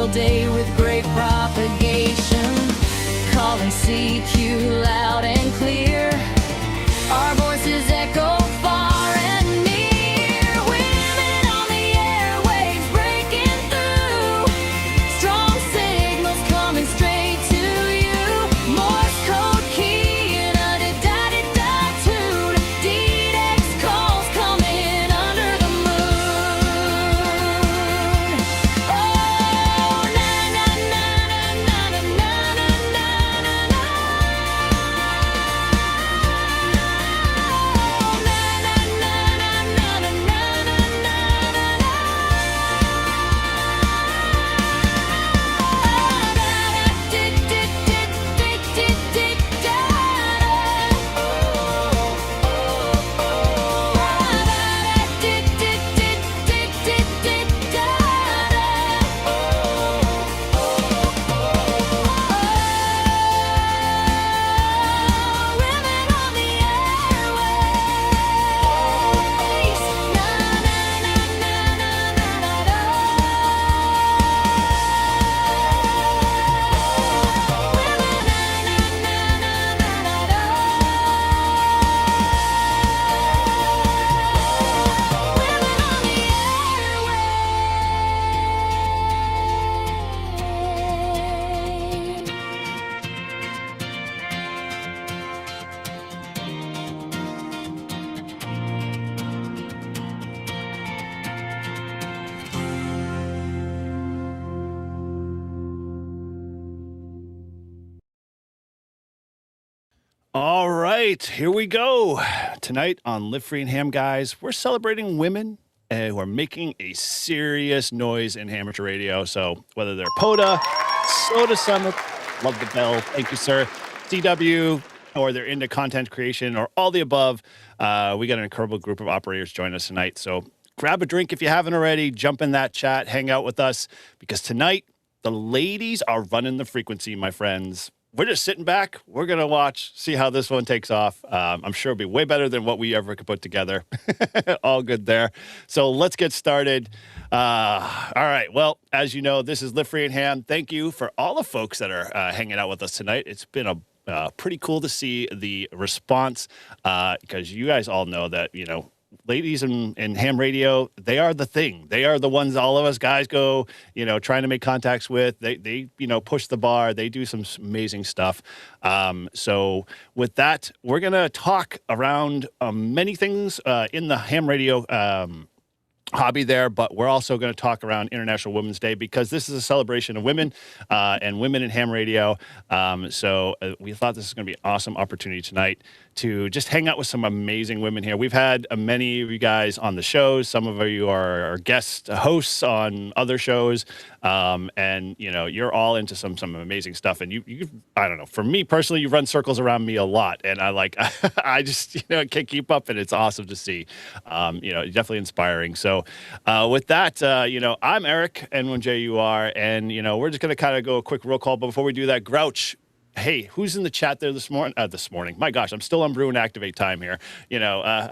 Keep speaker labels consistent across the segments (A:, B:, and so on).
A: all day with great propagation. Calling CQ loud and clear. Our voices echo far and near. Women on the airwaves breaking through. Strong signals coming straight to you. Morse code key and a da-da-da tune. DDEX calls coming under the moon. Oh, na-na-na-na-na-na-na-na-na-na.
B: All right, here we go. Tonight on Live Free and Ham, guys, we're celebrating women who are making a serious noise in amateur radio. So whether they're POTA, SOTA Summit, love the bell, thank you, sir, CW, or they're into content creation or all the above, we got an incredible group of operators joining us tonight. So grab a drink if you haven't already, jump in that chat, hang out with us, because tonight the ladies are running the frequency, my friends. We're just sitting back. We're going to watch, see how this one takes off. I'm sure it'll be way better than what we ever could put together. All good there. So let's get started. All right. Well, as you know, this is Live Free and Ham. Thank you for all the folks that are hanging out with us tonight. It's been pretty cool to see the response because you guys all know that, you know, ladies in ham radio, they are the thing. They are the ones all of us guys go, you know, trying to make contacts with. They you know, push the bar. They do some amazing stuff. So with that, we're going to talk around many things in the ham radio hobby there, but we're also going to talk around International Women's Day because this is a celebration of women and women in ham radio. So we thought this is going to be an awesome opportunity tonight to just hang out with some amazing women here. We've had many of you guys on the shows. Some of you are guest hosts on other shows. And, you know, you're all into some amazing stuff. And you, I don't know, for me personally, you run circles around me a lot. And I just, you know, can't keep up. And it's awesome to see, you know, definitely inspiring. So with that, you know, I'm Eric, N1JUR, and, you know, we're just going to kind of go a quick roll call. But before we do that, Grouch, hey, who's in the chat there this morning? My gosh, I'm still on Brew and Activate time here. You know,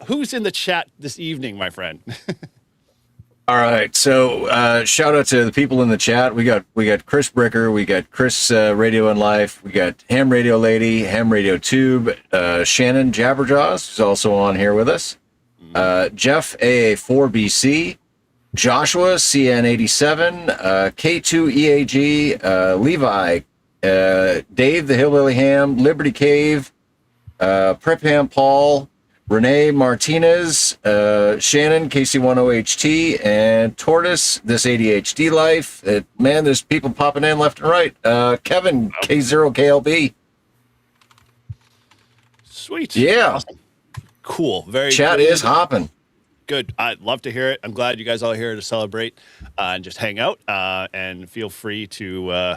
B: who's in the chat this evening, my friend?
C: All right, so shout out to the people in the chat. We got Chris Bricker, we got Chris Radio and Life, we got Ham Radio Lady, Ham Radio Tube, Shannon Jabberjaws, who's also on here with us, Jeff AA4BC, Joshua CN87, K2EAG, Levi, Dave the Hillbilly Ham, Liberty Cave, Prep Ham Paul, Renee Martinez, Shannon KC10HT, and Tortoise This ADHD Life. Man, there's people popping in left and right. Kevin K0KLB.
B: Sweet.
C: Yeah.
B: Awesome. Cool. Very
C: chat
B: good.
C: Is hopping.
B: Good. I'd love to hear it. I'm glad you guys all are here to celebrate and just hang out and feel free to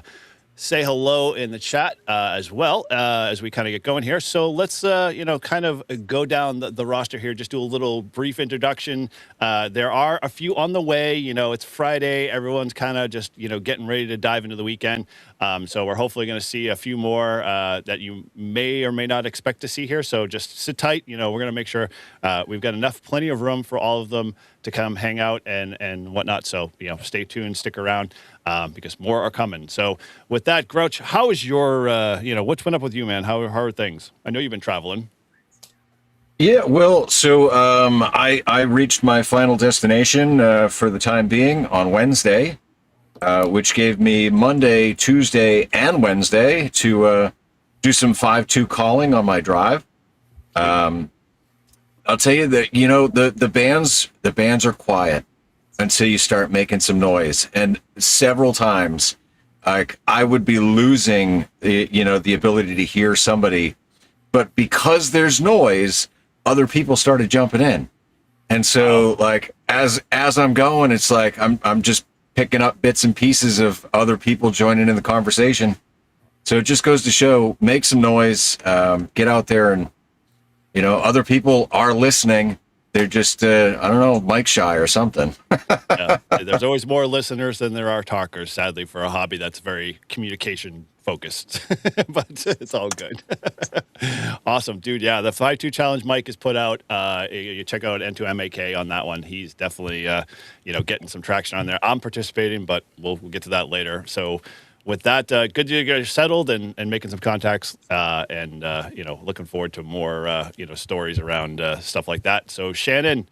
B: say hello in the chat as well as we kind of get going here. So let's, kind of go down the roster here, just do a little brief introduction. There are a few on the way. It's Friday. Everyone's kind of just, getting ready to dive into the weekend. So we're hopefully going to see a few more that you may or may not expect to see here. So just sit tight. We're going to make sure we've got plenty of room for all of them to come hang out and whatnot. So, stay tuned, stick around because more are coming. So with that, Grouch, how is your, what's been up with you, man? How are things? I know you've been traveling.
C: Yeah, well, so I reached my final destination for the time being on Wednesday, which gave me Monday, Tuesday, and Wednesday to do some 5-2 calling on my drive. I'll tell you that, the bands are quiet until you start making some noise. And several times, I would be losing the ability to hear somebody, but because there's noise, other people started jumping in. And so as I'm going, it's like I'm just picking up bits and pieces of other people joining in the conversation. So it just goes to show, make some noise, get out there, and other people are listening. They're just, I don't know, mic shy or something.
B: Yeah, there's always more listeners than there are talkers, sadly, for a hobby that's very communication focused, but it's all good. Awesome, dude. Yeah, the 5-2 challenge Mike has put out. You check out N2MAK on that one. He's definitely, getting some traction on there. I'm participating, but we'll get to that later. So with that, good to get settled and making some contacts and looking forward to more, stories around stuff like that. So Shannon,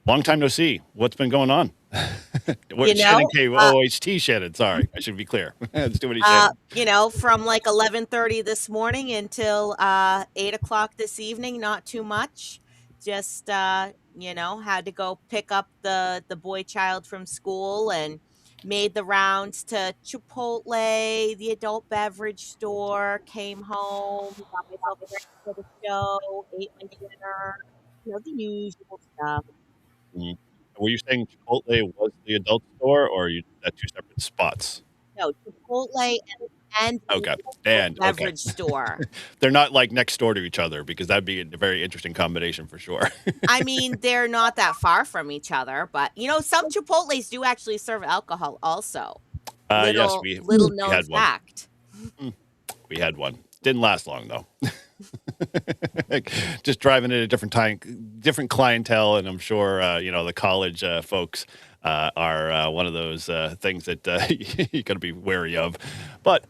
B: long time no see. What's been going on? Shannon KOHT Shannon. Sorry, I should be clear. It's too many Shannon.
D: From like 11:30 this morning until 8 o'clock this evening. Not too much. Just had to go pick up the boy child from school and made the rounds to Chipotle, the adult beverage store. Came home, got myself ready for the show, ate my dinner. The usual stuff.
B: Mm. Were you saying Chipotle was the adult store, or you at two separate spots?
D: No, Chipotle and
B: Okay,
D: the beverage store.
B: They're not like next door to each other, because that'd be a very interesting combination for sure.
D: I mean, they're not that far from each other, but some Chipotles do actually serve alcohol also.
B: Yes,
D: Little
B: we
D: known
B: had one.
D: fact.
B: We had one. Didn't last long though. Just driving at a different clientele, and I'm sure the college folks are one of those things that you got to be wary of. But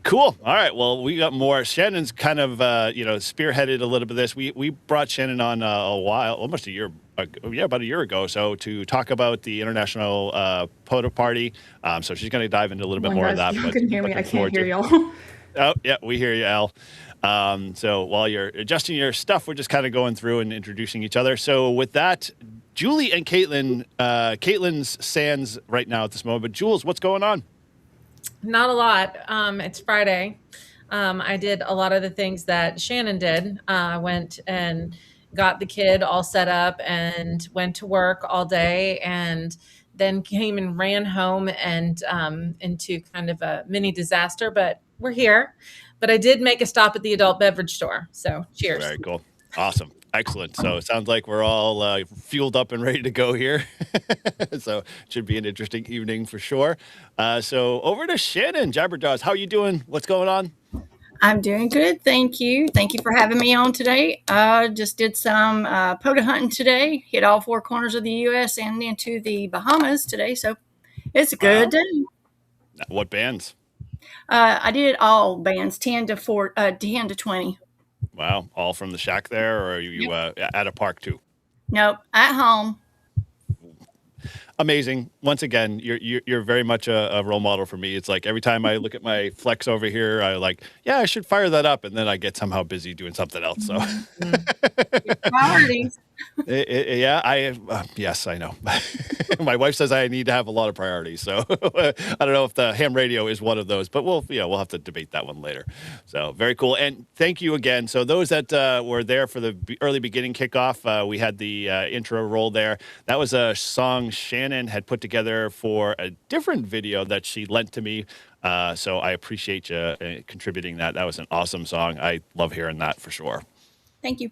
B: cool. All right. Well, we got more. Shannon's kind of spearheaded a little bit of this. We brought Shannon on almost a year. About a year ago, so to talk about the international POTA Party. So she's going to dive into a little bit more of that.
E: You can hear me. I can't hear y'all.
B: Oh, yeah, we hear you, Al. So while you're adjusting your stuff, we're just kind of going through and introducing each other. So with that, Julie and Caitlin, Caitlin's sans right now at this moment. But Jules, what's going on?
E: Not a lot. It's Friday. I did a lot of the things that Shannon did. I went and got the kid all set up and went to work all day, and then came and ran home and into kind of a mini disaster, but we're here. But I did make a stop at the adult beverage store. So cheers.
B: Very cool. Awesome. Excellent. So it sounds like we're all fueled up and ready to go here. So it should be an interesting evening for sure. So over to Shannon Jabberjaws. How are you doing? What's going on?
F: I'm doing good. Thank you. Thank you for having me on today. Just did some POTA hunting today. Hit all four corners of the U.S. and into the Bahamas today. So it's a good day.
B: What bands?
F: I did all bands, 10 to 20.
B: Wow. All from the shack there, or are you at a park too?
F: Nope. At home.
B: Amazing. Once again, you're very much a role model for me. It's like every time I look at my Flex over here, I should fire that up, and then I get somehow busy doing something else. So
F: Priorities.
B: Yeah, yes, I know. My wife says I need to have a lot of priorities, so I don't know if the ham radio is one of those, but we'll have to debate that one later. So very cool, and thank you again. So those that were there for the early beginning kickoff, we had the intro roll there. That was a song Shannon had put together for a different video that she lent to me. So I appreciate you contributing that. That was an awesome song. I love hearing that for sure.
F: Thank you.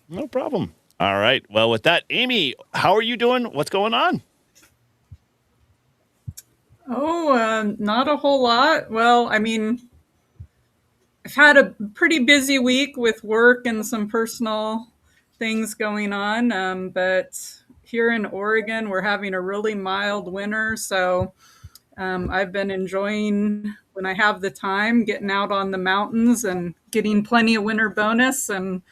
B: No problem. All right. Well, with that, Amy, how are you doing? What's going on?
G: Oh, not a whole lot. Well, I mean, I've had a pretty busy week with work and some personal things going on. But here in Oregon, we're having a really mild winter. So I've been enjoying, when I have the time, getting out on the mountains and getting plenty of winter bonus. And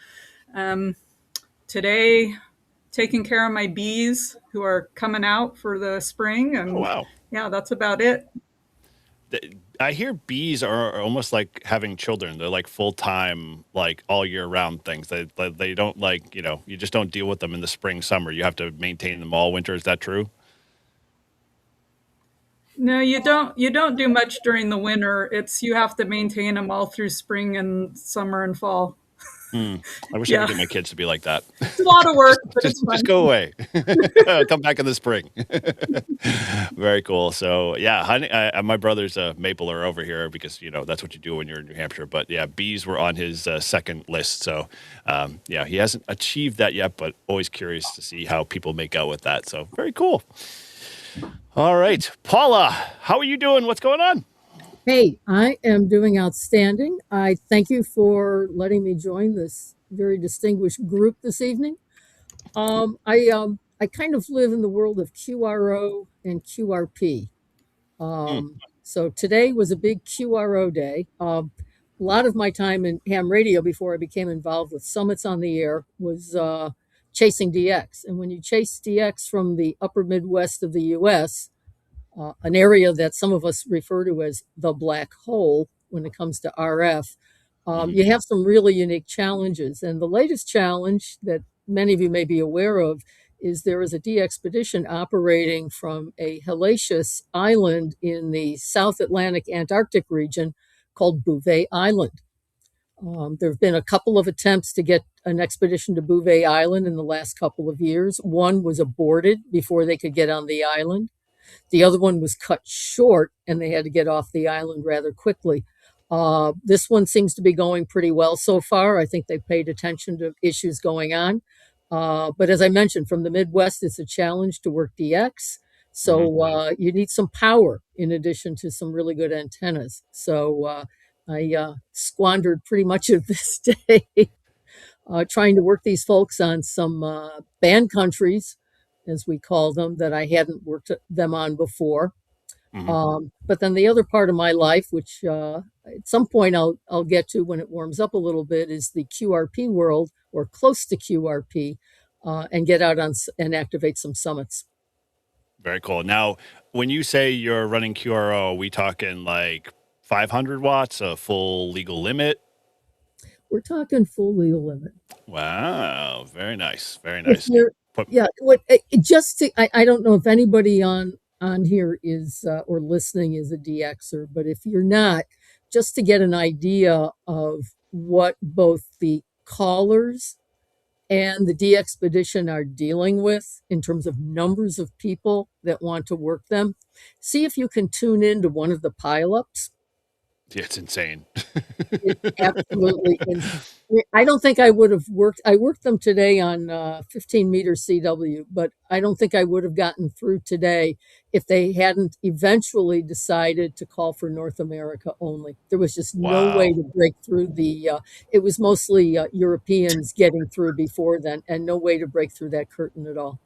G: today, taking care of my bees who are coming out for the spring.
B: Oh,
G: And
B: wow.
G: yeah, that's about it.
B: I hear bees are almost like having children. They're like full-time, like all year round things. They don't like, you just don't deal with them in the spring, summer. You have to maintain them all winter. Is that true?
G: No, you don't. You don't do much during the winter. You have to maintain them all through spring and summer and fall.
B: I wish I
G: Yeah,
B: could get my kids to be like that.
G: it's a lot of work, but it's
B: Just
G: fun.
B: go away. Come back in the spring. Very cool. So yeah, honey, my brother's a mapler over here because that's what you do when you're in New Hampshire. But yeah, bees were on his second list. So yeah, he hasn't achieved that yet, but always curious to see how people make out with that. So very cool. All right, Paula, how are you doing? What's going on?
H: Hey, I am doing outstanding. I thank you for letting me join this very distinguished group this evening. I kind of live in the world of QRO and QRP. So today was a big QRO day. A lot of my time in ham radio before I became involved with Summits on the Air was chasing DX. And when you chase DX from the upper Midwest of the US, an area that some of us refer to as the black hole when it comes to RF, you have some really unique challenges. And the latest challenge that many of you may be aware of is there is a de-expedition operating from a hellacious island in the South Atlantic Antarctic region called Bouvet Island. There have been a couple of attempts to get an expedition to Bouvet Island in the last couple of years. One was aborted before they could get on the island. The other one was cut short and they had to get off the island rather quickly. This one seems to be going pretty well so far. I think they've paid attention to issues going on. But as I mentioned, from the Midwest, it's a challenge to work DX. So you need some power in addition to some really good antennas. So I squandered pretty much of this day trying to work these folks on some band countries, as we call them, that I hadn't worked them on before. But then the other part of my life, which at some point I'll get to when it warms up a little bit, is the QRP world or close to QRP, and get out on and activate some summits.
B: Very cool. Now, when you say you're running QRO, are we talking like 500 watts, a full legal limit?
H: We're talking full legal limit.
B: Wow. Very nice. Very
H: If
B: nice.
H: you're, yeah, I don't know if anybody on here is or listening is a DXer, but if you're not, just to get an idea of what both the callers and the de-expedition are dealing with in terms of numbers of people that want to work them, see if you can tune into one of the pileups.
B: It's insane.
H: It's absolutely insane. I don't think I would have worked. I worked them today on 15 meter CW, but I don't think I would have gotten through today if they hadn't eventually decided to call for North America only. There was just no way to break through the, it was mostly Europeans getting through before then, and no way to break through that curtain at all.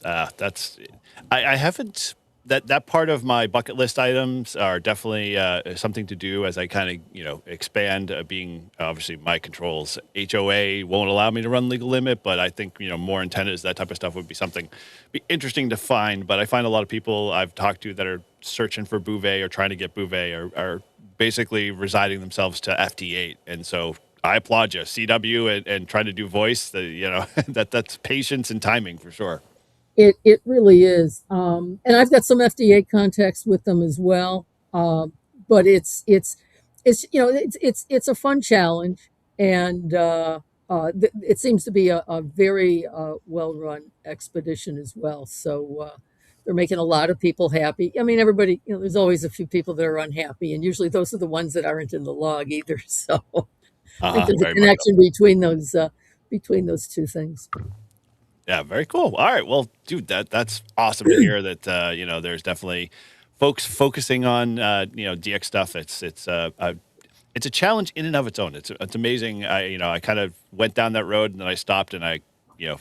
B: I haven't, that part of my bucket list items are definitely something to do as I kind of, expand, being obviously my controls. HOA won't allow me to run legal limit, but I think, more antennas, that type of stuff would be interesting to find. But I find a lot of people I've talked to that are searching for Bouvet or trying to get Bouvet are basically residing themselves to FT8. And so I applaud you, CW, and trying to do voice. That's patience and timing for sure.
H: It really is. And I've got some FDA contacts with them as well. But it's it's a fun challenge, and it seems to be a very well run expedition as well. So they're making a lot of people happy. I mean, everybody, there's always a few people that are unhappy, and usually those are the ones that aren't in the log either. So I think there's a
B: Very much so.
H: connection between those two things.
B: Yeah, very cool. All right, well, dude, that's awesome to hear that. There's definitely folks focusing on DX stuff. It's a challenge in and of its own. It's amazing. I kind of went down that road and then I stopped and I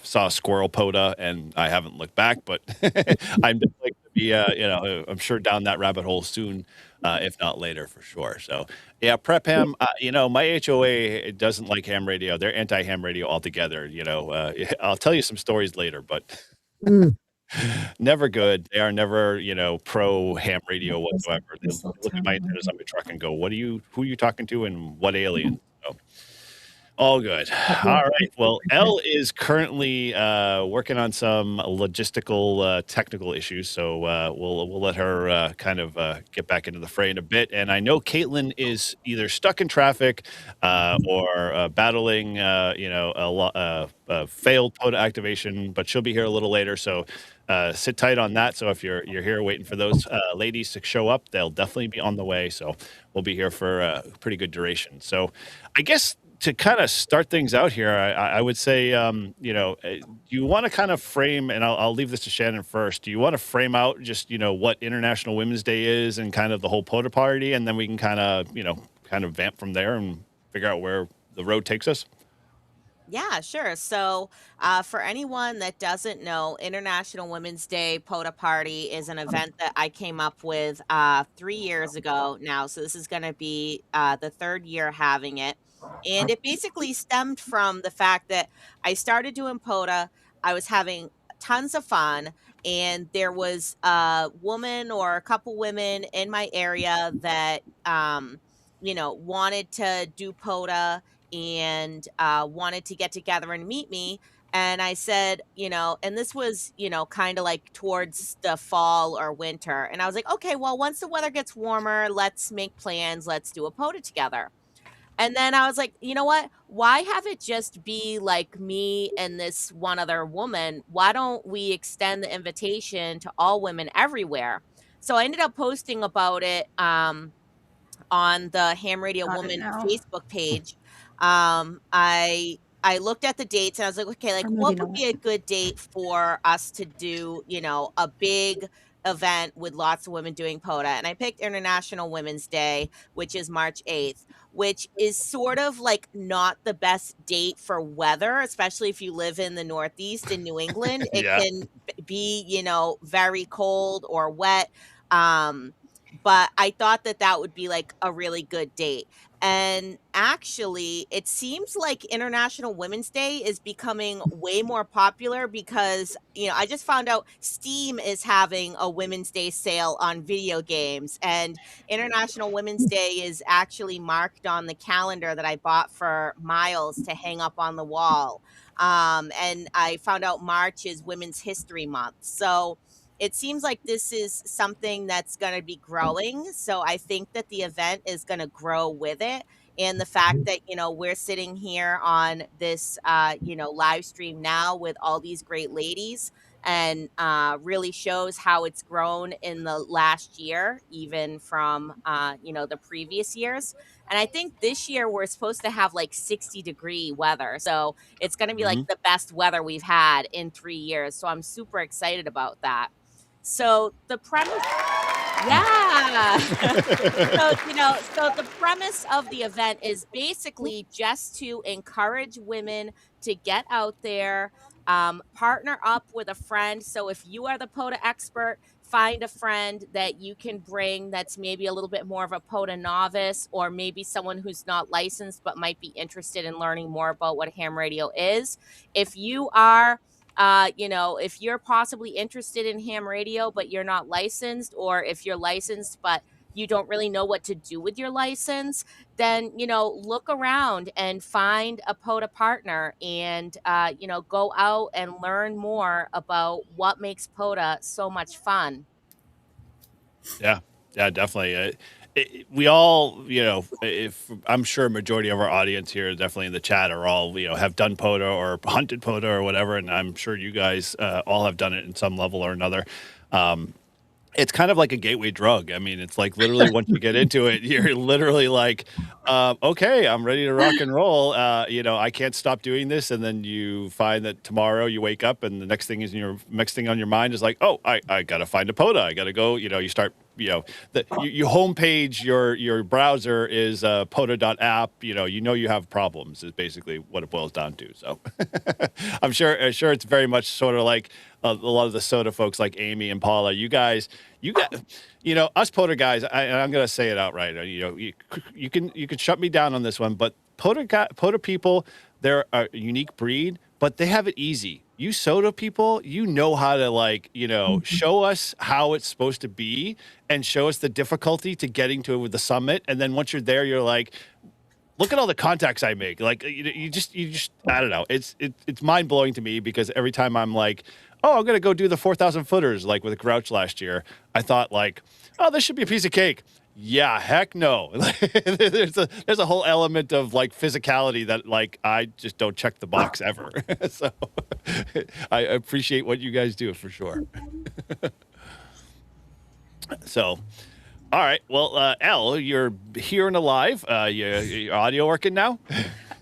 B: saw a squirrel POTA and I haven't looked back. But I'm just like to be I'm sure down that rabbit hole soon, if not later for sure. So yeah, prep ham. My HOA doesn't like ham radio. They're anti ham radio altogether. I'll tell you some stories later, but
H: Mm.
B: never good. They are never, pro ham radio whatsoever. They look at my antennas on my truck and go, who are you talking to and what alien? So, all good. All right. Well, Elle is currently working on some logistical, technical issues, so we'll let her kind of get back into the fray in a bit. And I know Caitlin is either stuck in traffic or battling, a failed POTA activation, but she'll be here a little later. So sit tight on that. So if you're here waiting for those ladies to show up, they'll definitely be on the way. So we'll be here for a pretty good duration. So I guess to kind of start things out here, I would say, do you want to kind of frame, and I'll leave this to Shannon first. Do you want to frame out just, what International Women's Day is and kind of the whole POTA Party, and then we can kind of vamp from there and figure out where the road takes us?
D: Yeah, sure. So, for anyone that doesn't know, International Women's Day POTA Party is an event that I came up with 3 years ago now. So, this is going to be the third year having it. And it basically stemmed from the fact that I started doing POTA, I was having tons of fun, and there was a woman or a couple women in my area that, wanted to do POTA and wanted to get together and meet me. And I said, and this was, kind of like towards the fall or winter. And I was like, okay, well, once the weather gets warmer, let's make plans. Let's do a POTA together. And then I was like, you know what? Why have it just be like me and this one other woman? Why don't we extend the invitation to all women everywhere? So I ended up posting about it on the Ham Radio
F: Got it
D: Woman
F: now.
D: Facebook page. I looked at the dates and I was like, okay, like
F: Or
D: what
F: maybe
D: would
F: not.
D: be a good date for us to do, a big event with lots of women doing POTA? And I picked International Women's Day, which is March 8th, which is sort of like not the best date for weather, especially if you live in the Northeast in New England. It
B: Yeah.
D: can be, very cold or wet. But I thought that that would be like a really good date. And actually, it seems like International Women's Day is becoming way more popular because, I just found out Steam is having a Women's Day sale on video games. And International Women's Day is actually marked on the calendar that I bought for Miles to hang up on the wall. And I found out March is Women's History Month. So it seems like this is something that's going to be growing. So I think that the event is going to grow with it. And the fact that, we're sitting here on this, live stream now with all these great ladies and really shows how it's grown in the last year, even from, the previous years. And I think this year we're supposed to have like 60-degree weather. So it's going to be like
B: Mhm.
D: the best weather we've had in 3 years. So I'm super excited about that. So the premise, yeah. So the premise of the event is basically just to encourage women to get out there, partner up with a friend. So if you are the POTA expert, find a friend that you can bring that's maybe a little bit more of a POTA novice, or maybe someone who's not licensed but might be interested in learning more about what ham radio is. If you are if you're possibly interested in ham radio, but you're not licensed, or if you're licensed, but you don't really know what to do with your license, then, look around and find a POTA partner and, go out and learn more about what makes POTA so much fun.
B: Yeah, yeah, definitely. We all, if I'm sure a majority of our audience here, definitely in the chat, are all, have done POTA or hunted POTA or whatever, and I'm sure you guys all have done it in some level or another. It's kind of like a gateway drug. I mean, it's like literally once you get into it, you're literally like, okay, I'm ready to rock and roll. I can't stop doing this. And then you find that tomorrow you wake up and the next thing on your mind is like, oh, I got to find a POTA. I got to go, you start, you homepage, your browser is POTA.app. You have problems is basically what it boils down to. So I'm sure it's very much sort of like a lot of the SOTA folks like Amy and Paula. You got, us POTA guys. I'm going to say it outright. You can shut me down on this one, but POTA people, they're a unique breed, but they have it easy. You SOTA people, how to show us how it's supposed to be and show us the difficulty to getting to the summit. And then once you're there, you're like, look at all the contacts I make. Like you just I don't know. It's mind blowing to me because every time I'm like, oh, I'm going to go do the 4,000 footers like with Grouch last year, I thought like, oh, this should be a piece of cake. Yeah, heck no. there's a whole element of like physicality that like I just don't check the box ever. So I appreciate what you guys do for sure. So, all right. Well, Elle, you're here and alive. Your audio working now?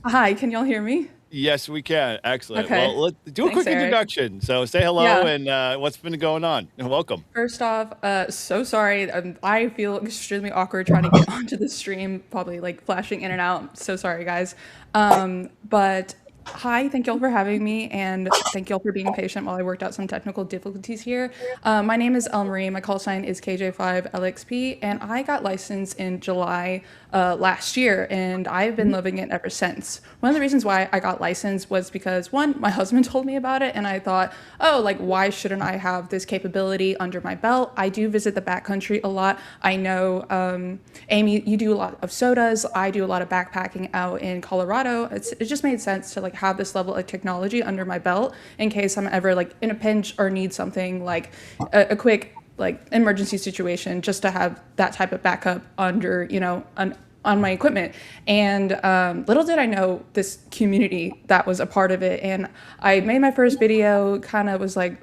I: Hi, can y'all hear me?
B: Yes, we can. Excellent.
I: Okay.
B: Well, let's do a
I: Thanks,
B: quick
I: Eric.
B: introduction. So say hello
I: Yeah.
B: and what's been going on. Welcome.
I: First off, so sorry. I feel extremely awkward trying to get onto the stream, probably like flashing in and out. So sorry, guys. But hi, thank y'all for having me, and thank y'all for being patient while I worked out some technical difficulties here. My name is El Marie. My call sign is KJ5LXP, and I got licensed in July last year, and I've been loving it ever since. One of the reasons why I got licensed was because, one, my husband told me about it, and I thought, oh, like, why shouldn't I have this capability under my belt? I do visit the backcountry a lot. I know, Amy, you do a lot of SOTAs. I do a lot of backpacking out in Colorado. It just made sense to, like, have this level of technology under my belt in case I'm ever, like, in a pinch or need something, like, a quick, like, emergency situation, just to have that type of backup under, on my equipment. And little did I know this community that was a part of it. And I made my first video, kind of was like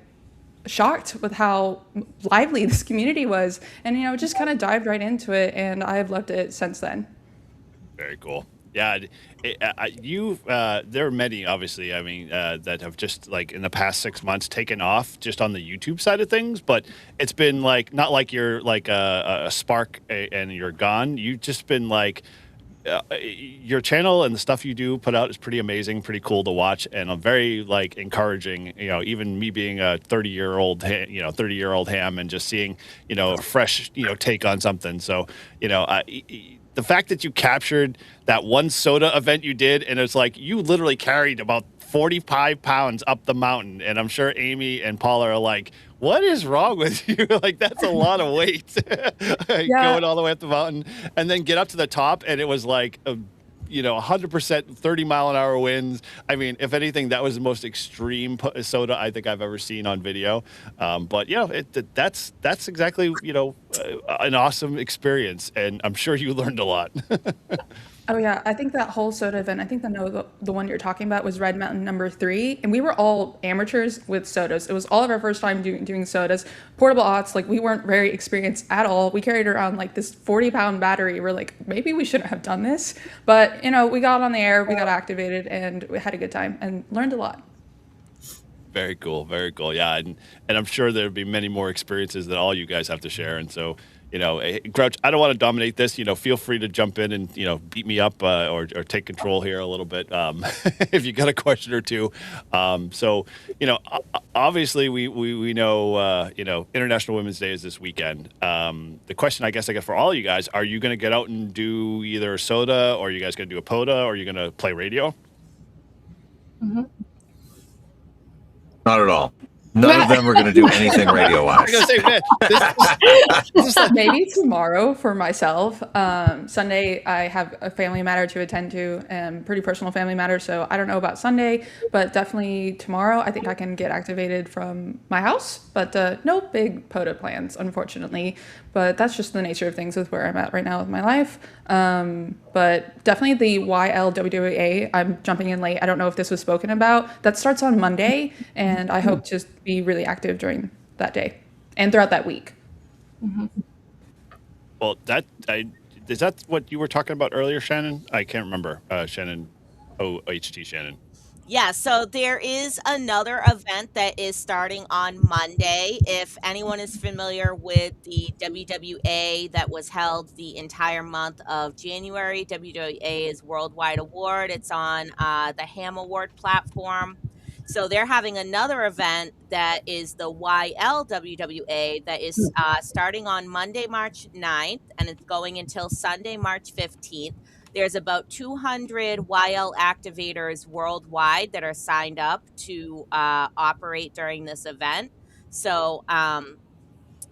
I: shocked with how lively this community was. And, just kind of dived right into it. And I've loved it since then.
B: Very cool. Yeah, there are many, obviously, I mean, that have just like in the past 6 months taken off just on the YouTube side of things, but it's been like, not like you're like a spark and you're gone. You've just been like, your channel and the stuff you do put out is pretty amazing, pretty cool to watch, and I'm very like encouraging, even me being a 30-year-old ham and just seeing, a fresh, take on something. So, the fact that you captured that one SOTA event you did, and it's like you literally carried about 45 pounds up the mountain, and I'm sure Amy and Paula are like, what is wrong with you? Like, that's a lot of weight. Going all the way up the mountain and then get up to the top, and it was like 100% 30-mile-an-hour winds. I mean, if anything, that was the most extreme SOTA I think I've ever seen on video. But that's exactly an awesome experience, and I'm sure you learned a lot.
I: Oh yeah, I think that whole SOTA event, I think the one you're talking about was Red Mountain #3, and we were all amateurs with SOTAs. It was all of our first time doing SOTAs. Portable aughts, like we weren't very experienced at all. We carried around like this 40-pound battery. We're like, maybe we shouldn't have done this, but we got on the air, we got activated, and we had a good time and learned a lot.
B: Very cool, very cool. Yeah, and I'm sure there'll be many more experiences that all you guys have to share, and so. Grouch, I don't want to dominate this. Feel free to jump in and, beat me up or take control here a little bit if you got a question or two. So, obviously we know, International Women's Day is this weekend. The question I guess I got for all you guys, are you going to get out and do either a SOTA, or are you guys going to do a POTA, or are you going to play radio?
C: Not at all. None of them are going to do anything radio
B: I
C: wise.
B: was gonna say, man, this is like,
I: Maybe tomorrow for myself. Sunday, I have a family matter to attend to, pretty personal family matter. So I don't know about Sunday, but definitely tomorrow, I think I can get activated from my house. But no big POTA plans, unfortunately. But that's just the nature of things with where I'm at right now with my life. But definitely the YLWWA, I'm jumping in late. I don't know if this was spoken about. That starts on Monday, and I hope to be really active during that day and throughout that week.
B: well, is that what you were talking about earlier, Shannon? I can't remember. Shannon, OHT Shannon.
D: Yeah, so there is another event that is starting on Monday. If anyone is familiar with the WWA that was held the entire month of January, WWA is Worldwide Award. It's on the Ham Award platform. So they're having another event that is the YLWWA that is starting on Monday, March 9th, and it's going until Sunday, March 15th. There's about 200 YL activators worldwide that are signed up to operate during this event. So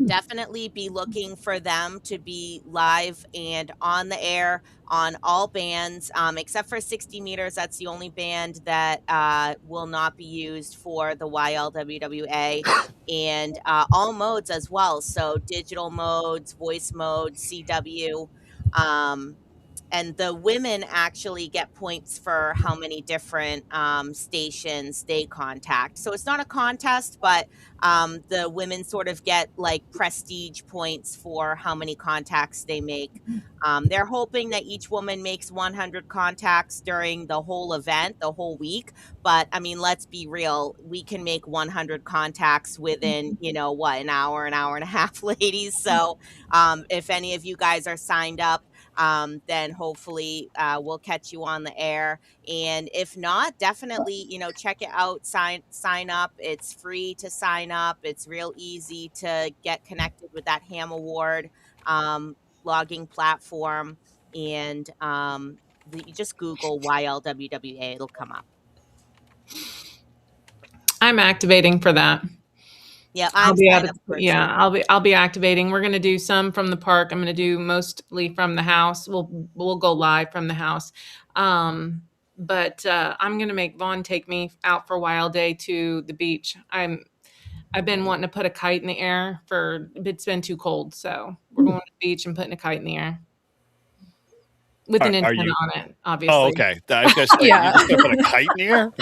D: definitely be looking for them to be live and on the air on all bands, except for 60 meters. That's the only band that will not be used for the YLWWA, and all modes as well. So digital modes, voice mode, CW. And the women actually get points for how many different stations they contact. So it's not a contest, but the women sort of get like prestige points for how many contacts they make. They're hoping that each woman makes 100 contacts during the whole event, the whole week. But I mean, let's be real. We can make 100 contacts within, an hour and a half, ladies. So if any of you guys are signed up, then hopefully we'll catch you on the air. And if not, definitely, check it out, sign up. It's free to sign up. It's real easy to get connected with that Ham Award logging platform. And you just Google YLWWA, it'll come up.
E: I'm activating for that.
D: Yeah, I'm signed up for it too.
E: I'll be activating. We're going to do some from the park. I'm going to do mostly from the house. We'll go live from the house. But I'm going to make Vaughn take me out for Wild Day to the beach. I've been wanting to put a kite in the air it's been too cold. So we're going to the beach and putting a kite in the air with an antenna on it, obviously.
B: Oh, okay. I was gonna say,
I: Yeah.
B: you just gonna put a kite in the air?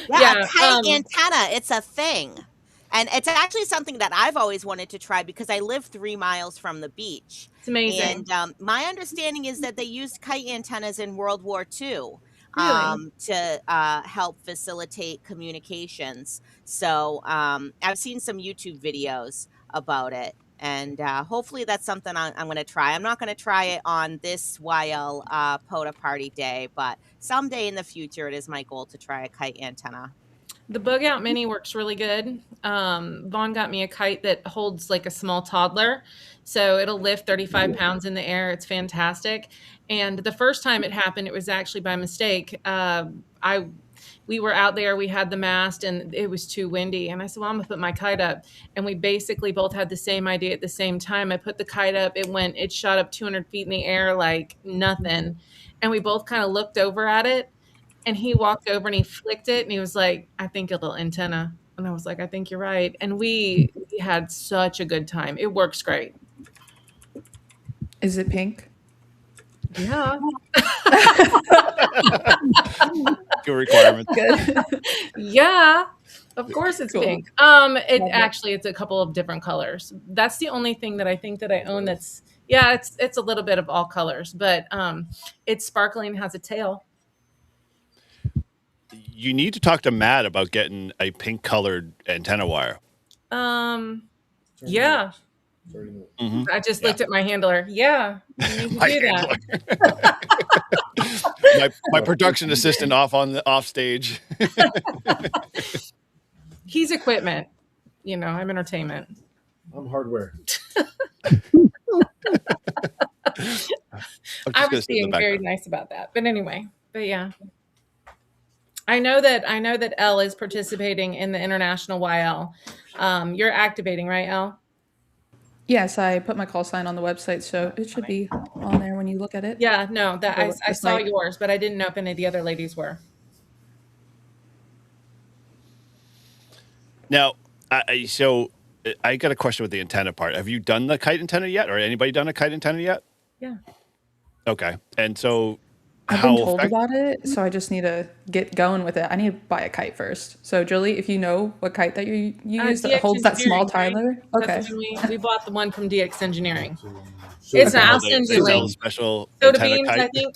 D: Yeah, a kite antenna. It's a thing. And it's actually something that I've always wanted to try because I live 3 miles from the beach.
E: It's amazing.
D: And my understanding is that they used kite antennas in World War II
E: Really?
D: to help facilitate communications. So I've seen some YouTube videos about it. And hopefully that's something I'm going to try. I'm not going to try it on this YL POTA Party day, but someday in the future, it is my goal to try a kite antenna.
E: The Bug Out Mini works really good. Vaughn got me a kite that holds like a small toddler. So it'll lift 35 pounds in the air. It's fantastic. And the first time it happened, it was actually by mistake. We were out there, we had the mast and it was too windy. And I said, well, I'm gonna put my kite up. And we basically both had the same idea at the same time. I put the kite up, it shot up 200 feet in the air like nothing. And we both kind of looked over at it. And he walked over and he flicked it and he was like, I think a little antenna. And I was like, I think you're right. And we had such a good time. It works great.
I: Is it pink?
E: Yeah.
B: Good requirement.
I: Good.
E: Yeah. Of course it's
I: Cool.
E: pink. It's a couple of different colors. That's the only thing that I think that I own it's a little bit of all colors, but it's sparkling, has a tail.
B: You need to talk to Matt about getting a pink colored antenna wire.
E: Yeah.
B: Mhm.
E: I just looked at my handler. Yeah. You need to
B: My
E: do that.
B: my production assistant off stage.
E: He's equipment. I'm entertainment.
J: I'm hardware.
E: I was being very nice about that. But anyway, yeah. I know that Elle is participating in the international YL. You're activating, right, Elle?
I: Yes, I put my call sign on the website, so it should be on there when you look at it.
E: Yeah, no, that
I: The
E: I saw
I: site.
E: yours, but I didn't know if any of the other ladies were.
B: Now, so I got a question with the antenna part. Have you done the kite antenna yet, or anybody done a kite antenna yet?
E: Yeah.
B: Okay, and so
I: I've been
B: how
I: told
B: effect-
I: about it, so I just need to get going with it. I need to buy a kite first. So, Julie, if you know what kite that you use that
E: DX
I: holds that small
E: Engineering, right?
I: timer, okay.
E: That's when we bought the one from DX Engineering. It's
I: Okay.
E: I'll
B: they
E: send you a
B: sell a
E: link.
B: special
E: Soda
B: antenna
E: beams, I
B: kite?
E: think.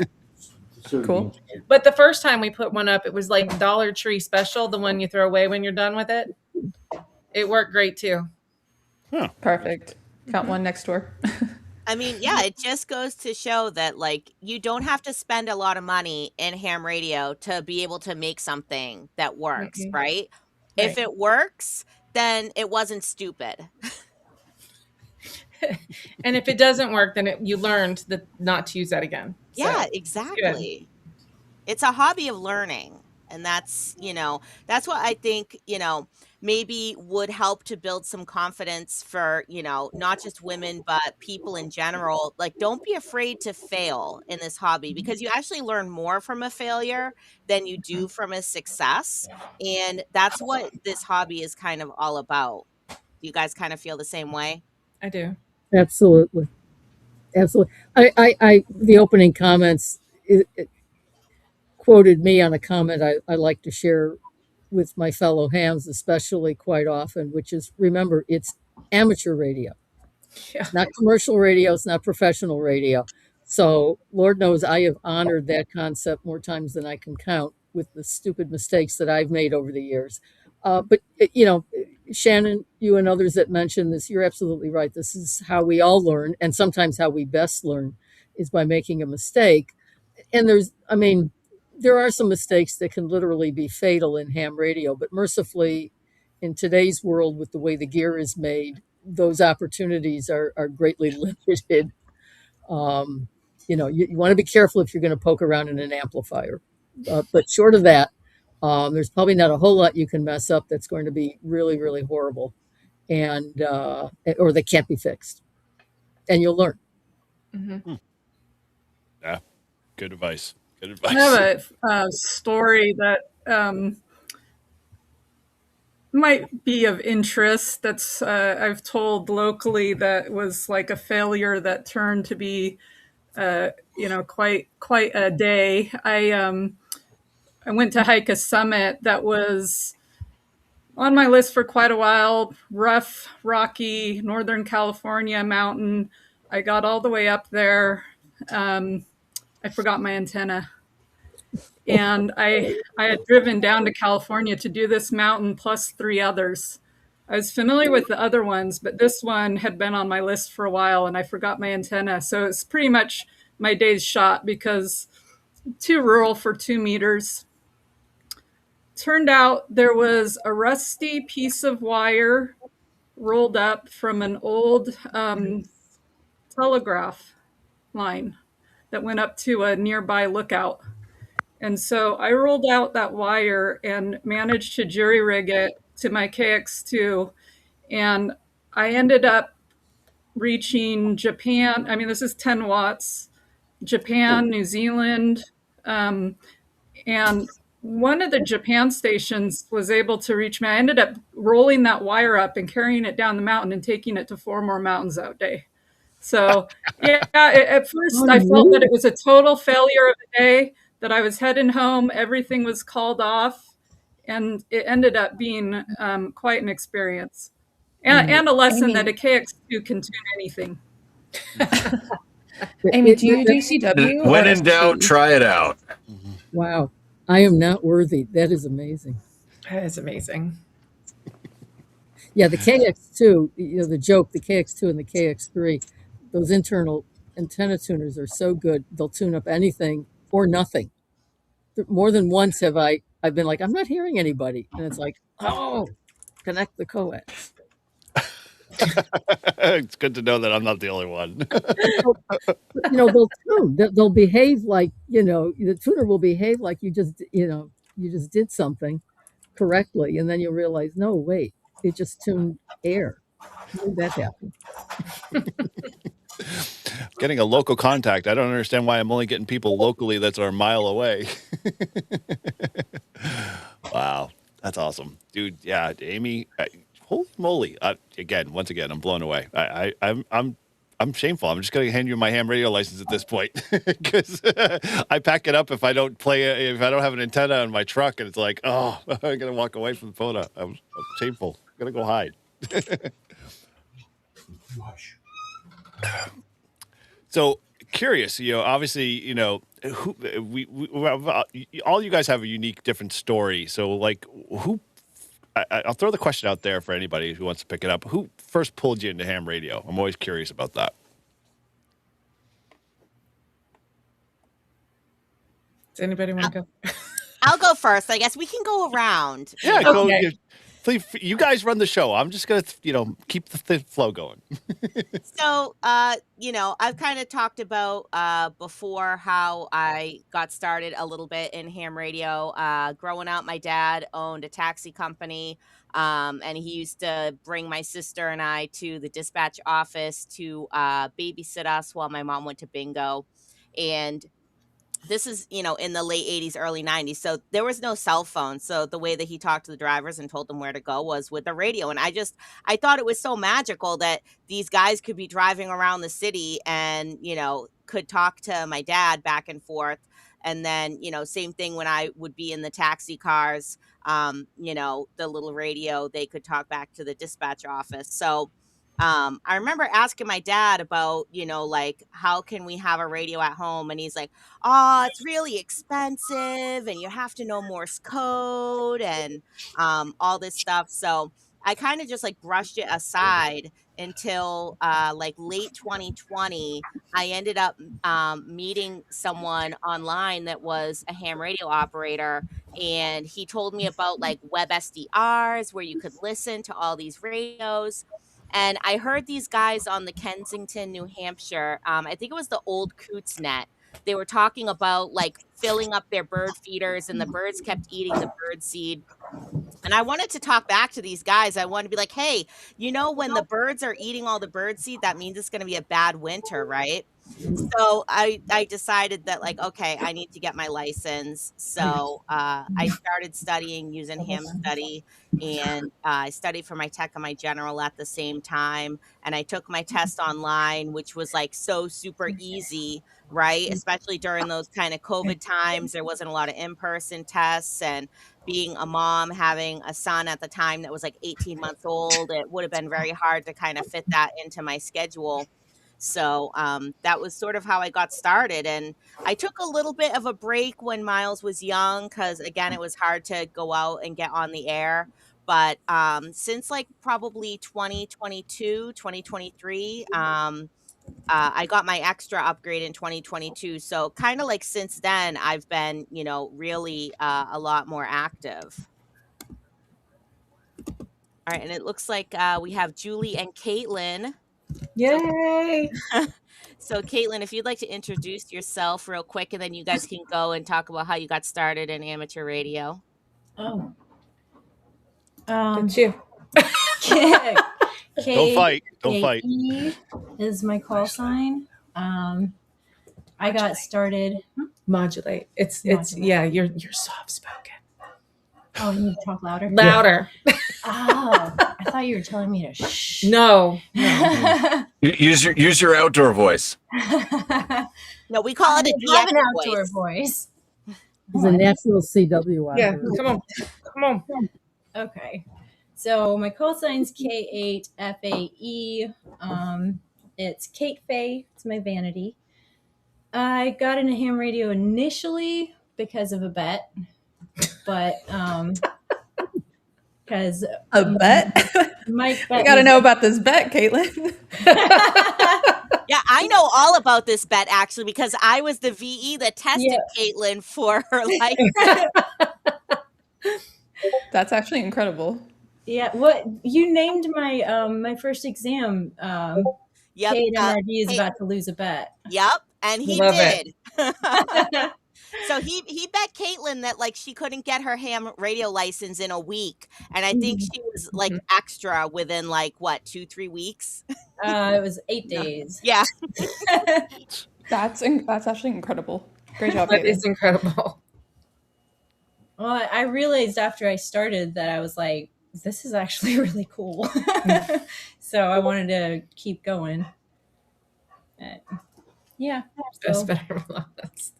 I: Cool.
E: But the first time we put one up, it was like Dollar Tree special, the one you throw away when you're done with it. It worked great too.
B: Huh.
I: Perfect. Got one next door.
D: I mean, yeah, it just goes to show that like you don't have to spend a lot of money in ham radio to be able to make something that works,
E: Mhm.
D: right? If
E: Right.
D: it works, then it wasn't stupid.
E: And if it doesn't work, then you learned that not to use that again. So,
D: Yeah,
E: it's good.
D: exactly. It's a hobby of learning. And that's, that's what I think, maybe would help to build some confidence for, not just women, but people in general. Like, don't be afraid to fail in this hobby because you actually learn more from a failure than you do from a success. And that's what this hobby is kind of all about. Do you guys kind of feel the same way?
E: I do.
H: Absolutely. Absolutely. The opening comments it quoted me on a comment I like to share with my fellow hams, especially quite often, which is remember, it's amateur radio.
E: Yeah.
H: It's not commercial radio, it's not professional radio. So, Lord knows I have honored that concept more times than I can count with the stupid mistakes that I've made over the years. But, Shannon, you and others that mentioned this, you're absolutely right. This is how we all learn, and sometimes how we best learn is by making a mistake. And there are some mistakes that can literally be fatal in ham radio, but mercifully, in today's world, with the way the gear is made, those opportunities are greatly limited. You want to be careful if you're going to poke around in an amplifier. But short of that, there's probably not a whole lot you can mess up that's going to be really, really horrible, and or that can't be fixed, and you'll learn.
E: Mm-hmm.
B: Yeah, good advice. Good
G: I
B: advice.
G: have a story that might be of interest that's I've told locally that was like a failure that turned to be quite a day. I went to hike a summit that was on my list for quite a while. Rough, rocky, Northern California mountain. I got all the way up there. I forgot my antenna. And I had driven down to California to do this mountain plus 3 others. I was familiar with the other ones, but this one had been on my list for a while and I forgot my antenna. So it's pretty much my day's shot because too rural for 2 meters. Turned out there was a rusty piece of wire rolled up from an old telegraph line that went up to a nearby lookout. And so I rolled out that wire and managed to jury rig it to my KX2. And I ended up reaching Japan. I mean, this is 10 watts, Japan, New Zealand. And one of the Japan stations was able to reach me. I ended up rolling that wire up and carrying it down the mountain and taking it to 4 more mountains that day. So, yeah, at first I felt that it was a total failure of the day, that I was heading home, everything was called off, and it ended up being quite an experience. And a lesson
I: Amy.
G: that a KX2 can tune anything.
I: Amy, do you do CW or
C: When in doubt,
I: ST?
C: try it out.
H: Wow, I am not worthy. That is amazing.
E: That is amazing.
H: Yeah, the KX2, the joke, the KX2 and the KX3, those internal antenna tuners are so good. They'll tune up anything or nothing. More than once I've been like, I'm not hearing anybody. And it's like, oh, connect the coax.
B: It's good to know that I'm not the only one.
H: They'll tune. They'll behave like, the tuner will behave like you just, you just did something correctly, and then you'll realize, no, wait, it just tuned air. How did that happen?
B: Getting a local contact. I don't understand why I'm only getting people locally that are a mile away. Wow, that's awesome, dude. Yeah, Amy. Holy moly! Once again, I'm blown away. I'm shameful. I'm just going to hand you my ham radio license at this point because I pack it up if I don't if I don't have an antenna on my truck, and it's like, oh, I'm going to walk away from the POTA. I'm shameful. I'm going to go hide. So curious, obviously, who all you guys have a unique, different story. So, like, who? I'll throw the question out there for anybody who wants to pick it up. Who first pulled you into ham radio? I'm always curious about that.
E: Does anybody want to go?
D: I'll go first. I guess we can go around.
B: Yeah,
E: Okay.
B: Please, you guys run the show. I'm just gonna, keep the flow going.
D: So, I've kind of talked about before how I got started a little bit in ham radio. Growing up, my dad owned a taxi company, and he used to bring my sister and I to the dispatch office to babysit us while my mom went to bingo. And this is, in the late 80s, early 90s. So there was no cell phone. So the way that he talked to the drivers and told them where to go was with the radio. And I thought it was so magical that these guys could be driving around the city and, could talk to my dad back and forth. And then, same thing when I would be in the taxi cars, the little radio, they could talk back to the dispatch office. So I remember asking my dad about, like, how can we have a radio at home? And he's like, oh, it's really expensive and you have to know Morse code and all this stuff. So I kind of just like brushed it aside until like late 2020. I ended up meeting someone online that was a ham radio operator. And he told me about like web SDRs where you could listen to all these radios. And I heard these guys on the Kensington, New Hampshire. I think it was the old Coots Net. They were talking about like filling up their bird feeders, and the birds kept eating the bird seed. And I wanted to talk back to these guys. I wanted to be like, hey, when the birds are eating all the bird seed, that means it's going to be a bad winter, right? So I decided that, like, okay, I need to get my license. So I started studying using ham study, and I studied for my tech and my general at the same time. And I took my test online, which was like so super easy, right? Especially during those kind of COVID times, there wasn't a lot of in-person tests. And being a mom, having a son at the time that was like 18 months old, it would have been very hard to kind of fit that into my schedule. So that was sort of how I got started. And I took a little bit of a break when Miles was young because, again, it was hard to go out and get on the air. But since like probably 2022, 2023, I got my extra upgrade in 2022. So kind of like since then, I've been, really a lot more active. All right. And it looks like we have Julie and Caitlin.
J: Yay!
D: So, Caitlin, if you'd like to introduce yourself real quick, and then you guys can go and talk about how you got started in amateur radio.
J: Oh.
E: It's you.
B: Don't fight. Don't fight.
J: K-E is my call sign. I got started.
E: Modulate. It's
J: Modulate.
E: yeah. You're soft spoken.
J: Oh, you need to talk louder?
E: Louder.
J: Oh, I thought you were telling me to shh.
E: No.
C: Use your outdoor voice.
D: No, we call it a
J: I have an
D: DX
J: outdoor
D: voice.
J: voice.
H: He's a natural CW.
E: Yeah.
H: operator.
E: Come on.
J: Okay. So my call sign's K8FAE. It's Kate Faye. It's my vanity. I got into ham radio initially because of a bet, but because
I: A bet?
J: Mike
I: I
J: bet
I: got to
J: me
I: know about this bet, Caitlin.
D: Yeah, I know all about this bet actually because I was the VE that tested Caitlin for her license.
I: That's actually incredible.
J: Yeah, what you named my my first exam.
D: Yep.
J: Kate MRD is about to lose a bet.
D: Yep, and he
E: Love
D: did. So he bet Caitlin that like she couldn't get her ham radio license in a week, and I think she was like extra within like what 2-3 weeks.
J: It was 8 days.
D: Yeah.
I: That's actually incredible. Great job,
E: That
I: Caitlin.
E: is incredible.
J: Well, I realized after I started that I was like, this is actually really cool. So I wanted to keep going. Yeah.
E: Best
J: So,
E: better last.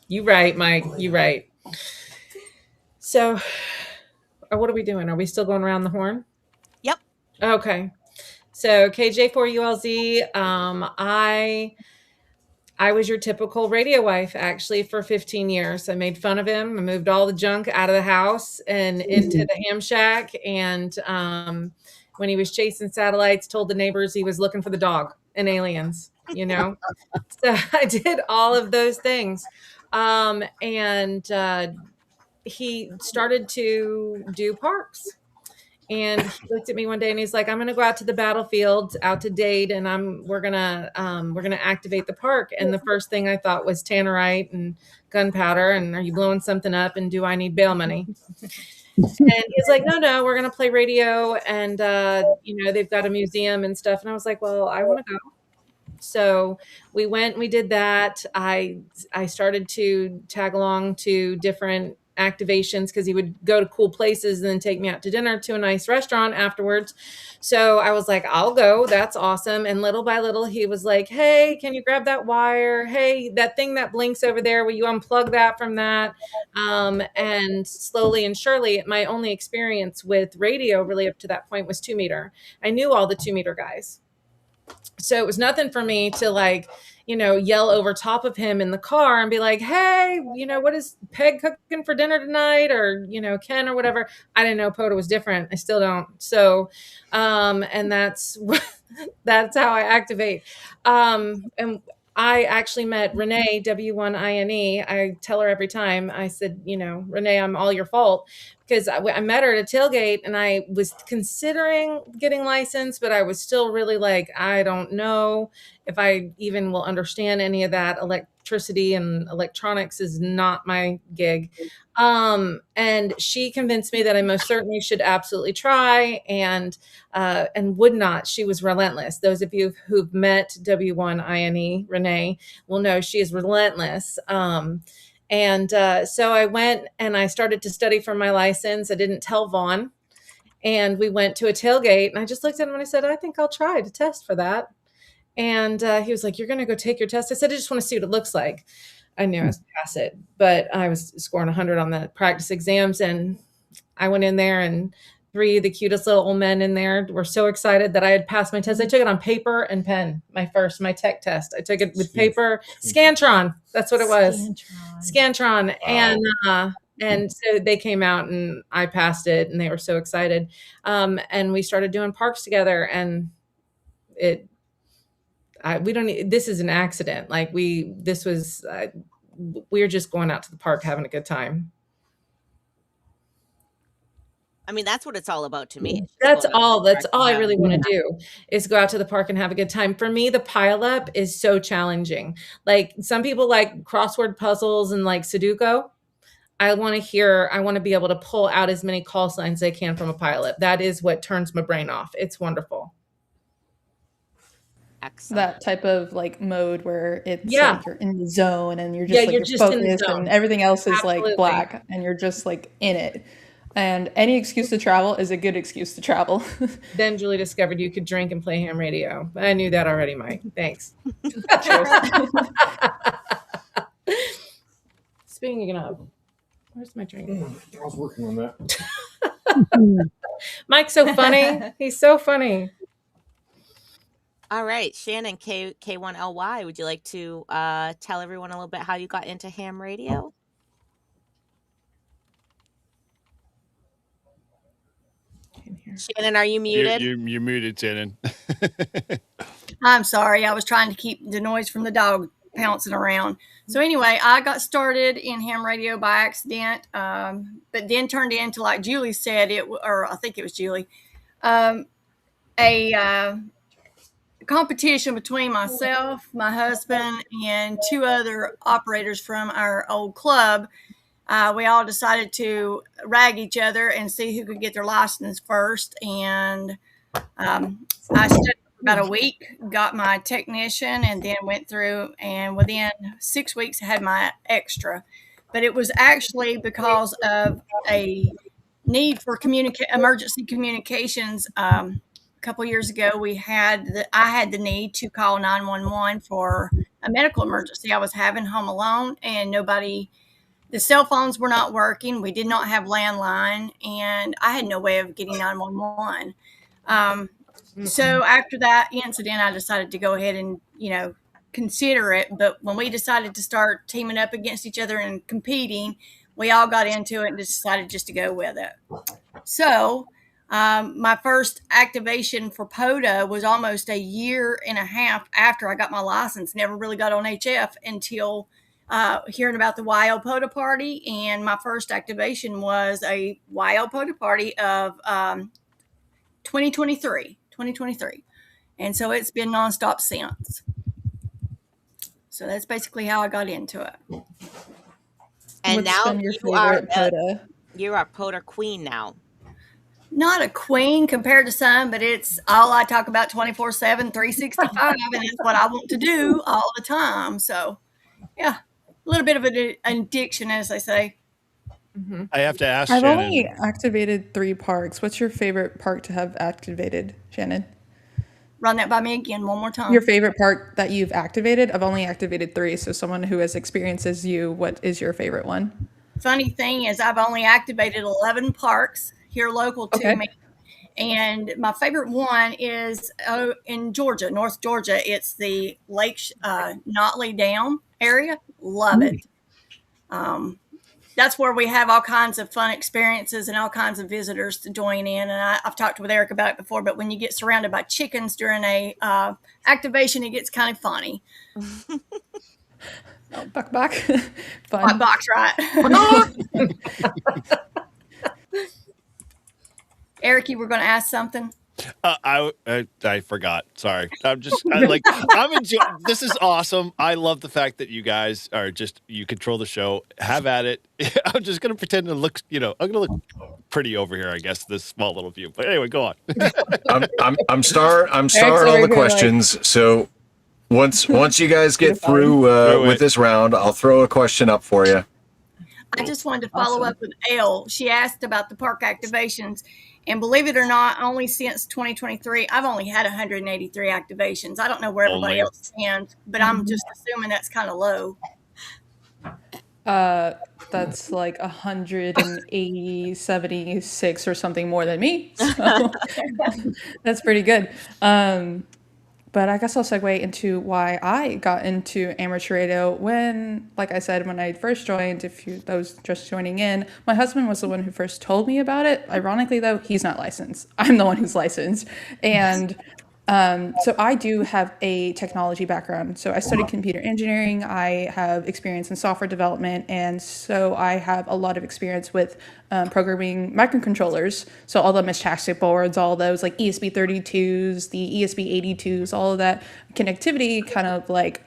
E: You right, Mike. You right. So, what are we doing? Are we still going around the horn?
D: Yep.
E: Okay. So KJ4ULZ, I was your typical radio wife actually for 15 years. I made fun of him. I moved all the junk out of the house and into the ham shack. And when he was chasing satellites, told the neighbors he was looking for the dog and aliens, you know? So I did all of those things. And he started to do parks. And he looked at me one day and he's like, I'm going to go out to the battlefield, out to Dade, and we're going to activate the park. And the first thing I thought was tannerite and gunpowder. And are you blowing something up? And do I need bail money? And he's like, no, we're going to play radio. And, they've got a museum and stuff. And I was like, well, I want to go. So we went and we did that. I started to tag along to different activations because he would go to cool places and then take me out to dinner to a nice restaurant afterwards. So I was like, I'll go. That's awesome. And little by little, he was like, hey, can you grab that wire? Hey, that thing that blinks over there, will you unplug that from that? And slowly and surely, my only experience with radio really up to that point was 2 meter. I knew all the 2 meter guys. So it was nothing for me to yell over top of him in the car and be like, hey, what is Peg cooking for dinner tonight? Or, Ken or whatever. I didn't know POTA was different. I still don't. So, and that's how I activate. And I actually met Renee, W1INE. I tell her every time, I said, Renee, I'm all your fault. Because I met her at a tailgate and I was considering getting licensed, but I was still really like, I don't know if I even will understand any of that. Electricity and electronics is not my gig. And she convinced me that I most certainly should absolutely try and would not. She was relentless. Those of you who've met W1INE, Renee, will know she is relentless. So I went and I started to study for my license. I didn't tell Vaughn. And we went to a tailgate and I just looked at him and I said, I think I'll try to test for that. And he was like, you're going to go take your test? I said, I just want to see what it looks like. I knew I was pass it, but I was scoring 100 on the practice exams. And I went in there and 3 of the cutest little old men in there were so excited that I had passed my test. I took it on paper and pen, my tech test. I took it with paper, Scantron. That's what it was. Scantron.
C: Wow.
E: And so they came out and I passed it and they were so excited. And we started doing parks together and this is an accident. Like we were just going out to the park, having a good time.
D: I mean, that's what it's all about to me.
E: That's all I really want to do is go out to the park and have a good time. For me, the pileup is so challenging. Like some people like crossword puzzles and like Sudoku. I want to be able to pull out as many call signs as I can from a pileup. That is what turns my brain off. It's wonderful.
D: Excellent.
I: That type of like mode where it's like you're in the zone and you're just you're
E: just in the
I: focused
E: zone.
I: and everything else is
E: Absolutely.
I: like black and you're just like in it. And any excuse to travel is a good excuse to travel.
E: Then Julie discovered you could drink and play ham radio. I knew that already, Mike. Thanks. Speaking of, where's my drink?
K: I was working on that.
E: Mike's so funny. He's so funny.
D: All right, Shannon, K1LY, would you like to tell everyone a little bit how you got into ham radio? Shannon, are you muted?
B: You're muted, Shannon.
F: I'm sorry. I was trying to keep the noise from the dog pouncing around. So anyway, I got started in ham radio by accident, but then turned into, like Julie said, or I think it was Julie, a competition between myself, my husband, and two other operators from our old club. We all decided to rag each other and see who could get their license first. And I studied for about a week, got my technician, and then went through. And within 6 weeks, I had my extra. But it was actually because of a need for emergency communications. A couple years ago, I had the need to call 911 for a medical emergency I was having home alone, and the cell phones were not working. We did not have landline, and I had no way of getting 911. So after that incident, I decided to go ahead and, consider it. But when we decided to start teaming up against each other and competing, we all got into it and decided just to go with it. So my first activation for POTA was almost a year and a half after I got my license. Never really got on HF until hearing about the POTA Party. And my first activation was a POTA Party of 2023. And so it's been nonstop since. So that's basically how I got into it.
D: And
I: What's
D: now
I: been your favorite POTA?
D: you're a POTA queen now.
F: Not a queen compared to some, but it's all I talk about 24/7, 365, and it's what I want to do all the time. So, yeah, a little bit of an addiction, as they say.
B: I have to ask
I: I've
B: Shannon.
I: only activated 3 parks. What's your favorite park to have activated, Shannon?
F: Run that by me again one more time.
I: Your favorite park that you've activated? I've only activated 3, so someone who has experience as you, what is your favorite one?
F: Funny thing is, I've only activated 11 parks here local to me. And my favorite one is in Georgia, North Georgia. It's the Lake Notley Dam area. Love it. That's where we have all kinds of fun experiences and all kinds of visitors to join in. And I've talked with Eric about it before, but when you get surrounded by chickens during a activation, it gets kind of funny.
I: Buck.
F: Fun. Box, right? Eric, you were going to ask something?
B: I forgot. Sorry. I'm enjoying. This is awesome. I love the fact that you guys are you control the show. Have at it. I'm just gonna pretend to look. I'm gonna look pretty over here. I guess this small little view. But anyway, go on.
C: I'm starring all the questions. So once you guys get through with this round, I'll throw a question up for you.
F: I just wanted to follow up with Elle. She asked about the park activations. And believe it or not, only since 2023, I've only had 183 activations. I don't know where everybody else stands, but I'm just assuming that's kind of low.
I: That's like 180, 76 or something more than me. So that's pretty good. But I guess I'll segue into why I got into amateur radio when, like I said, when I first joined, those just joining in, my husband was the one who first told me about it. Ironically, though, he's not licensed. I'm the one who's licensed. And so I do have a technology background. So I studied computer engineering. I have experience in software development. And so I have a lot of experience with programming microcontrollers. So all the metastatic boards, all those like ESP32s, the ESP82s, all of that connectivity kind of like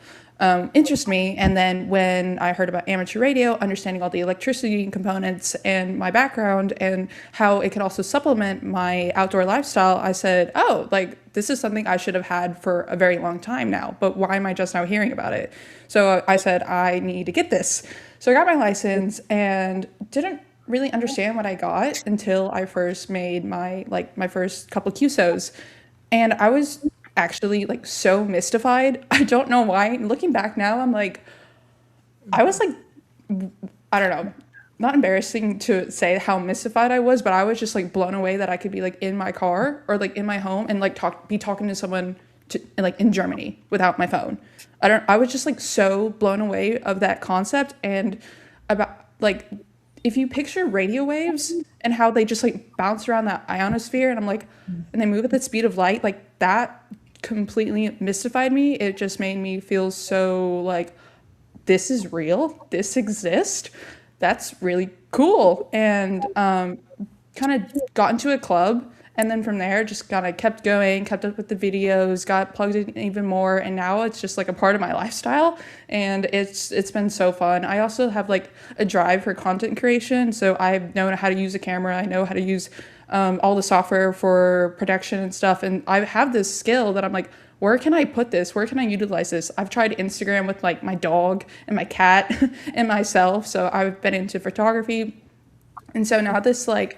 I: interests me. And then when I heard about amateur radio, understanding all the electricity components and my background and how it could also supplement my outdoor lifestyle, I said, oh, like this is something I should have had for a very long time now, but why am I just now hearing about it? So I said, I need to get this. So I got my license and didn't really understand what I got until I first made my first couple QSOs. And I was actually like so mystified. I don't know why. Looking back now, I'm like, I was like, I don't know, not embarrassing to say how mystified I was, but I was just like blown away that I could be like in my car or like in my home and like be talking to someone like in Germany without my phone. I was just like so blown away of that concept and about like, if you picture radio waves and how they just like bounce around that ionosphere and I'm like, and they move at the speed of light, like that completely mystified me. It just made me feel so like, this is real, this exists, that's really cool. And kind of got into a club And then from there, just kind of kept going, kept up with the videos, got plugged in even more, and now it's just like a part of my lifestyle, and it's been so fun. I also have like a drive for content creation, so I know how to use a camera, I know how to use all the software for production and stuff, and I have this skill that I'm like, where can I put this? Where can I utilize this? I've tried Instagram with like my dog and my cat and myself, so I've been into photography, and so now this like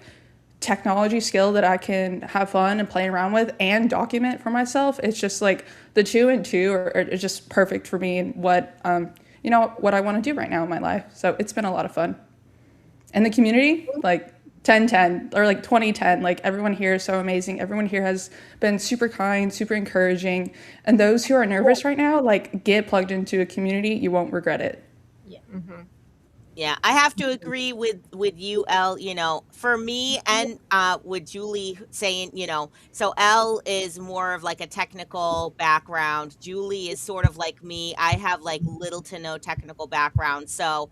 I: technology skill that I can have fun and play around with and document for myself. It's just like the two and two are just perfect for me and what what I want to do right now in my life. So it's been a lot of fun. And the community, like 10/10 or like 20/10, like everyone here is so amazing. Everyone here has been super kind, super encouraging. And those who are nervous right now, like get plugged into a community, you won't regret it.
J: Yeah.
D: Yeah, I have to agree with you, Elle. For me and with Julie saying, so Elle is more of like a technical background. Julie is sort of like me. I have like little to no technical background. So,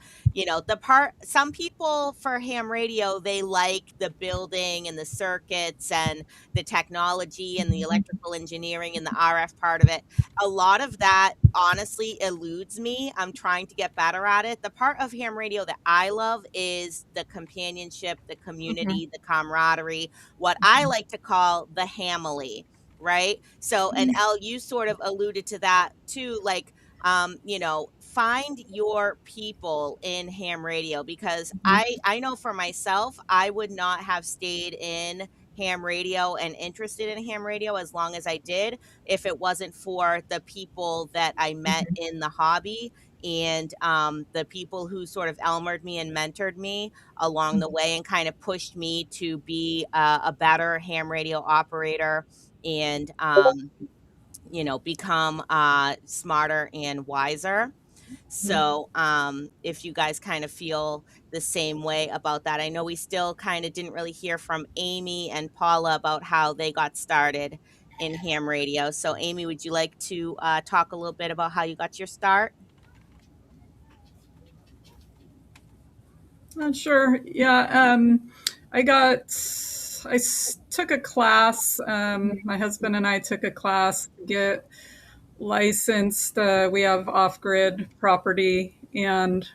D: some people for ham radio, they like the building and the circuits and the technology and the electrical engineering and the RF part of it. A lot of that honestly eludes me. I'm trying to get better at it. The part of ham radio that I love is the companionship, the community, the camaraderie, what I like to call the hamily, right? So, and Elle, you sort of alluded to that too, like, find your people in ham radio, because I know for myself, I would not have stayed in ham radio and interested in ham radio as long as I did if it wasn't for the people that I met in the hobby, and the people who sort of elmered me and mentored me along the way and kind of pushed me to be a better ham radio operator and become smarter and wiser. So, if you guys kind of feel the same way about that, I know we still kind of didn't really hear from Amy and Paula about how they got started in ham radio. So, Amy, would you like to talk a little bit about how you got your start?
G: Sure. Yeah. Took a class. My husband and I took a class to get licensed. We have off-grid property, and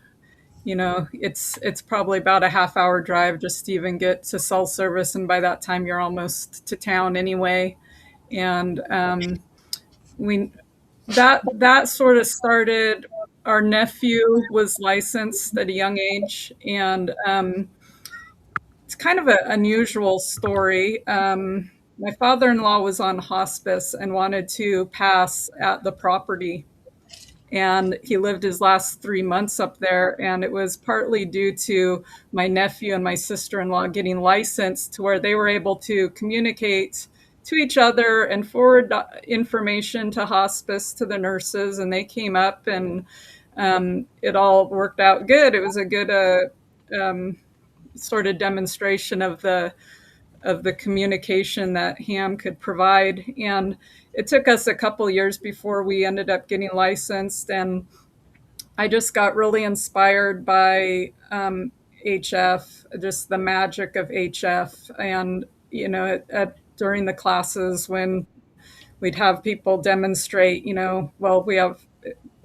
G: it's probably about a half-hour drive just to even get to cell service, and by that time you're almost to town anyway. And we that sort of started. Our nephew was licensed at a young age, and it's kind of an unusual story. My father-in-law was on hospice and wanted to pass at the property, and he lived his last 3 months up there. And it was partly due to my nephew and my sister-in-law getting licensed to where they were able to communicate to each other and forward information to hospice, to the nurses, and they came up, and it all worked out good. It was a good sort of demonstration of the communication that ham could provide. And it took us a couple years before we ended up getting licensed. And I just got really inspired by HF, just the magic of HF. And, during the classes when we'd have people demonstrate, we have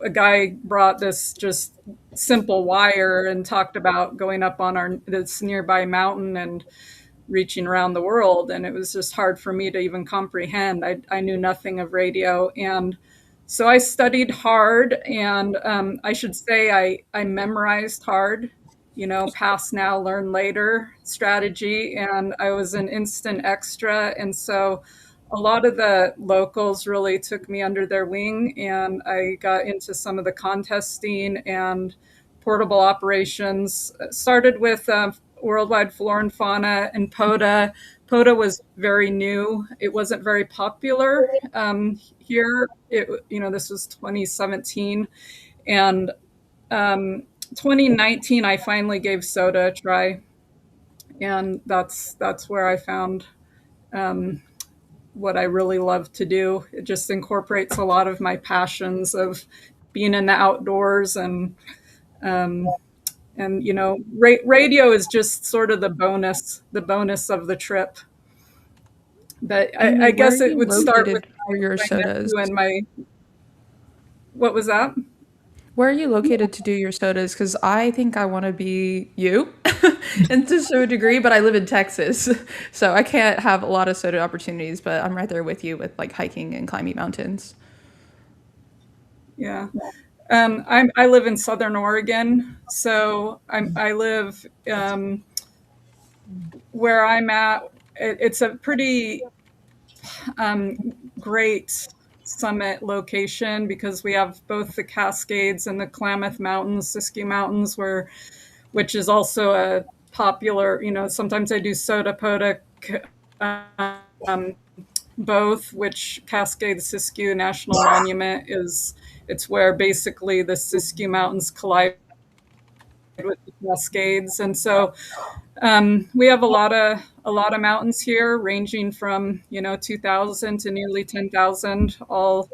G: a guy brought this just simple wire and talked about going up on this nearby mountain and reaching around the world. And it was just hard for me to even comprehend. I knew nothing of radio. And so I studied hard, and I should say I memorized hard, pass now, learn later strategy. And I was an instant extra. And so a lot of the locals really took me under their wing, and I got into some of the contesting and portable operations. Started with Worldwide Flora and Fauna and POTA. POTA was very new. It wasn't very popular here. This was 2017. And 2019, I finally gave SOTA a try. And that's where I found what I really love to do. It just incorporates a lot of my passions of being in the outdoors, and radio is just sort of the bonus of the trip. But
I: Amy,
G: I
I: where
G: guess
I: are
G: it
I: you
G: would start with
I: located for your
G: my
I: sodas?
G: nephew and my. What was that?
I: Where are you located to do your sodas? Because I think I want to be you, and to a degree, but I live in Texas, so I can't have a lot of soda opportunities. But I'm right there with you with like hiking and climbing mountains.
G: Yeah. I live in Southern Oregon, so I live where I'm at. It's a pretty great summit location because we have both the Cascades and the Klamath Mountains, Siskiyou Mountains, which is also a popular. Sometimes I do SOTA POTA both, which Cascade Siskiyou National Monument it's where basically the Siskiyou Mountains collide with the Cascades, and so we have a lot of mountains here, ranging from 2,000 to nearly 10,000, all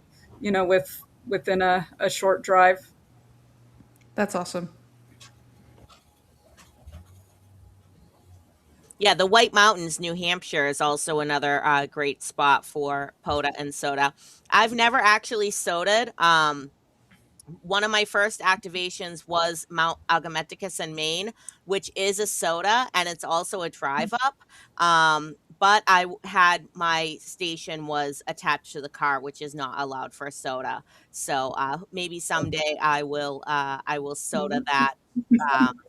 G: within a short drive.
I: That's awesome.
D: Yeah, the White Mountains, New Hampshire is also another great spot for POTA and SOTA. I've never actually sodaed. One of my first activations was Mount Agamenticus in Maine, which is a SOTA and it's also a drive up. But had my station was attached to the car, which is not allowed for SOTA. So maybe someday I will SOTA that. Um,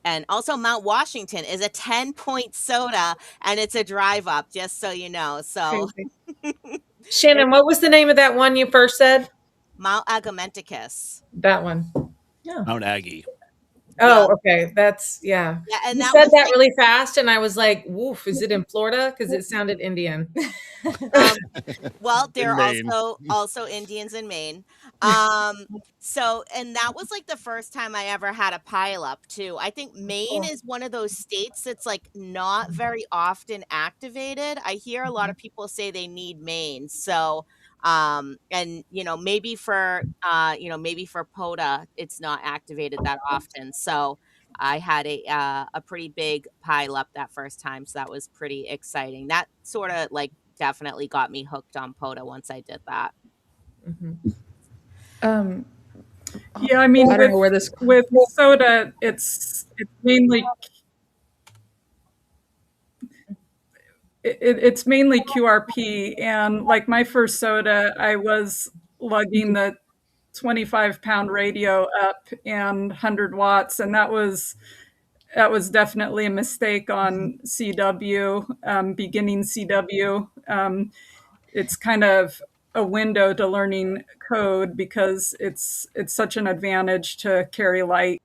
D: and also Mount Washington is a 10-point SOTA and it's a drive up, just so you know. So
E: Crazy. Shannon, what was the name of that one you first said?
D: Mount Agamenticus.
E: That one.
J: Yeah.
B: Mount Aggie.
E: Oh, okay. That's
D: Yeah, and
E: You
D: that
E: said
D: was
E: that
D: like,
E: really fast, and I was like, "Woof!" Is it in Florida? Because it sounded Indian.
D: well, there
B: In
D: are
B: Maine.
D: also Indians in Maine. So and that was like the first time I ever had a pileup too. I think Maine is one of those states that's like not very often activated. I hear a lot of people say they need Maine. So and maybe for POTA it's not activated that often. So I had a pretty big pileup that first time, so that was pretty exciting. That sort of like definitely got me hooked on POTA once I did that.
I: Um,
G: Yeah, I mean,
I: I don't know where this.
G: with SOTA, it's mainly it's mainly QRP, and like my first SOTA, I was lugging the 25-pound radio up and 100 watts, and that was definitely a mistake on CW, beginning CW. It's kind of a window to learning code because it's such an advantage to carry light.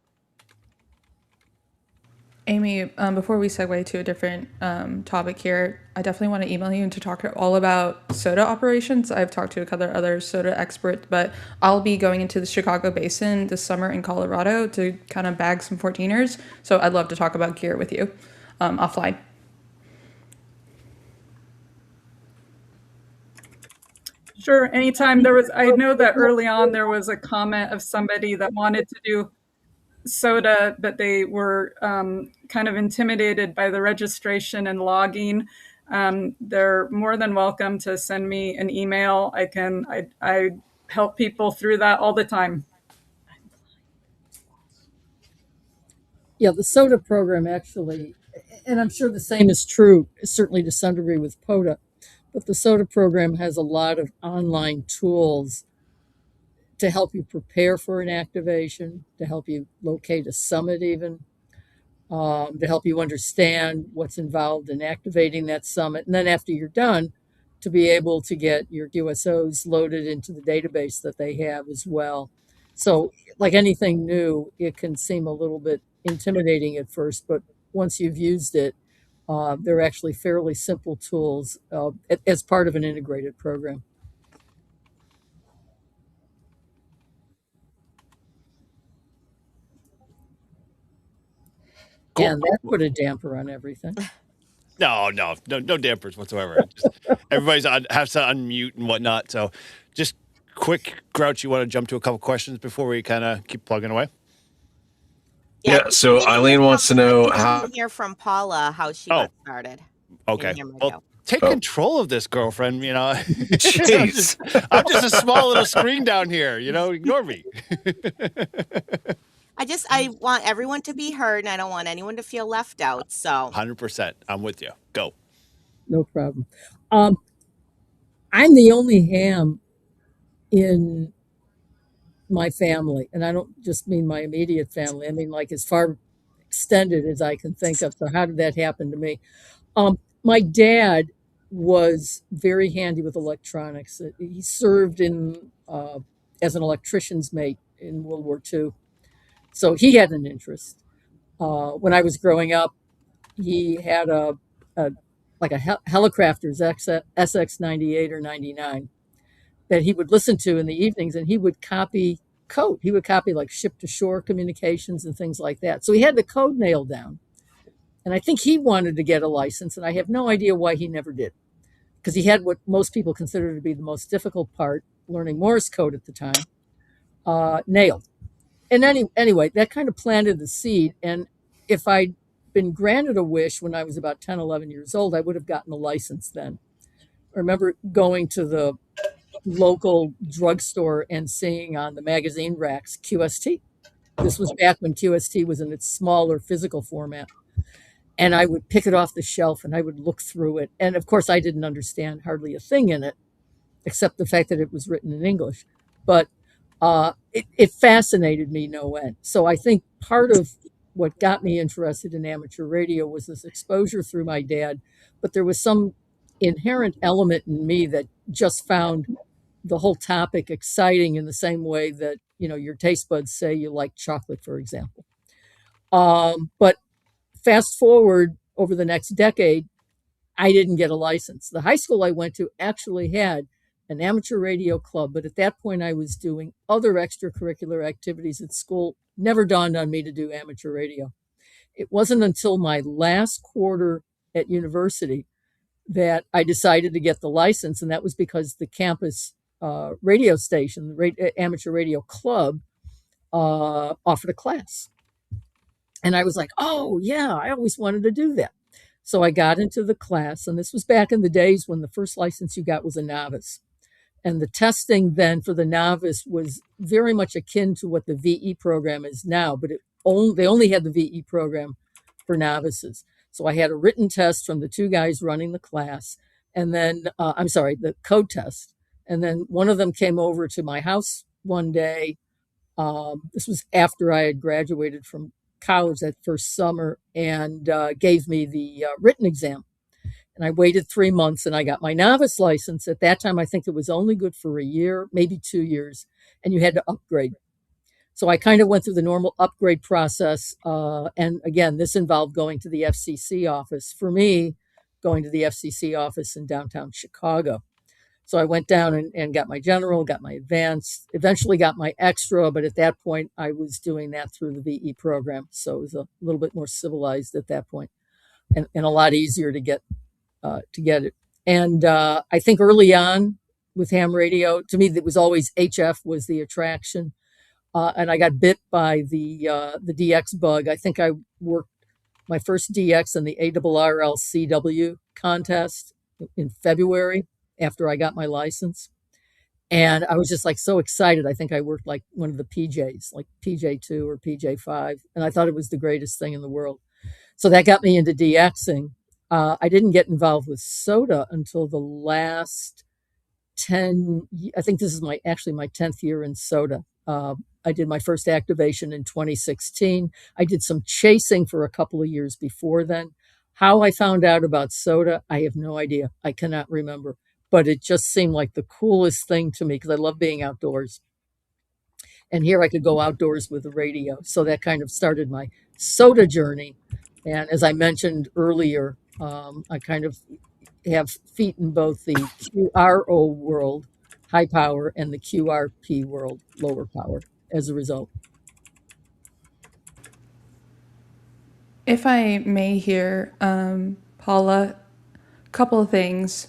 I: Amy, before we segue to a different topic here, I definitely want to email you and to talk all about SOTA operations. I've talked to a couple other SOTA experts, but I'll be going into the Chicago Basin this summer in Colorado to kind of bag some 14ers. So I'd love to talk about gear with you offline.
G: Sure, anytime I know that early on there was a comment of somebody that wanted to do SOTA, but they were kind of intimidated by the registration and logging. They're more than welcome to send me an email. I help people through that all the time.
H: Yeah, the SOTA program actually, and I'm sure the same is true, certainly to some degree with POTA, but the SOTA program has a lot of online tools to help you prepare for an activation, to help you locate a summit even, to help you understand what's involved in activating that summit. And then after you're done, to be able to get your USOs loaded into the database that they have as well. So, like anything new, it can seem a little bit intimidating at first, but once you've used it, they're actually fairly simple tools as part of an integrated program.
B: Cool.
H: And that put a damper on everything.
B: No dampers whatsoever. Just everybody's has to unmute and whatnot. So, just quick, Grouch. You want to jump to a couple questions before we kind of keep plugging away?
C: Yeah. So Eileen wants to know how.
D: Hear from Paula how she got started.
B: Okay. Well, Take
C: Oh.
B: control of this, girlfriend.
C: Jeez.
B: I'm just a small little screen down here. Ignore me.
D: I want everyone to be heard, and I don't want anyone to feel left out. So
B: 100%. I'm with you. Go.
H: No problem. Um, I'm the only ham in my family, and I don't just mean my immediate family. I mean like as far extended as I can think of. So how did that happen to me? My dad was very handy with electronics. He served in as an electrician's mate in World War II, so he had an interest. When I was growing up, he had a like a Helicrafters SX 98 or 99 that he would listen to in the evenings, and he would copy code. He would copy like ship to shore communications and things like that. So he had the code nailed down. And I think he wanted to get a license, and I have no idea why he never did, because he had what most people consider to be the most difficult part, learning Morse code at the time, nailed. And anyway, that kind of planted the seed. And if I'd been granted a wish when I was about 10, 11 years old, I would have gotten a license then. I remember going to the local drugstore and seeing on the magazine racks QST. This was back when QST was in its smaller physical format. And I would pick it off the shelf and I would look through it. And of course, I didn't understand hardly a thing in it, except the fact that it was written in English. But it fascinated me no end. So I think part of what got me interested in amateur radio was this exposure through my dad. But there was some inherent element in me that just found the whole topic exciting in the same way that, your taste buds say you like chocolate, for example. But fast forward over the next decade, I didn't get a license. The high school I went to actually had an amateur radio club, but at that point I was doing other extracurricular activities at school. Never dawned on me to do amateur radio. It wasn't until my last quarter at university that I decided to get the license, and that was because the campus radio station, the amateur radio club, offered a class. And I was like, oh, yeah, I always wanted to do that. So I got into the class, and this was back in the days when the first license you got was a novice. And the testing then for the novice was very much akin to what the VE program is now, but they only had the VE program for novices. So I had a written test from the two guys running the class, and then, the code test. And then one of them came over to my house one day. This was after I had graduated from college that first summer, and gave me the written exam. And I waited 3 months and I got my novice license. At that time, I think it was only good for a year, maybe 2 years, and you had to upgrade. So I kind of went through the normal upgrade process. And again, this involved going to the FCC office. For me, going to the FCC office in downtown Chicago. So I went down and got my general, got my advanced, eventually got my extra. But at that point, I was doing that through the VE program. So it was a little bit more civilized at that point, and a lot easier to get it. And I think early on with ham radio, to me, it was always HF was the attraction. And I got bit by the DX bug. I think I worked my first DX in the ARRL-CW contest in February after I got my license. And I was just like so excited. I think I worked like one of the PJs, like PJ2 or PJ5. And I thought it was the greatest thing in the world. So that got me into DXing. I didn't get involved with SOTA until the last 10, I think this is my 10th year in SOTA. I did my first activation in 2016. I did some chasing for a couple of years before then. How I found out about SOTA, I have no idea. I cannot remember. But it just seemed like the coolest thing to me because I love being outdoors. And here I could go outdoors with the radio. So that kind of started my SOTA journey. And as I mentioned earlier, I kind of have feet in both the QRO world, high power, and the QRP world, lower power, as a result.
I: If I may here, Paula, a couple of things.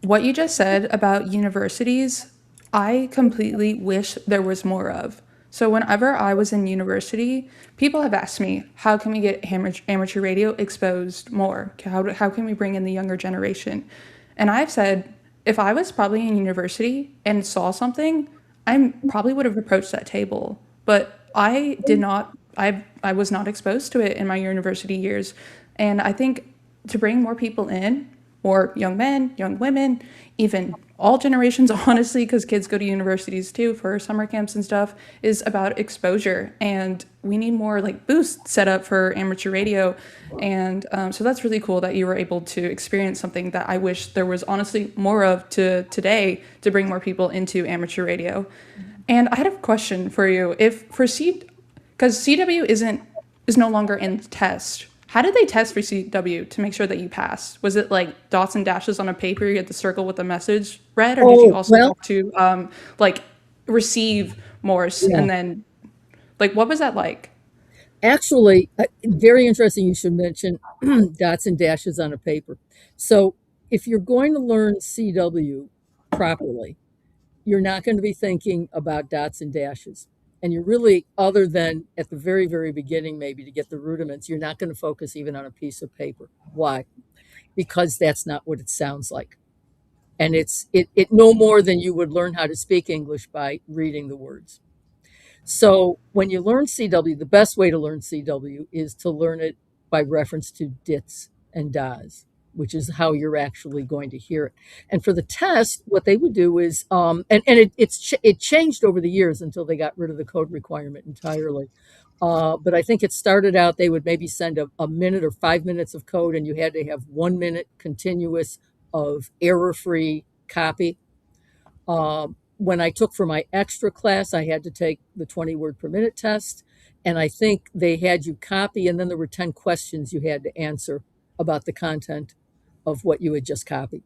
I: What you just said about universities, I completely wish there was more of. So whenever I was in university, people have asked me, how can we get amateur radio exposed more? How can we bring in the younger generation? And I've said, if I was probably in university and saw something, I probably would have approached that table. But I did not, I was not exposed to it in my university years. And I think to bring more people in, more young men, young women, even all generations, honestly, because kids go to universities too for summer camps and stuff, is about exposure. And we need more like boosts set up for amateur radio. And so that's really cool that you were able to experience something that I wish there was honestly more of to today to bring more people into amateur radio. And I had a question for you. If for because CW is no longer in test. How did they test for CW to make sure that you passed? Was it like dots and dashes on a paper you had to circle with the message read, or did you
H: Oh,
I: also
H: well,
I: have to like receive Morse
H: yeah.
I: and then like what was that like?
H: Actually, very interesting you should mention dots and dashes on a paper. So if you're going to learn CW properly, you're not going to be thinking about dots and dashes. And you're really, other than at the very, very beginning, maybe to get the rudiments, you're not going to focus even on a piece of paper. Why? Because that's not what it sounds like. And it no more than you would learn how to speak English by reading the words. So when you learn CW, the best way to learn CW is to learn it by reference to dits and das, which is how you're actually going to hear it. And for the test, what they would do is, it changed over the years until they got rid of the code requirement entirely. But I think it started out they would maybe send a minute or 5 minutes of code, and you had to have 1 minute continuous of error-free copy. When I took for my extra class, I had to take the 20 word per minute test. And I think they had you copy, and then there were 10 questions you had to answer about the content of what you had just copied.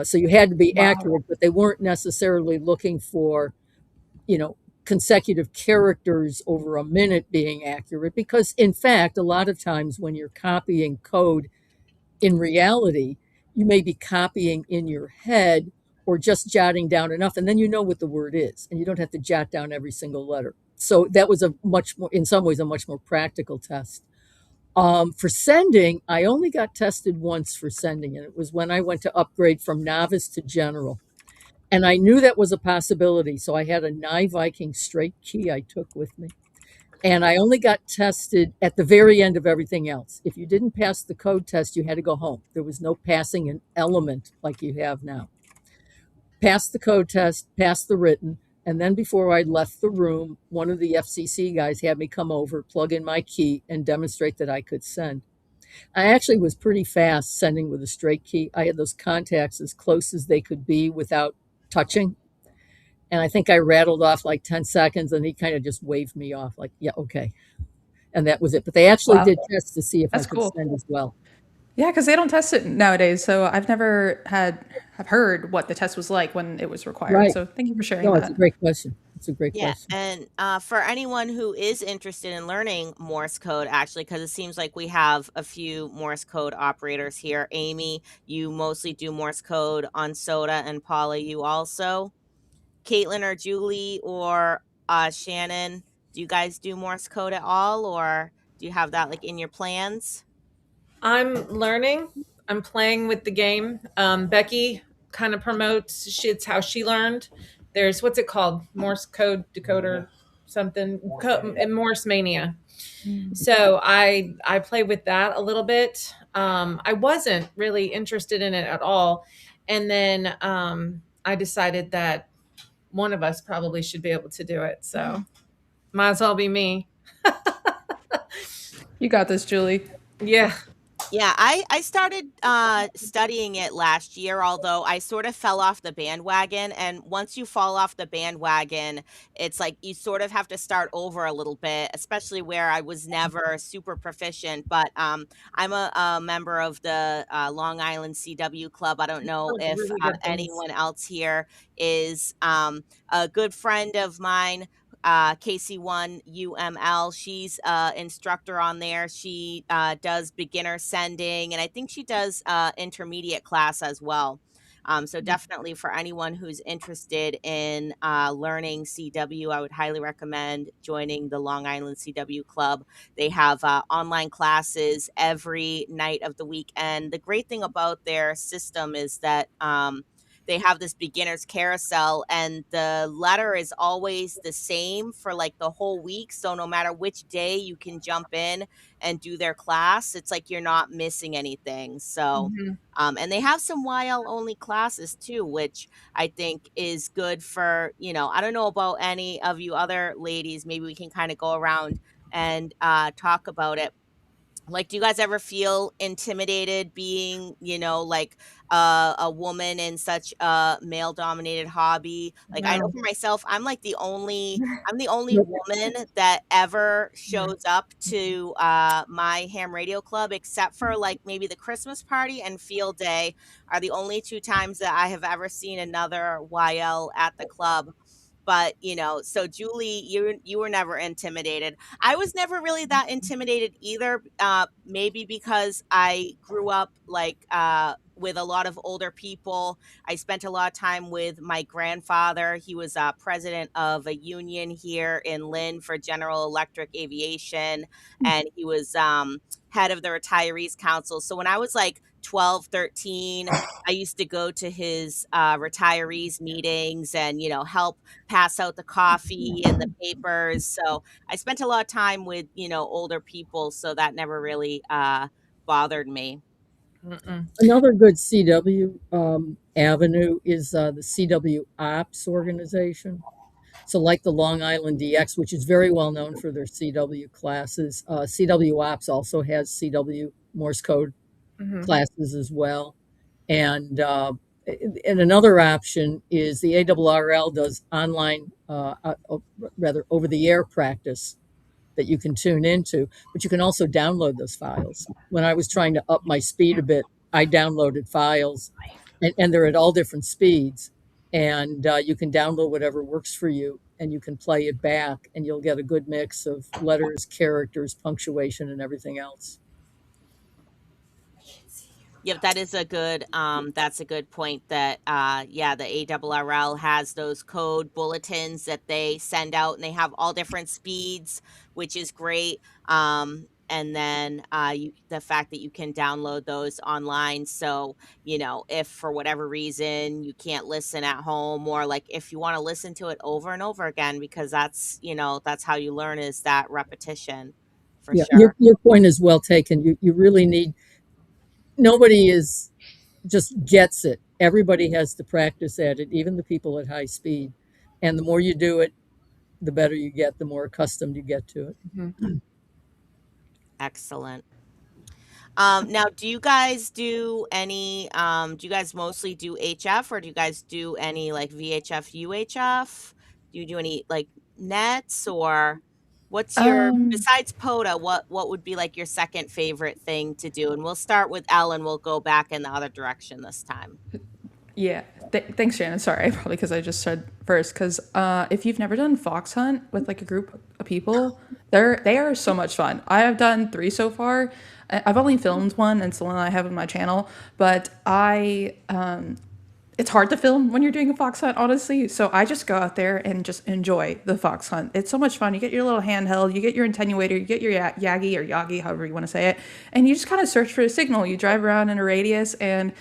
H: So you had to be accurate, but they weren't necessarily looking for, consecutive characters over a minute being accurate. Because, in fact, a lot of times when you're copying code, in reality, you may be copying in your head or just jotting down enough, and then you know what the word is, and you don't have to jot down every single letter. So that was a much more, in some ways, a much more practical test. For sending, I only got tested once for sending, and it was when I went to upgrade from novice to general. And I knew that was a possibility, so I had a Nye Viking straight key I took with me. And I only got tested at the very end of everything else. If you didn't pass the code test, you had to go home. There was no passing an element like you have now. Passed the code test, passed the written, and then before I left the room, one of the FCC guys had me come over, plug in my key, and demonstrate that I could send. I actually was pretty fast sending with a straight key. I had those contacts as close as they could be without touching. And I think I rattled off like 10 seconds, and he kind of just waved me off like, yeah, okay. And that was it. But they actually
I: Wow,
H: did tests to see if I
I: that's
H: could
I: cool.
H: send as well.
I: Yeah, because they don't test it nowadays, so I've never have heard what the test was like when it was required.
H: Right.
I: So thank you for sharing
H: No, it's a
I: that.
H: great question. It's a great
D: Yeah,
H: question.
D: and for anyone who is interested in learning Morse code, actually, because it seems like we have a few Morse code operators here. Amy, you mostly do Morse code on SOTA, and Paula, you also. Caitlin or Julie or Shannon, do you guys do Morse code at all, or do you have that like in your plans?
E: I'm learning. I'm playing with the game. Becky kind of promotes. It's how she learned. There's what's it called? Morse code decoder, something. Morse mania. So I play with that a little bit. I wasn't really interested in it at all, and then I decided that one of us probably should be able to do it. So might as well be me.
I: You got this, Julie.
E: Yeah.
D: Yeah, I started studying it last year, although I sort of fell off the bandwagon. And once you fall off the bandwagon, it's like you sort of have to start over a little bit, especially where I was never super proficient. But I'm a member of the Long Island CW Club. I don't know
E: Those
D: if
E: really good things.
D: anyone else here is a good friend of mine, KC1 UML. She's instructor on there. She does beginner sending, and I think she does intermediate class as well. So definitely for anyone who's interested in learning CW, I would highly recommend joining the Long Island CW Club. They have online classes every night of the week. And the great thing about their system is that they have this beginner's carousel, and the letter is always the same for like the whole week. So no matter which day you can jump in and do their class, it's like you're not missing anything. So,
E: Mhm.
D: and they have some YL only classes too, which I think is good for, I don't know about any of you other ladies. Maybe we can kind of go around and talk about it. Like, do you guys ever feel intimidated being, like a woman in such a male dominated hobby? Like, I know
E: No.
D: for myself, I'm the only woman that ever shows up to my ham radio club, except for like maybe the Christmas party and field day are the only two times that I have ever seen another YL at the club. But so Julie, you were never intimidated. I was never really that intimidated either. Maybe because I grew up like with a lot of older people. I spent a lot of time with my grandfather. He was president of a union here in Lynn for General Electric Aviation, and he was head of the Retirees Council. So when I was like 12, 13, I used to go to his retirees meetings and, help pass out the coffee and the papers. So I spent a lot of time with, older people. So that never really bothered me.
E: Mm-mm.
H: Another good CW avenue is the CW Ops organization. So, like the Long Island DX, which is very well known for their CW classes, CW Ops also has CW Morse code
E: Mhm.
H: classes as well. And another option is the ARRL does online, rather over the air practice that you can tune into, but you can also download those files. When I was trying to up my speed a bit, I downloaded files, and they're at all different speeds. And you can download whatever works for you, and you can play it back, and you'll get a good mix of letters, characters, punctuation, and everything else.
D: Yep, that's a good point that yeah, the ARRL has those code bulletins that they send out, and they have all different speeds, which is great. And then the fact that you can download those online. So, if for whatever reason you can't listen at home, or like if you want to listen to it over and over again, because that's how you learn, is that repetition for
H: Yeah,
D: sure.
H: your point is well taken. You really need, nobody is just gets it. Everybody has to practice at it, even the people at high speed. And the more you do it, the better you get, the more accustomed you get to it.
E: Mhm.
D: Excellent. Now, do you guys do you guys mostly do HF, or do you guys do any like VHF, UHF? Do you do any like nets, or
I: Um,
D: besides POTA, what would be like your second favorite thing to do? And we'll start with Ellen, we'll go back in the other direction this time.
I: yeah. Thanks, Shannon. Sorry, probably because I just said first. Because if you've never done fox hunt with like a group of people, they are so much fun. I have done 3 so far. I've only filmed one, and it's the one I have on my channel. But it's hard to film when you're doing a fox hunt, honestly. So I just go out there and just enjoy the fox hunt. It's so much fun. You get your little handheld, you get your attenuator, you get your Yagi or Yagi, however you want to say it, and you just kind of search for a signal. You drive around in a radius, and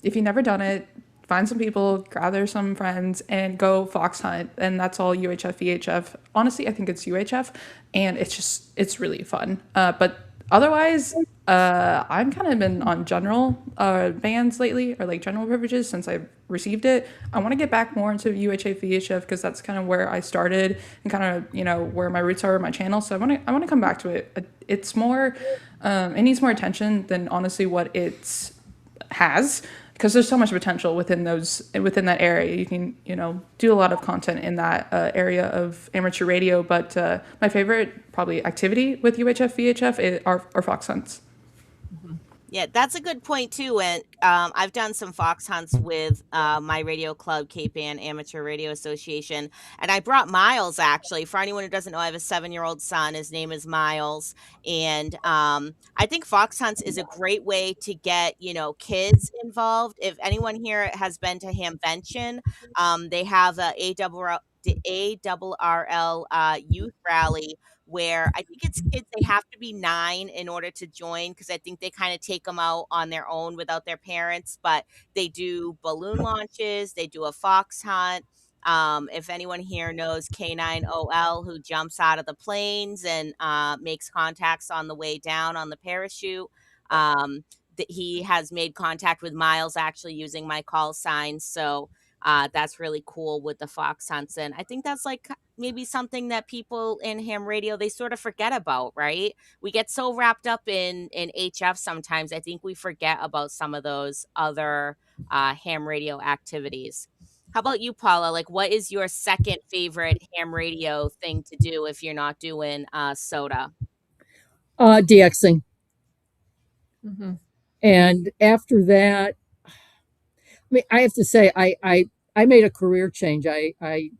I: if you've never done it, find some people, gather some friends, and go fox hunt. And that's all UHF, VHF. Honestly, I think it's UHF, and it's really fun. But otherwise, I'm kind of been on general bands lately, or like general privileges since I received it. I want to get back more into UHF, VHF because that's kind of where I started and kind of where my roots are in my channel. So I want to come back to it. It's more, it needs more attention than honestly what it's has, because there's so much potential within that area. You can do a lot of content in that area of amateur radio. But my favorite probably activity with UHF VHF are fox hunts.
D: Yeah, that's a good point too. And I've done some fox hunts with my radio club, Cape Ann Amateur Radio Association, and I brought Miles. Actually, for anyone who doesn't know, I have a 7-year-old son. His name is Miles, and I think fox hunts is a great way to get kids involved. If anyone here has been to Hamvention, they have a ARRL youth rally where I think it's kids, they have to be 9 in order to join because I think they kind of take them out on their own without their parents. But they do balloon launches, they do a fox hunt. If anyone here knows K9OL, who jumps out of the planes and makes contacts on the way down on the parachute, he has made contact with Miles actually using my call signs. So that's really cool with the fox hunts. And I think that's like maybe something that people in ham radio they sort of forget about, right? We get so wrapped up in HF sometimes. I think we forget about some of those other ham radio activities. How about you, Paula? Like, what is your second favorite ham radio thing to do if you're not doing SOTA?
H: DXing.
E: Hmm.
H: And after that, I mean, I have to say, I made a career change. I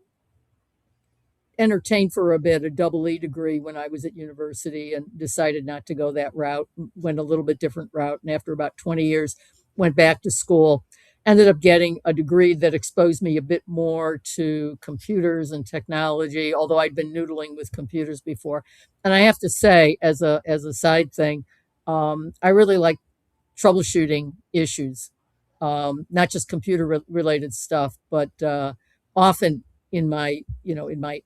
H: entertained for a bit a double E degree when I was at university and decided not to go that route, went a little bit different route. And after about 20 years, went back to school, ended up getting a degree that exposed me a bit more to computers and technology, although I'd been noodling with computers before. And I have to say, as a side thing, I really like troubleshooting issues, not just computer related stuff, but often in my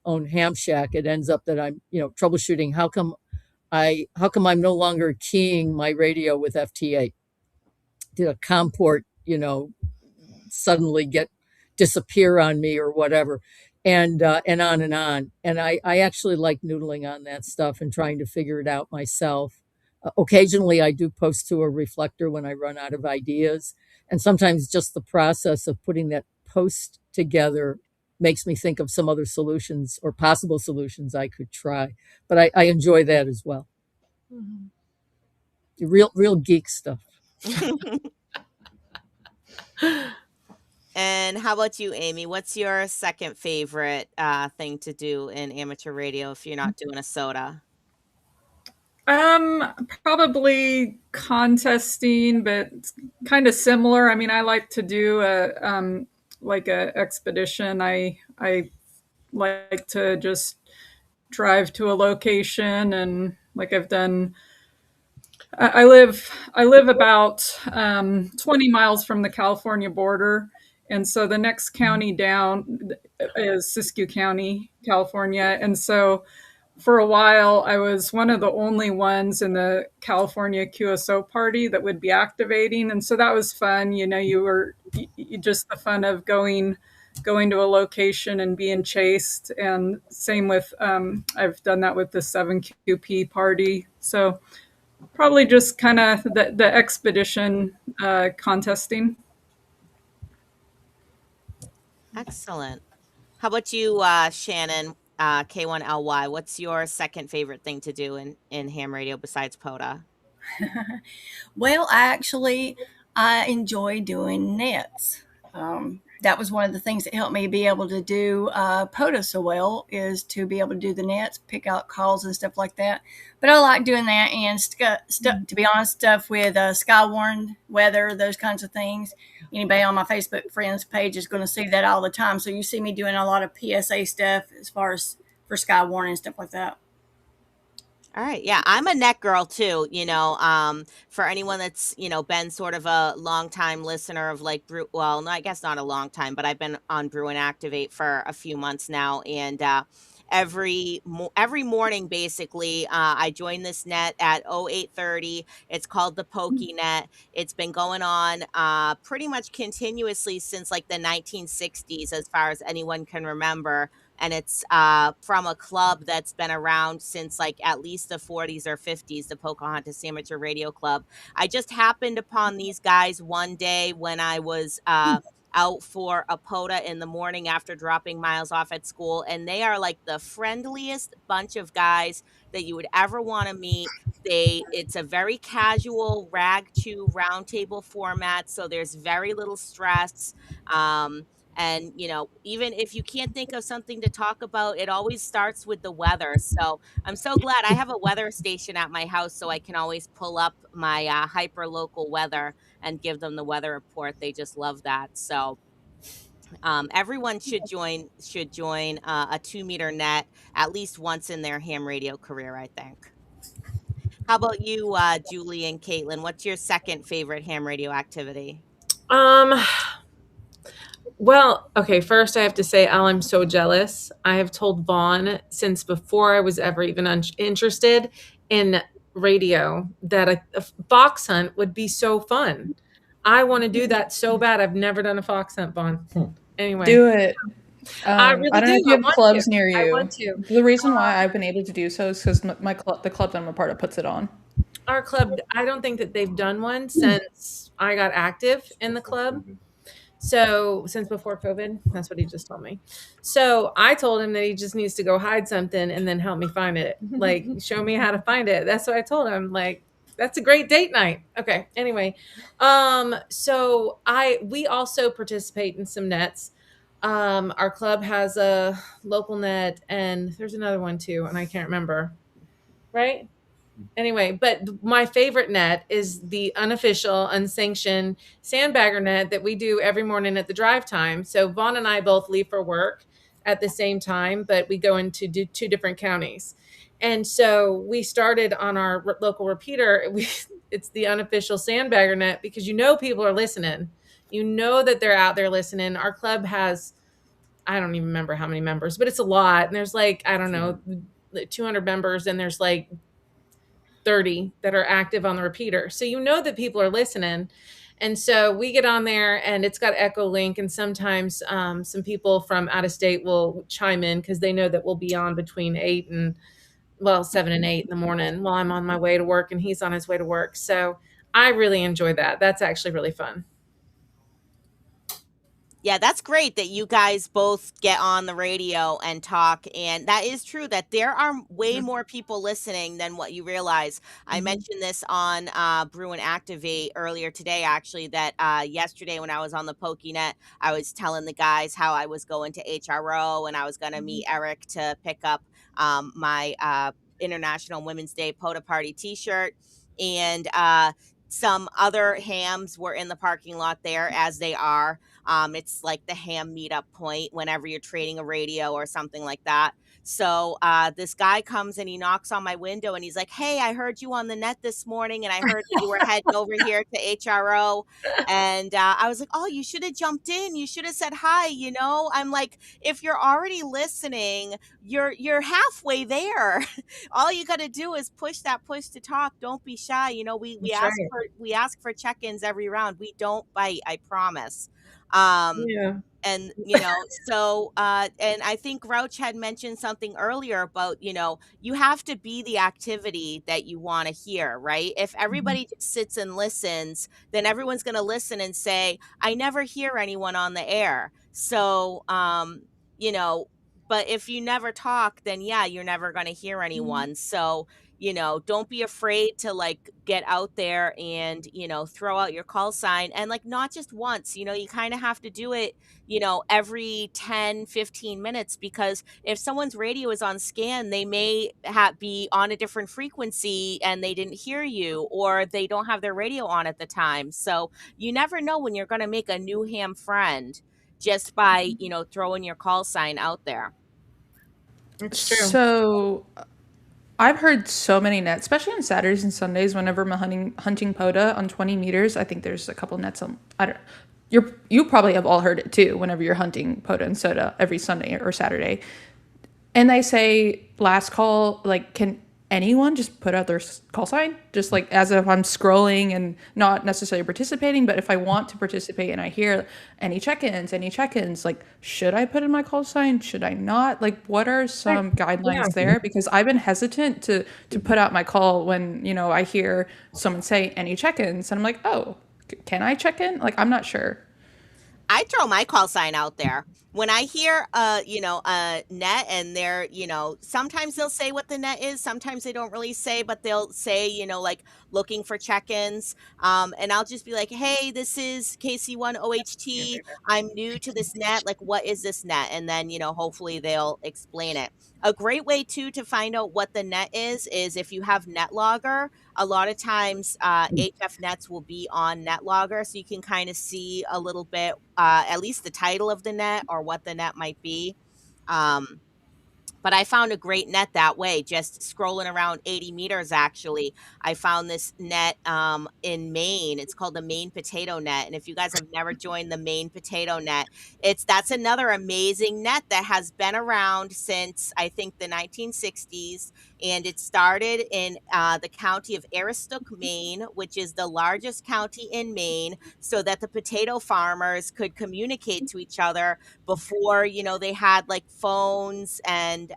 H: own ham shack, it ends up that I'm troubleshooting how come I'm no longer keying my radio with FT8? Did a COM port suddenly get disappear on me or whatever, and on and on. And I actually like noodling on that stuff and trying to figure it out myself. Occasionally, I do post to a reflector when I run out of ideas, and sometimes just the process of putting that post together makes me think of some other solutions or possible solutions I could try. But I enjoy that as well.
E: Hmm.
H: Real geek stuff.
D: And how about you, Amy? What's your second favorite thing to do in amateur radio if you're not doing a SOTA?
G: Probably contesting, but kind of similar. I mean, I like to do a expedition. I like to just drive to a location, and like I've done. I live about 20 miles from the California border, and so the next county down is Siskiyou County, California, and so for a while, I was one of the only ones in the California QSO party that would be activating, and so that was fun. You just the fun of going to a location and being chased, and same with I've done that with the 7QP party. So probably just kind of the expedition contesting.
D: Excellent. How about you, Shannon? K1LY. What's your second favorite thing to do in ham radio besides POTA?
F: Well, actually, I enjoy doing nets. That was one of the things that helped me be able to do POTA so well, is to be able to do the nets, pick out calls and stuff like that. But I like doing that and to be honest, stuff with Skywarn, weather, those kinds of things. Anybody on my Facebook friends page is going to see that all the time. So you see me doing a lot of PSA stuff as far as for Skywarn and stuff like that.
D: All right. Yeah, I'm a net girl too. For anyone that's, been sort of a long time listener of like well, no, I guess not a long time, but I've been on Brew and Activate for a few months now. And every morning, basically, I join this net at 0830. It's called the Pokey Net. It's been going on pretty much continuously since like the 1960s, as far as anyone can remember, and it's from a club that's been around since like at least the 40s or 50s, the Pocahontas Amateur Radio Club. I just happened upon these guys one day when I was out for a POTA in the morning after dropping Miles off at school, and they are like the friendliest bunch of guys that you would ever want to meet. It's a very casual rag to round table format, so there's very little stress. Um, and even if you can't think of something to talk about, it always starts with the weather. So I'm so glad I have a weather station at my house, so I can always pull up my hyper local weather and give them the weather report. They just love that. So everyone should join a 2 meter net at least once in their ham radio career, I think. How about you, Julie and Caitlin? What's your second favorite ham radio activity?
E: Um, well, okay, first I have to say, Al, I'm so jealous. I have told Vaughn since before I was ever even interested in radio that a fox hunt would be so fun. I want to do that so bad. I've never done a fox hunt, Vaughn. Anyway,
I: Do it.
E: I really
I: I don't know
E: do.
I: if you
E: I
I: have
E: want
I: clubs
E: to.
I: near
E: I
I: you.
E: want to.
I: The reason why I've been able to do so is because the club that I'm a part of puts it on.
E: Our club, I don't think that they've done one since I got active in the club. So since before COVID, that's what he just told me. So I told him that he just needs to go hide something and then help me find it. Like, show me how to find it. That's what I told him. Like, that's a great date night. Okay. Anyway, so we also participate in some nets. Our club has a local net, and there's another one too, and I can't remember. Right? Anyway, but my favorite net is the unofficial, unsanctioned sandbagger net that we do every morning at the drive time. So Vaughn and I both leave for work at the same time, but we go into two different counties. And so we started on our local repeater. It's the unofficial sandbagger net because people are listening. You know that they're out there listening. Our club has, I don't even remember how many members, but it's a lot. And there's like, I don't know, 200 members, and there's like 30 that are active on the repeater. So that people are listening. And so we get on there, and it's got Echo Link. And sometimes some people from out of state will chime in because they know that we'll be on between 7 and 8 in the morning while I'm on my way to work and he's on his way to work. So I really enjoy that. That's actually really fun.
D: Yeah, that's great that you guys both get on the radio and talk. And that is true that there are way more people listening than what you realize. I mentioned this on Brew and Activate earlier today, actually, that yesterday when I was on the PokeNet, I was telling the guys how I was going to HRO and I was going to meet Eric to pick up my International Women's Day POTA Party t-shirt. And some other hams were in the parking lot there, as they are. It's like the ham meetup point whenever you're trading a radio or something like that. So this guy comes and he knocks on my window and he's like, "Hey, I heard you on the net this morning and I heard that you were heading over here to HRO." And I was like, "Oh, you should have jumped in. You should have said hi." I'm like, if you're already listening, you're halfway there. All you got to do is push to talk. Don't be shy. We
E: That's
D: ask
E: right.
D: we ask for check-ins every round. We don't bite, I promise.
E: Yeah.
D: And so and I think Grouch had mentioned something earlier about you have to be the activity that you want to hear, right? If everybody just sits and listens, then everyone's going to listen and say, "I never hear anyone on the air." So you know but if you never talk, then yeah, you're never going to hear anyone. So don't be afraid to like get out there and throw out your call sign, and like not just once. You kind of have to do it every 10-15 minutes, because if someone's radio is on scan, they may be on a different frequency and they didn't hear you, or they don't have their radio on at the time. So you never know when you're going to make a new ham friend just by throwing your call sign out there.
E: It's true.
I: So I've heard so many nets, especially on Saturdays and Sundays. Whenever I'm hunting POTA on 20 meters, I think there's a couple nets on. I don't. You probably have all heard it too. Whenever you're hunting POTA and SOTA every Sunday or Saturday, and they say last call, like, can anyone just put out their call sign, just like as if I'm scrolling and not necessarily participating, but if I want to participate and I hear any check-ins, like, should I put in my call sign? Should I not? Like, what are some guidelines there? Because I've been hesitant to put out my call when, I hear someone say any check-ins and I'm like, oh, can I check in? Like, I'm not sure.
D: I throw my call sign out there. When I hear a net and they're, sometimes they'll say what the net is, sometimes they don't really say, but they'll say, like looking for check-ins. And I'll just be like, "Hey, this is KC1OHT. I'm new to this net. Like, what is this net?" And then, hopefully they'll explain it. A great way too to find out what the net is if you have NetLogger. A lot of times HF nets will be on NetLogger, so you can kind of see a little bit, at least the title of the net or what the net might be. But I found a great net that way, just scrolling around 80 meters. Actually, I found this net in Maine. It's called the Maine Potato Net. And if you guys have never joined the Maine Potato Net, that's another amazing net that has been around since I think the 1960s. And it started in the county of Aroostook, Maine, which is the largest county in Maine, so that the potato farmers could communicate to each other before they had like phones and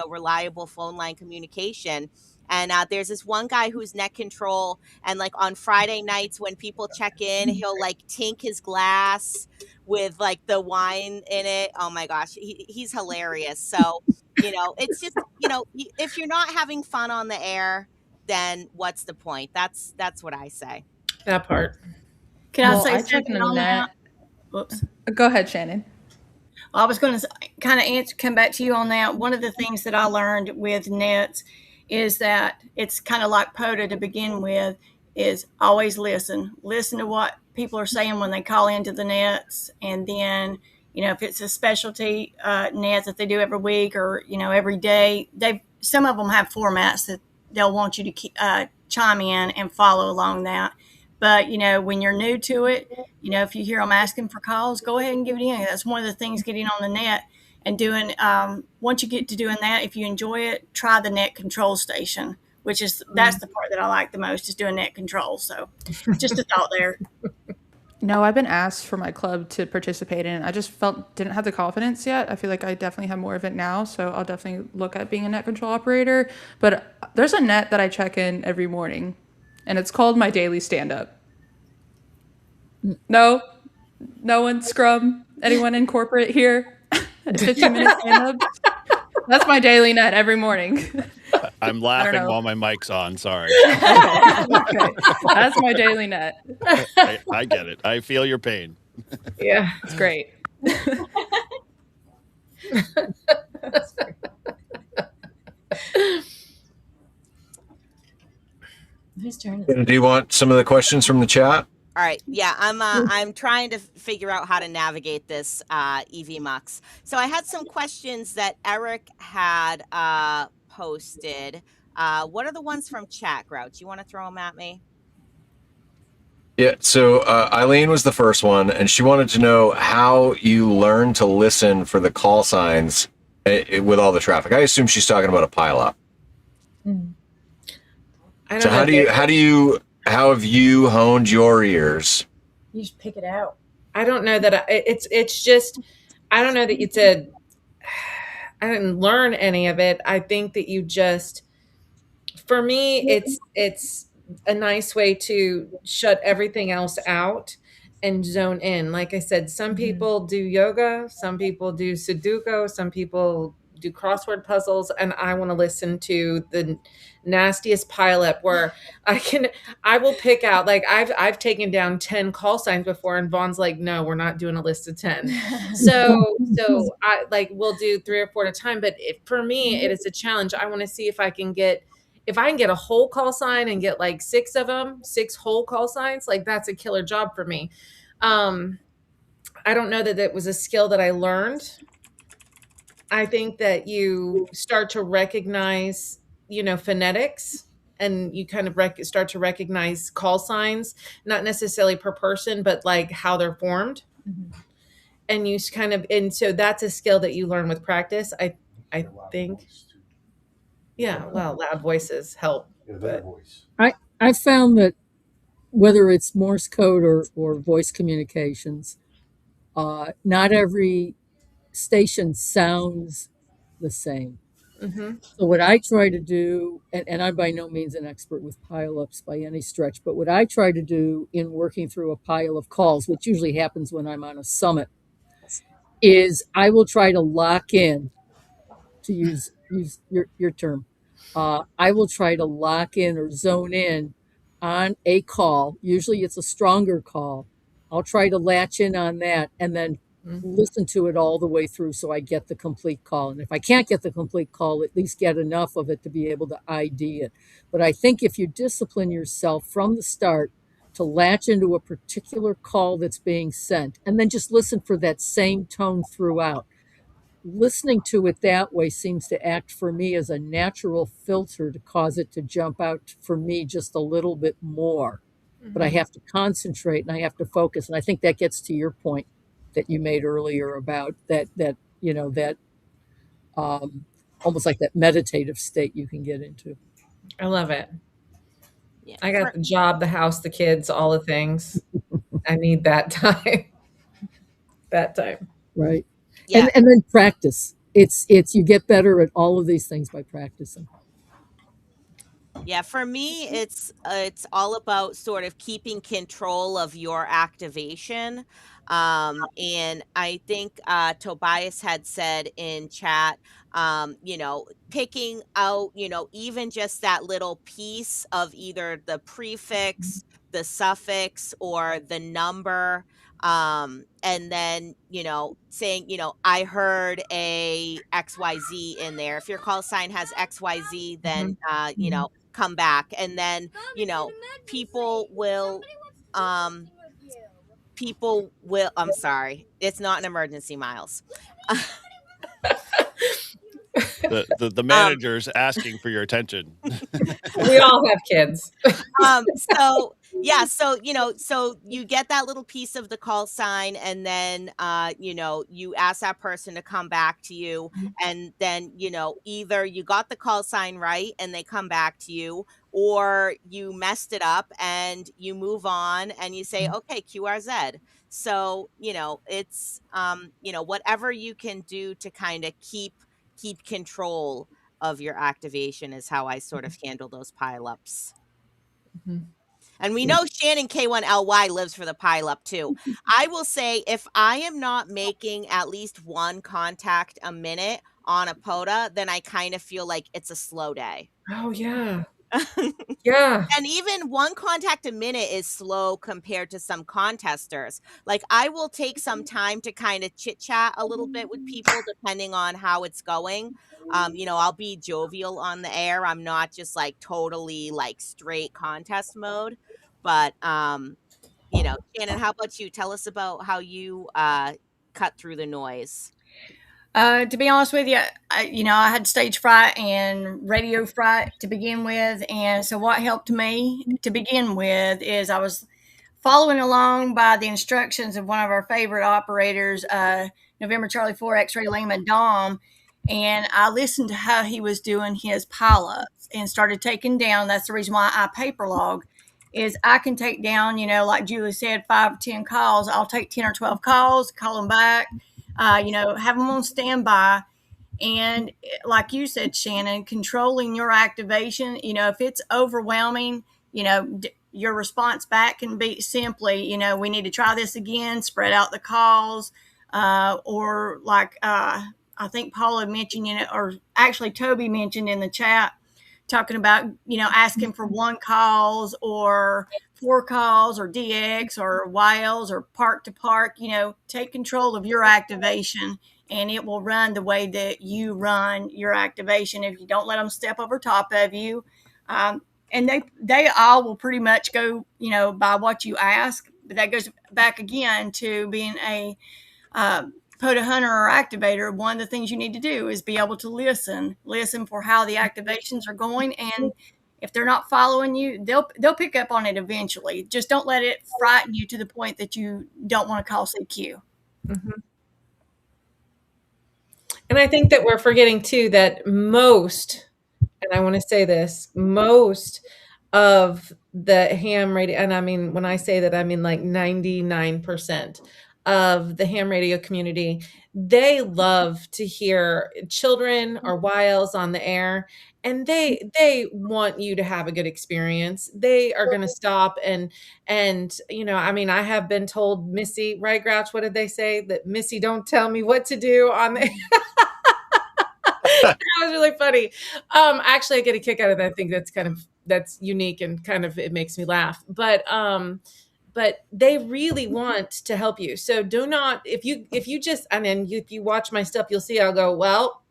D: reliable phone line communication. And there's this one guy who's net control, and like on Friday nights when people check in, he'll like tink his glass with like the wine in it. Oh my gosh, he's hilarious. So it's just if you're not having fun on the air, then what's the point? That's what I say.
E: That part.
F: Can I
I: Well,
F: say
I: I check
F: something
I: in a
F: on
I: net.
F: that? Whoops.
I: Go ahead, Shannon.
F: I was going to kind of come back to you on that. One of the things that I learned with nets is that it's kind of like POTA to begin with, is always listen. Listen to what people are saying when they call into the nets. And then, if it's a specialty net that they do every week or, every day, some of them have formats that they'll want you to chime in and follow along that. But, when you're new to it, if you hear them asking for calls, go ahead and give it in. That's one of the things getting on the net and doing. Once you get to doing that, if you enjoy it, try the net control station, that's the part that I like the most, is doing net control. So just a thought there.
I: No, I've been asked for my club to participate in. I just didn't have the confidence yet. I feel like I definitely have more of it now, so I'll definitely look at being a net control operator. But there's a net that I check in every morning, and it's called my daily stand-up. No one scrum. Anyone in corporate here? 15-minute stand-up. That's my daily net every morning.
B: I'm laughing while my mic's on. Sorry.
I: Okay. That's my daily net.
B: I get it. I feel your pain.
E: Yeah.
I: It's great.
J: Whose turn is it?
C: Do you want some of the questions from the chat?
D: All right. Yeah, I'm trying to figure out how to navigate this EV Mux. So I had some questions that Eric had posted. What are the ones from chat, Grouch? You want to throw them at me?
C: Yeah, so Eileen was the first one, and she wanted to know how you learn to listen for the call signs with all the traffic. I assume she's talking about a pileup. So how have you honed your ears?
J: You just pick it out.
E: I don't know that it's just, I don't know that I didn't learn any of it. I think that you just, for me, it's a nice way to shut everything else out and zone in. Like I said, some people do yoga, some people do Sudoku, some people do crossword puzzles, and I want to listen to the nastiest pileup where I will pick out, like I've taken down 10 call signs before, and Vaughn's like, no, we're not doing a list of 10. So I like, we'll do 3 or 4 at a time. But for me, it is a challenge. I want to see if I can get a whole call sign and get like 6 of them, 6 whole call signs, like that's a killer job for me. I don't know that it was a skill that I learned. I think that you start to recognize, phonetics, and you kind of start to recognize call signs, not necessarily per person, but like how they're formed. And you and so that's a skill that you learn with practice. I think. Yeah, well, loud voices help. But
H: I found that whether it's Morse code or voice communications, not every station sounds the same.
E: Mm-hmm.
H: So what I try to do, and I'm by no means an expert with pileups by any stretch, but what I try to do in working through a pile of calls, which usually happens when I'm on a summit, is I will try to lock in, to use your term. I will try to lock in or zone in on a call. Usually it's a stronger call. I'll try to latch in on that and then listen to it all the way through so I get the complete call. And if I can't get the complete call, at least get enough of it to be able to ID it. But I think if you discipline yourself from the start to latch into a particular call that's being sent and then just listen for that same tone throughout, listening to it that way seems to act for me as a natural filter to cause it to jump out for me just a little bit more. But I have to concentrate and I have to focus. And I think that gets to your point that you made earlier about that um, almost like that meditative state you can get into.
E: I love it.
D: Yeah.
E: I got the job, the house, the kids, all the things. I need that time. That time.
H: Right.
D: Yeah.
H: And then practice. It's you get better at all of these things by practicing.
D: Yeah, for me, it's all about sort of keeping control of your activation. And I think Tobias had said in chat, picking out, even just that little piece of either the prefix, the suffix, or the number. And then, saying, I heard a XYZ in there. If your call sign has XYZ, then, come back. And then, people will, um, I'm sorry, it's not an emergency, Miles.
B: The manager's asking for your attention.
E: We all have kids.
D: So yeah, so you get that little piece of the call sign, and then you ask that person to come back to you, and then either you got the call sign right and they come back to you, or you messed it up and you move on and you say, okay, QRZ. So it's whatever you can do to kind of keep control of your activation is how I sort of handle those pileups. And we know Shannon K1LY lives for the pileup too. I will say, if I am not making at least one contact a minute on a POTA, then I kind of feel like it's a slow day.
E: Oh yeah. Yeah.
D: And even one contact a minute is slow compared to some contesters. Like, I will take some time to kind of chit chat a little bit with people depending on how it's going. I'll be jovial on the air. I'm not just like totally like straight contest mode. But Shannon, how about you? Tell us about how you cut through the noise.
F: To be honest with you, I had stage fright and radio fright to begin with. And so what helped me to begin with is I was following along by the instructions of one of our favorite operators, November Charlie 4 X-Ray Lima Dom. And I listened to how he was doing his pileups and started taking down. That's the reason why I paper log, is I can take down, like Julie said, 5 or 10 calls. I'll take 10 or 12 calls, call them back, have them on standby. And like you said, Shannon, controlling your activation, if it's overwhelming, your response back can be simply, we need to try this again, spread out the calls, or like I think Paula mentioned, or actually Toby mentioned in the chat, talking about, asking for 1 calls or 4 calls or DX or YLs or park to park. Take control of your activation, and it will run the way that you run your activation if you don't let them step over top of you. And they all will pretty much go, by what you ask. But that goes back again to being a POTA hunter or activator. One of the things you need to do is be able to listen for how the activations are going. And if they're not following you, they'll pick up on it eventually. Just don't let it frighten you to the point that you don't want to call CQ.
E: Mm-hmm. And I think that we're forgetting too that most, and I want to say this, most of the ham radio, and I mean, when I say that, I mean like 99% of the ham radio community, they love to hear children or wiles on the air, and they want you to have a good experience. They are going to stop and I mean, I have been told, Missy, right, Grouch, what did they say? That Missy, don't tell me what to do on the that was really funny. Actually, I get a kick out of that. I think that's unique and kind of, it makes me laugh. But they really want to help you. So do not, if you just, and then if you watch my stuff, you'll see I'll go, well,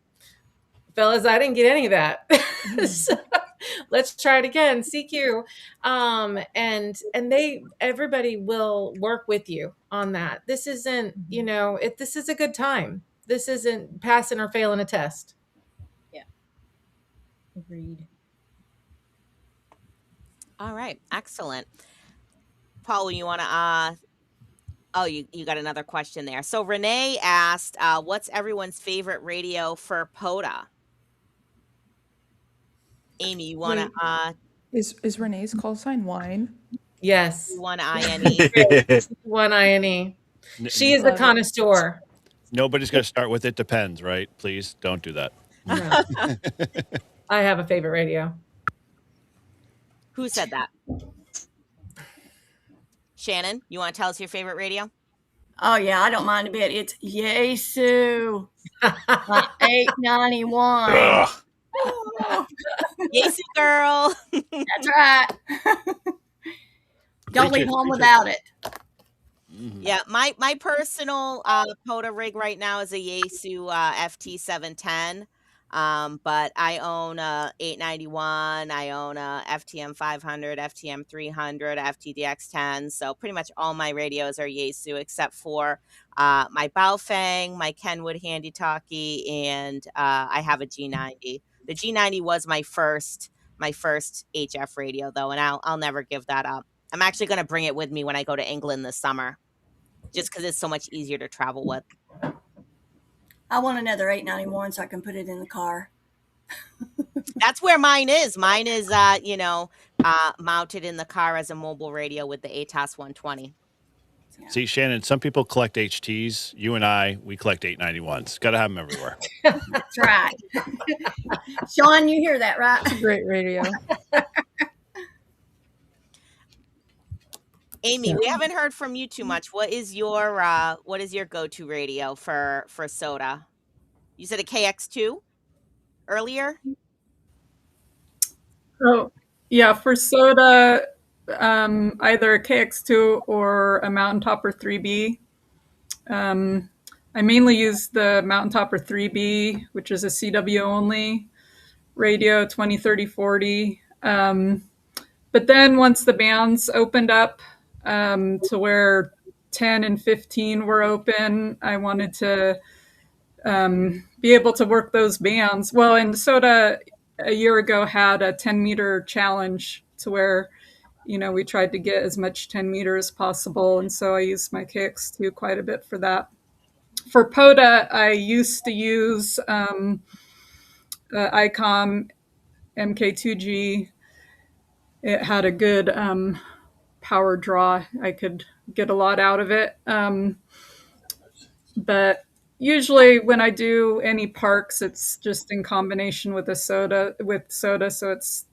E: fellas, I didn't get any of that. So let's try it again. CQ. And everybody will work with you on that. This isn't, this is a good time. This isn't passing or failing a test.
J: Agreed.
D: All right, excellent. Paul, you want to? Oh, you got another question there. So Renee asked, "What's everyone's favorite radio for POTA?" Amy, you want to?
I: Is Renee's call sign wine?
E: Yes.
D: One INE.
E: One INE. She is a connoisseur.
B: Nobody's going to start with "it depends," right? Please don't do that.
E: No. I have a favorite radio.
D: Who said that? Shannon, you want to tell us your favorite radio?
F: Oh yeah, I don't mind a bit. It's Yesu 891.
D: Yesu girl.
F: That's right. Don't leave home without it.
D: Yeah, my personal POTA rig right now is a Yaesu FT710. But I own a 891, I own a FTM 500, FTM 300, FTDX10. So pretty much all my radios are Yaesu except for my Baofeng, my Kenwood Handy Talkie, and I have a G90. The G90 was my first HF radio though, and I'll never give that up. I'm actually going to bring it with me when I go to England this summer, just because it's so much easier to travel with.
F: I want another 891 so I can put it in the car.
D: That's where mine is. Mine is, mounted in the car as a mobile radio with the ATOS 120.
F: Yeah.
B: See, Shannon, some people collect HTs. You and I, we collect 891s. Got to have them everywhere.
F: That's right. Sean, you hear that, right?
I: It's a great radio.
D: Amy, we haven't heard from you too much. What is your go-to radio for SOTA? You said a KX2 earlier?
G: Oh, yeah, for SOTA, either a KX2 or a Mountain Topper 3B. I mainly use the Mountain Topper 3B, which is a CW only radio, 20, 30, 40. But then once the bands opened up to where 10 and 15 were open, I wanted to be able to work those bands. Well, and SOTA a year ago had a 10-meter challenge to where, we tried to get as much 10 meter as possible. And so I used my KX2 quite a bit for that. For POTA, I used to use ICOM MK2G. It had a good power draw. I could get a lot out of it. But usually when I do any parks, it's just in combination with SOTA. So it's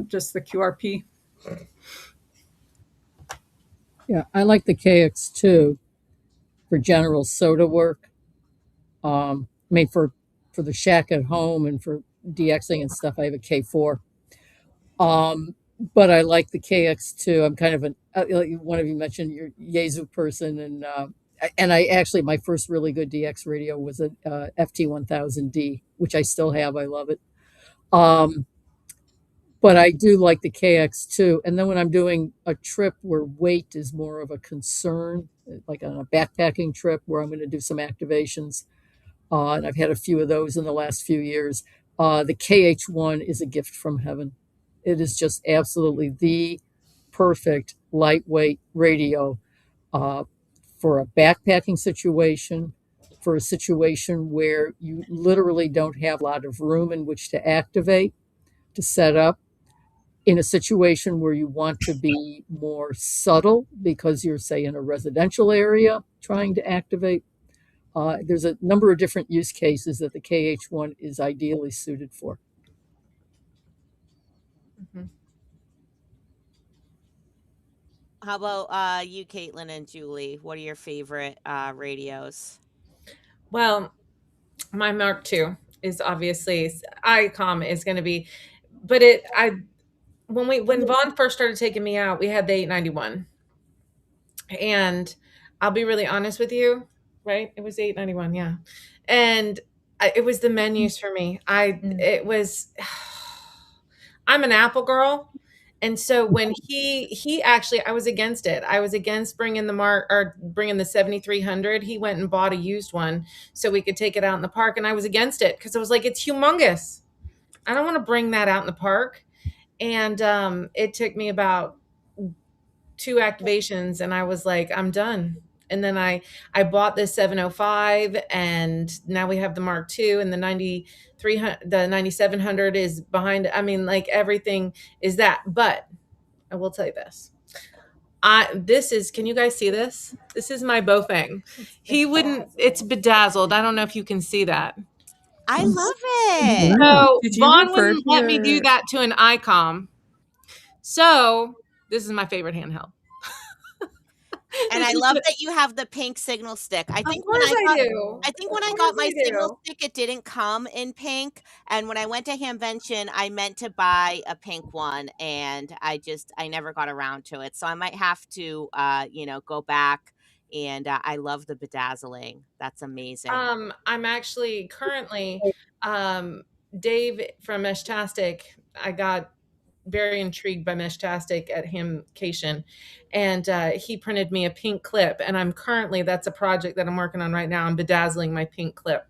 G: just the QRP.
H: Yeah, I like the KX2 for general SOTA work. I mean, for the shack at home and for DXing and stuff, I have a K4. But I like the KX2. I'm kind of one of you mentioned your Yaesu person, and I actually, my first really good DX radio was a FT1000D, which I still have. I love it. But I do like the KX2. And then when I'm doing a trip where weight is more of a concern, like on a backpacking trip where I'm going to do some activations, and I've had a few of those in the last few years, the KH1 is a gift from heaven. It is just absolutely the perfect lightweight radio for a backpacking situation, for a situation where you literally don't have a lot of room in which to activate, to set up, in a situation where you want to be more subtle because you're, say, in a residential area trying to activate. There's a number of different use cases that the KH1 is ideally suited for.
D: How about you, Caitlin and Julie? What are your favorite radios?
E: Well, my Mark II is obviously ICOM is going to be, but when Vaughn first started taking me out, we had the 891, and I'll be really honest with you, right? It was 891, yeah, and it was the menus for me. It was. I'm an Apple girl. And so when he actually, I was against it. I was against bringing the 7300. He went and bought a used one so we could take it out in the park. And I was against it because I was like, it's humongous. I don't want to bring that out in the park. And it took me about 2 activations and I was like, I'm done. And then I bought this 705 and now we have the Mark II and the 9700 is behind. I mean, like everything is that, but I will tell you this. Can you guys see this? This is my Bofang. It's bedazzled. I don't know if you can see that.
D: I love it.
E: So
I: Did you
E: Vaughn
I: refer
E: wouldn't
I: to
E: let me
I: your-
E: do that to an ICOM. So this is my favorite handheld.
D: And I love that you have the pink signal stick. I think when I got my signal stick, it didn't come in pink. And when I went to Hamvention, I meant to buy a pink one, and I never got around to it. So I might have to, go back. And I love the bedazzling. That's amazing.
E: I'm actually currently Dave from Meshtastic. I got very intrigued by Meshtastic at Hamcation, and he printed me a pink clip, and that's a project that I'm working on right now. I'm bedazzling my pink clip.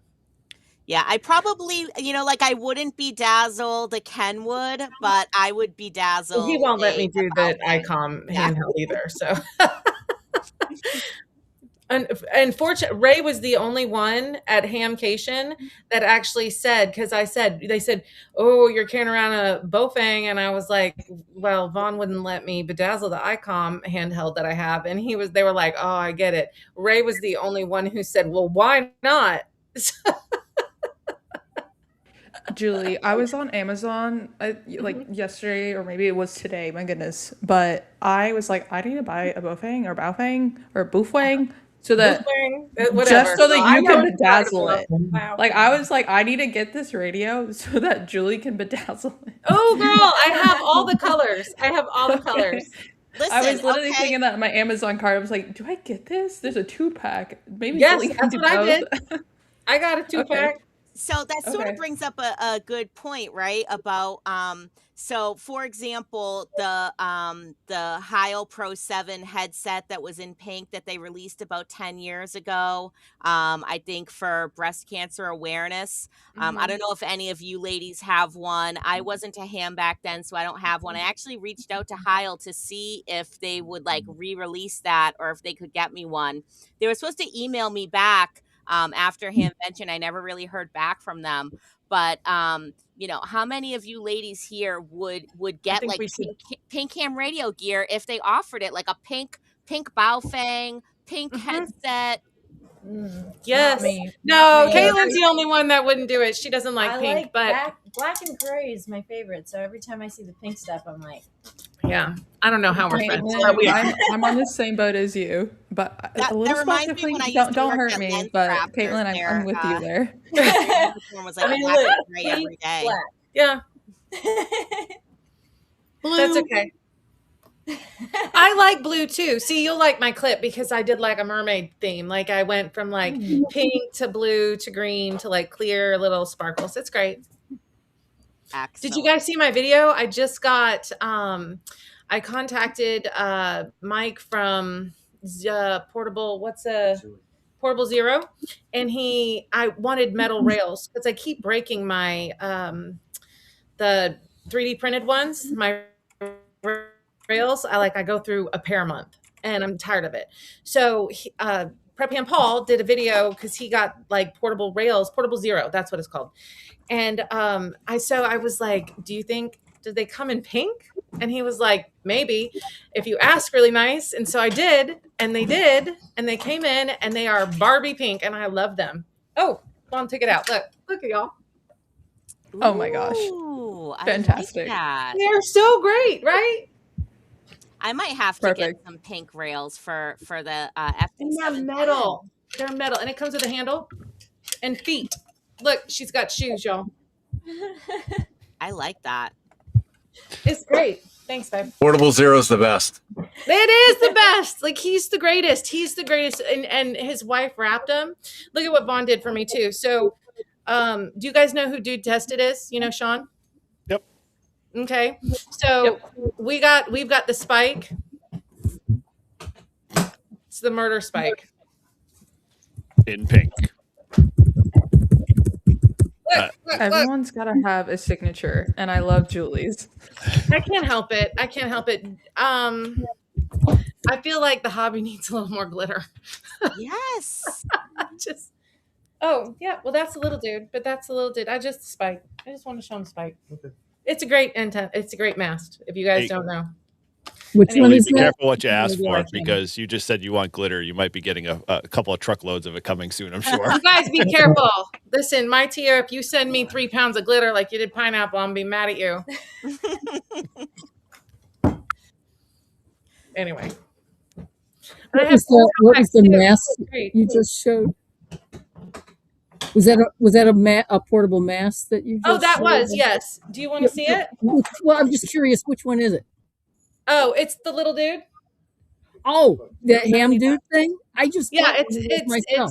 D: Yeah, I probably, I wouldn't bedazzle the Kenwood, but I would bedazzle.
E: He won't let me do the ICOM handheld either. So, unfortunately, Ray was the only one at Hamcation that actually said, because they said, oh, you're carrying around a Bofang. And I was like, well, Vaughn wouldn't let me bedazzle the ICOM handheld that I have. And they were like, oh, I get it. Ray was the only one who said, well, why not?
I: Julie, I was on Amazon like yesterday, or maybe it was today, my goodness. But I was like, I need to buy a Bofang or Baofeng or Boofwang so that just so that you can bedazzle it.
J: Wow.
I: Like I was like, I need to get this radio so that Julie can bedazzle it.
E: Oh, girl, I have all the colors.
D: Listen,
I: I was literally thinking that in my Amazon cart. I was like, do I get this? There's a 2-pack. Maybe
E: Yes,
I: Julie can
E: that's
I: do
E: what I
I: both.
E: did. I got a 2-pack.
D: So that sort
I: Okay.
D: of brings up a good point, right? About so for example, the Heil Pro 7 headset that was in pink that they released about 10 years ago, I think for breast cancer awareness. I don't know if any of you ladies have one. I wasn't a ham back then, so I don't have one. I actually reached out to Heil to see if they would like re-release that or if they could get me one. They were supposed to email me back after Hamvention. I never really heard back from them. But how many of you ladies here would get like pink ham radio gear if they offered it, like a pink Baofeng, pink headset?
E: Yes.
J: Not me.
E: No,
J: Not me.
E: Caitlin's the only one that wouldn't do it. She doesn't like
J: I
E: pink,
J: like
E: but
J: black and gray is my favorite. So every time I see the pink stuff, I'm like,
E: yeah, I don't know how we're friends.
I: Caitlin,
E: But we are.
I: I'm on the same boat as you, but
D: That
I: a little
D: reminds me
I: specifically,
D: when I used to
I: don't
D: work
I: hurt
D: at
I: me.
D: Lens
I: But
D: Crafters
I: Caitlin,
D: there,
I: I'm with you there.
D: Everyone was like
J: I mean,
D: black
J: look,
D: and gray every
J: pink,
D: day.
J: black.
E: Yeah,
J: Blue.
E: that's okay. I like blue too. See, you'll like my clip because I did like a mermaid theme. Like I went from like pink to blue to green to like clear little sparkles. It's great.
D: Excellent.
E: Did you guys see my video? I just got I contacted Mike from Portable Zero, and I wanted metal rails because I keep breaking my the 3D printed ones, my rails. I go through a pair a month and I'm tired of it. So Preppy and Paul did a video because he got like portable rails, Portable Zero, that's what it's called. And I was like, did they come in pink? And he was like, maybe if you ask really nice. And so I did. And they did, and they came in, and they are Barbie pink, and I love them. Oh, Mom took it out. Look at y'all.
I: Oh my gosh.
D: Ooh,
I: Fantastic.
D: I like that.
E: They're so great, right?
D: I might have to get
I: Perfect.
D: some pink rails for the
E: And they're
D: FD7.
E: metal. They're metal, and it comes with a handle and feet. Look, she's got shoes, y'all.
D: I like that.
E: It's great. Thanks, babe.
C: Portable Zero's the best.
E: It is the best. Like, he's the greatest. He's the greatest. And his wife wrapped him. Look at what Vaughn did for me too. So, do you guys know who Dude Tested is? You know Sean?
B: Yep.
E: Okay. So we've got the spike. It's the murder spike.
B: In pink.
E: Look.
I: Everyone's got to have a signature, and I love Julie's.
E: I can't help it. I feel like the hobby needs a little more glitter.
D: Yes.
E: Oh, yeah. Well, that's a little dude, but that's a little dude. I just spike. I just want to show him spike. Okay. It's a great intent. It's a great mast. If you guys don't know.
H: Which one
B: Julie,
H: is
B: be
H: that?
B: careful what you ask
E: Maybe
B: for
E: like him.
B: because you just said you want glitter. You might be getting a couple of truckloads of it coming soon, I'm sure.
E: You guys be careful. Listen, my tier, if you send me 3 pounds of glitter like you did pineapple, I'm gonna be mad at you. Anyway.
H: What was the mask you just showed? Was that a portable mask that you just
E: Oh, that
H: showed?
E: was, yes. Do you want to see it?
H: Well, I'm just curious, which one is it?
E: Oh, it's the little dude.
H: Oh, the ham dude thing? I just
E: Yeah,
H: thought
E: it's
H: it was myself.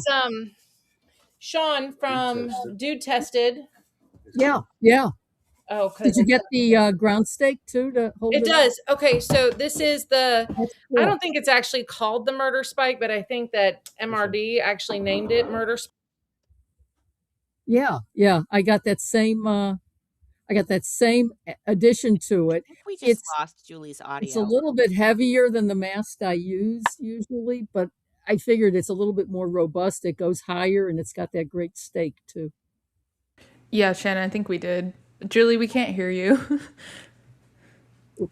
E: Sean from Dude Tested.
H: Yeah.
E: Oh,
H: Did you get the ground stake too to hold it?
E: It does. Okay, so this is the
H: That's cool.
E: I don't think it's actually called the murder spike, but I think that MRD actually named it murder spike.
H: Yeah. I got that same addition to it.
D: I think we just
H: It's
D: lost Julie's audio.
H: It's a little bit heavier than the mask I use usually, but I figured it's a little bit more robust. It goes higher and it's got that great stake too.
I: Yeah, Shannon, I think we did. Julie, we can't hear you.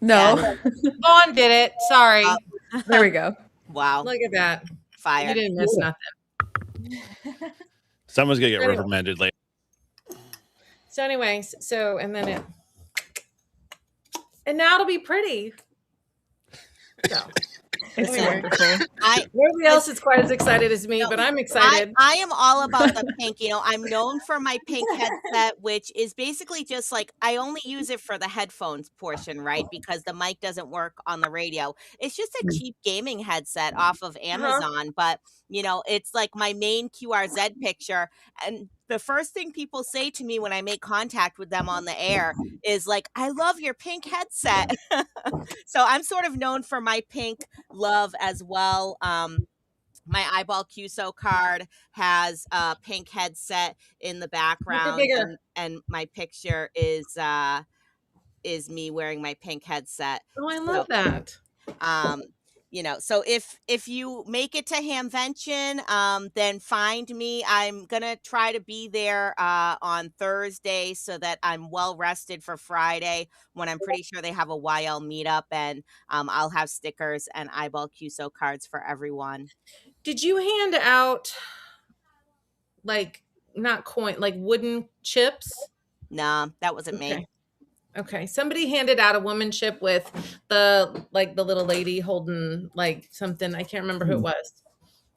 I: No.
E: Vaughn did it. Sorry.
I: There we go.
D: Wow.
E: Look at that.
D: Fire.
E: You didn't miss nothing.
B: Someone's going to get reprimanded later.
E: So anyways, and now it'll be pretty. So
I: It's
E: anyway.
I: wonderful.
E: Nobody else is quite as excited as me, but I'm excited.
D: I am all about the pink. I'm known for my pink headset, which is basically just like I only use it for the headphones portion, right? Because the mic doesn't work on the radio. It's just a cheap gaming headset off of Amazon, but it's like my main QRZ picture. And the first thing people say to me when I make contact with them on the air is like, I love your pink headset. So I'm sort of known for my pink love as well. My eyeball QSO card has a pink headset in the background, and my picture is me wearing my pink headset.
E: Oh, I love that.
D: So if you make it to Hamvention, then find me. I'm gonna try to be there on Thursday so that I'm well rested for Friday when I'm pretty sure they have a YL meetup, and I'll have stickers and eyeball QSO cards for everyone.
E: Did you hand out like not coin, like wooden chips?
D: No, that wasn't me.
E: Okay. Somebody handed out a woman chip with the little lady holding like something. I can't remember who it was.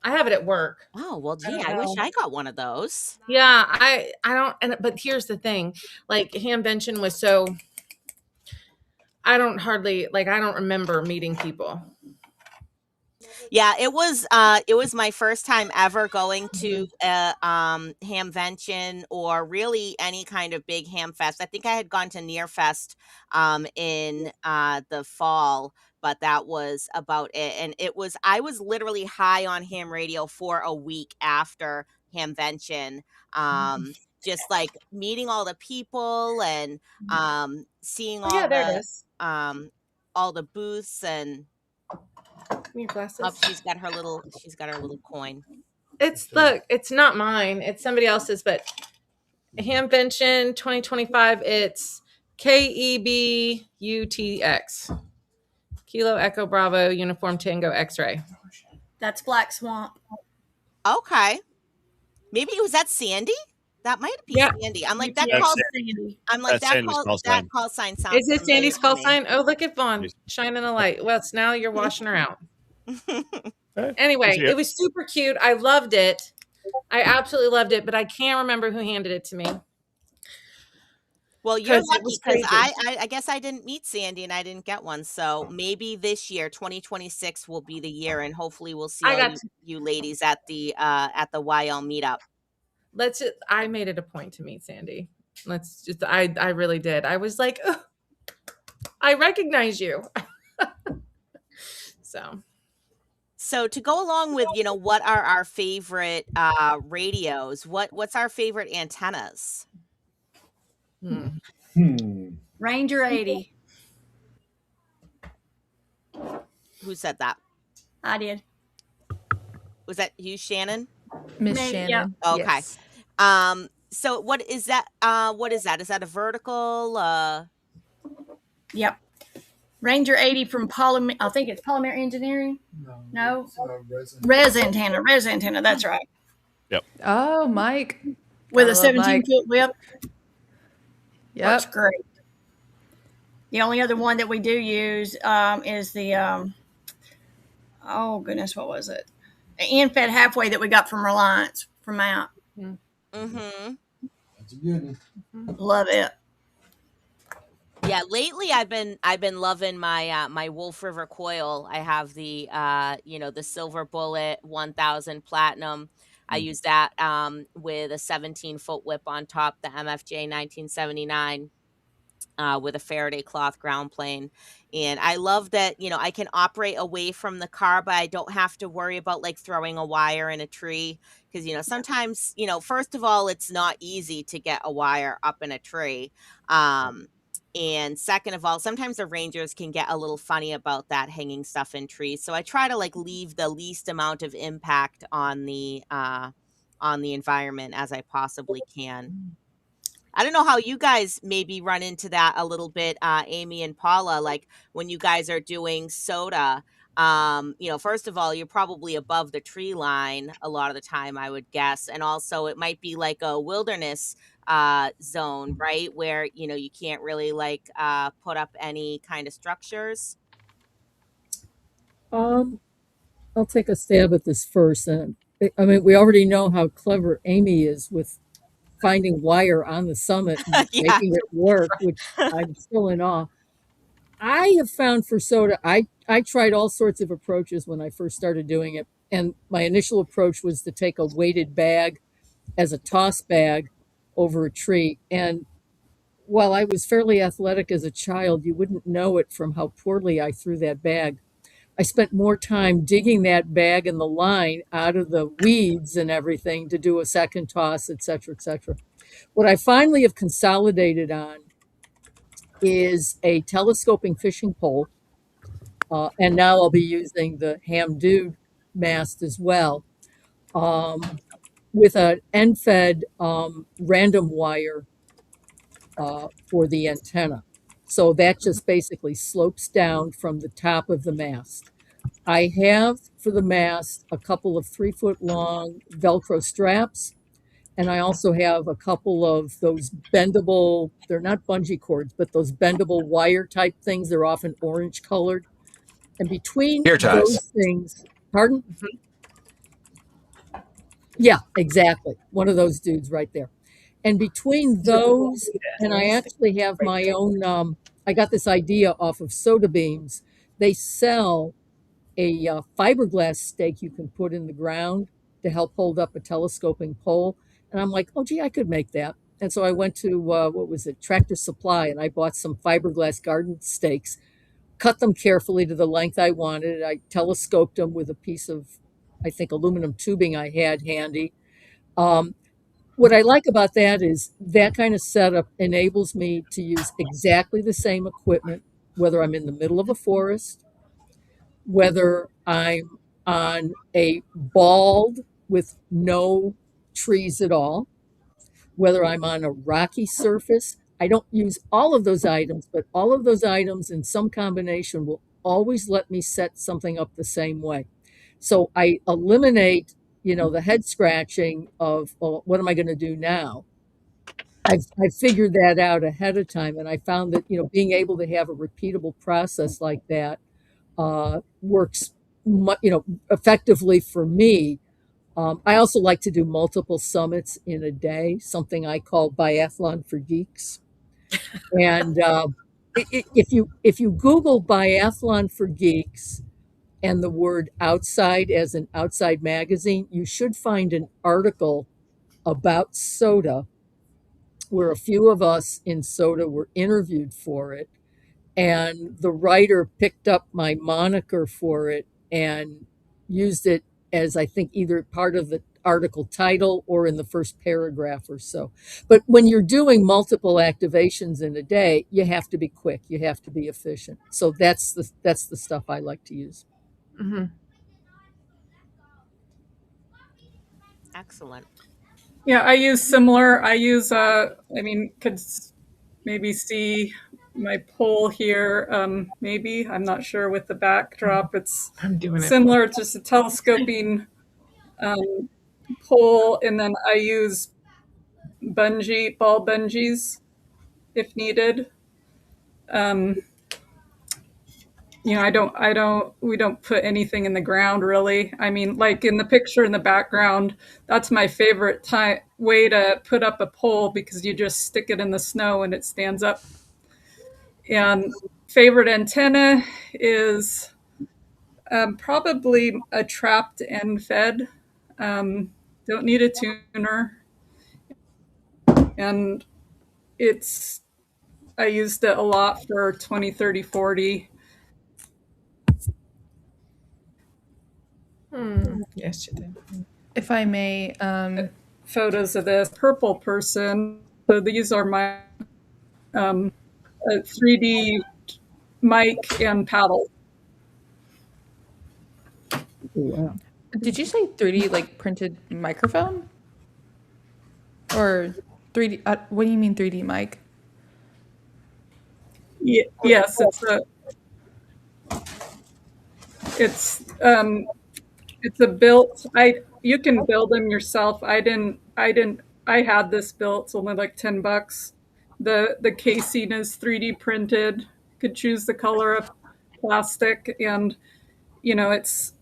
E: I have it at work.
D: Oh, well, gee, I wish I got one of those.
E: Yeah, I don't. But here's the thing, like Hamvention was so. I don't remember meeting people.
D: Yeah, it was my first time ever going to a Hamvention or really any kind of big ham fest. I think I had gone to Near Fest in the fall, but that was about it. And I was literally high on ham radio for a week after Hamvention. Just like meeting all the people and seeing all the booths and
E: your glasses.
D: Oh, she's got her little coin.
E: It's not mine. It's somebody else's, but Hamvention 2025, it's KEBUTX. Kilo Echo Bravo Uniform Tango X-Ray.
F: That's Black Swamp.
D: Okay. Maybe was that Sandy? That might be
E: Yeah.
D: Sandy. I'm like
F: Yeah,
B: That's
F: Sandy.
D: I'm like
B: That's Sandy's call
D: that
B: sign.
D: call sign sounds
E: Is it
D: familiar
E: Sandy's
D: to
E: call
D: me.
E: sign? Oh, look at Vaughn shining a light. Well, it's now you're washing her out. Anyway, it was super cute. I loved it. I absolutely loved it, but I can't remember who handed it to me.
D: Well, you're
E: 'Cause it
D: lucky
E: was
D: because
E: crazy.
D: I guess I didn't meet Sandy and I didn't get one. So maybe this year, 2026, will be the year, and hopefully we'll see
E: I
D: all
E: got
D: you,
E: to,
D: you ladies at the YL meetup.
E: I made it a point to meet Sandy. I really did. I was like, "Ugh, I recognize you." So
D: So to go along with, what are our favorite radios? What's our favorite antennas?
F: Ranger 80.
D: Who said that?
F: I did.
D: Was that you, Shannon?
I: Miss
F: Maybe,
I: Shannon.
D: Okay.
I: Yes.
D: So what is that? What is that? Is that a vertical?
F: Yep. Ranger 80 from Polymer. I think it's Polymer Engineering. No. Res antenna. Res antenna. That's right.
I: Oh, Mike.
F: With
I: Gotta
F: a
I: love
F: 17
I: Mike.
F: foot whip. Works
I: Yep.
F: great. The only other one that we do use is the oh goodness, what was it? The end-fed halfway that we got from Reliance from Mount.
D: Mm-hmm.
K: That's a good one.
F: Love it.
D: Yeah, lately I've been loving my my Wolf River coil. I have the the Silver Bullet 1000 Platinum. I use that with a 17-foot whip on top, the MFJ 1979. With a Faraday cloth ground plane. And I love that, I can operate away from the car, but I don't have to worry about like throwing a wire in a tree. Because, sometimes, first of all, it's not easy to get a wire up in a tree. And second of all, sometimes the rangers can get a little funny about that hanging stuff in trees. So I try to like leave the least amount of impact on the environment as I possibly can. I don't know how you guys maybe run into that a little bit, Amy and Paula, like when you guys are doing SOTA. First of all, you're probably above the tree line a lot of the time, I would guess. And also it might be like a wilderness zone, right? Where, you can't really like put up any kind of structures.
H: I'll take a stab at this first. I mean, we already know how clever Amy is with finding wire on the summit and
D: Yeah.
H: making it work, which I'm still in awe. I have found for SOTA, I tried all sorts of approaches when I first started doing it. And my initial approach was to take a weighted bag as a toss bag over a tree. And while I was fairly athletic as a child, you wouldn't know it from how poorly I threw that bag. I spent more time digging that bag and the line out of the weeds and everything to do a second toss, et cetera, et cetera. What I finally have consolidated on is a telescoping fishing pole. And now I'll be using the Ham Dude mast as well, with an end-fed random wire for the antenna. So that just basically slopes down from the top of the mast. I have for the mast a couple of 3-foot long Velcro straps. And I also have a couple of those bendable, they're not bungee cords, but those bendable wire type things. They're often orange colored. And between
C: Hair ties.
H: those things, pardon? Yeah, exactly. One of those dudes right there. And between those, and I actually have my own, I got this idea off of Soda Beams. They sell a fiberglass stake you can put in the ground to help hold up a telescoping pole. And I'm like, oh, gee, I could make that. And so I went to, what was it, Tractor Supply, and I bought some fiberglass garden stakes, cut them carefully to the length I wanted. I telescoped them with a piece of, I think, aluminum tubing I had handy. What I like about that is that kind of setup enables me to use exactly the same equipment, whether I'm in the middle of a forest, whether I'm on a bald with no trees at all, whether I'm on a rocky surface. I don't use all of those items, but all of those items in some combination will always let me set something up the same way. So I eliminate, the head scratching of, well, what am I going to do now? I've figured that out ahead of time, and I found that being able to have a repeatable process like that works, effectively for me. I also like to do multiple summits in a day, something I call biathlon for geeks. And if you Google biathlon for geeks and the word outside as an outside magazine, you should find an article about SOTA where a few of us in SOTA were interviewed for it. And the writer picked up my moniker for it and used it as, I think, either part of the article title or in the first paragraph or so. But when you're doing multiple activations in a day, you have to be quick, you have to be efficient. So that's the stuff I like to use.
E: Hmm.
D: Excellent.
G: Yeah, I use similar. I use, could maybe see my poll here. Maybe, I'm not sure with the backdrop. It's
E: I'm doing it.
G: similar, just a telescoping pole. And then I use ball bungees if needed. We don't put anything in the ground really. I mean, like in the picture in the background, that's my favorite way to put up a pole because you just stick it in the snow and it stands up. And favorite antenna is probably a trapped end fed. Don't need a tuner. And I used it a lot for 20, 30, 40.
E: Yes, you did.
I: If I may,
G: Photos of this purple person. So these are my 3D mic and paddle.
H: Wow.
I: did you say 3D like printed microphone? Or 3D? What do you mean 3D mic?
G: Yes, it's a built. You can build them yourself. I had this built. It's only like $10. The casing is 3D printed. Could choose the color of plastic, and it's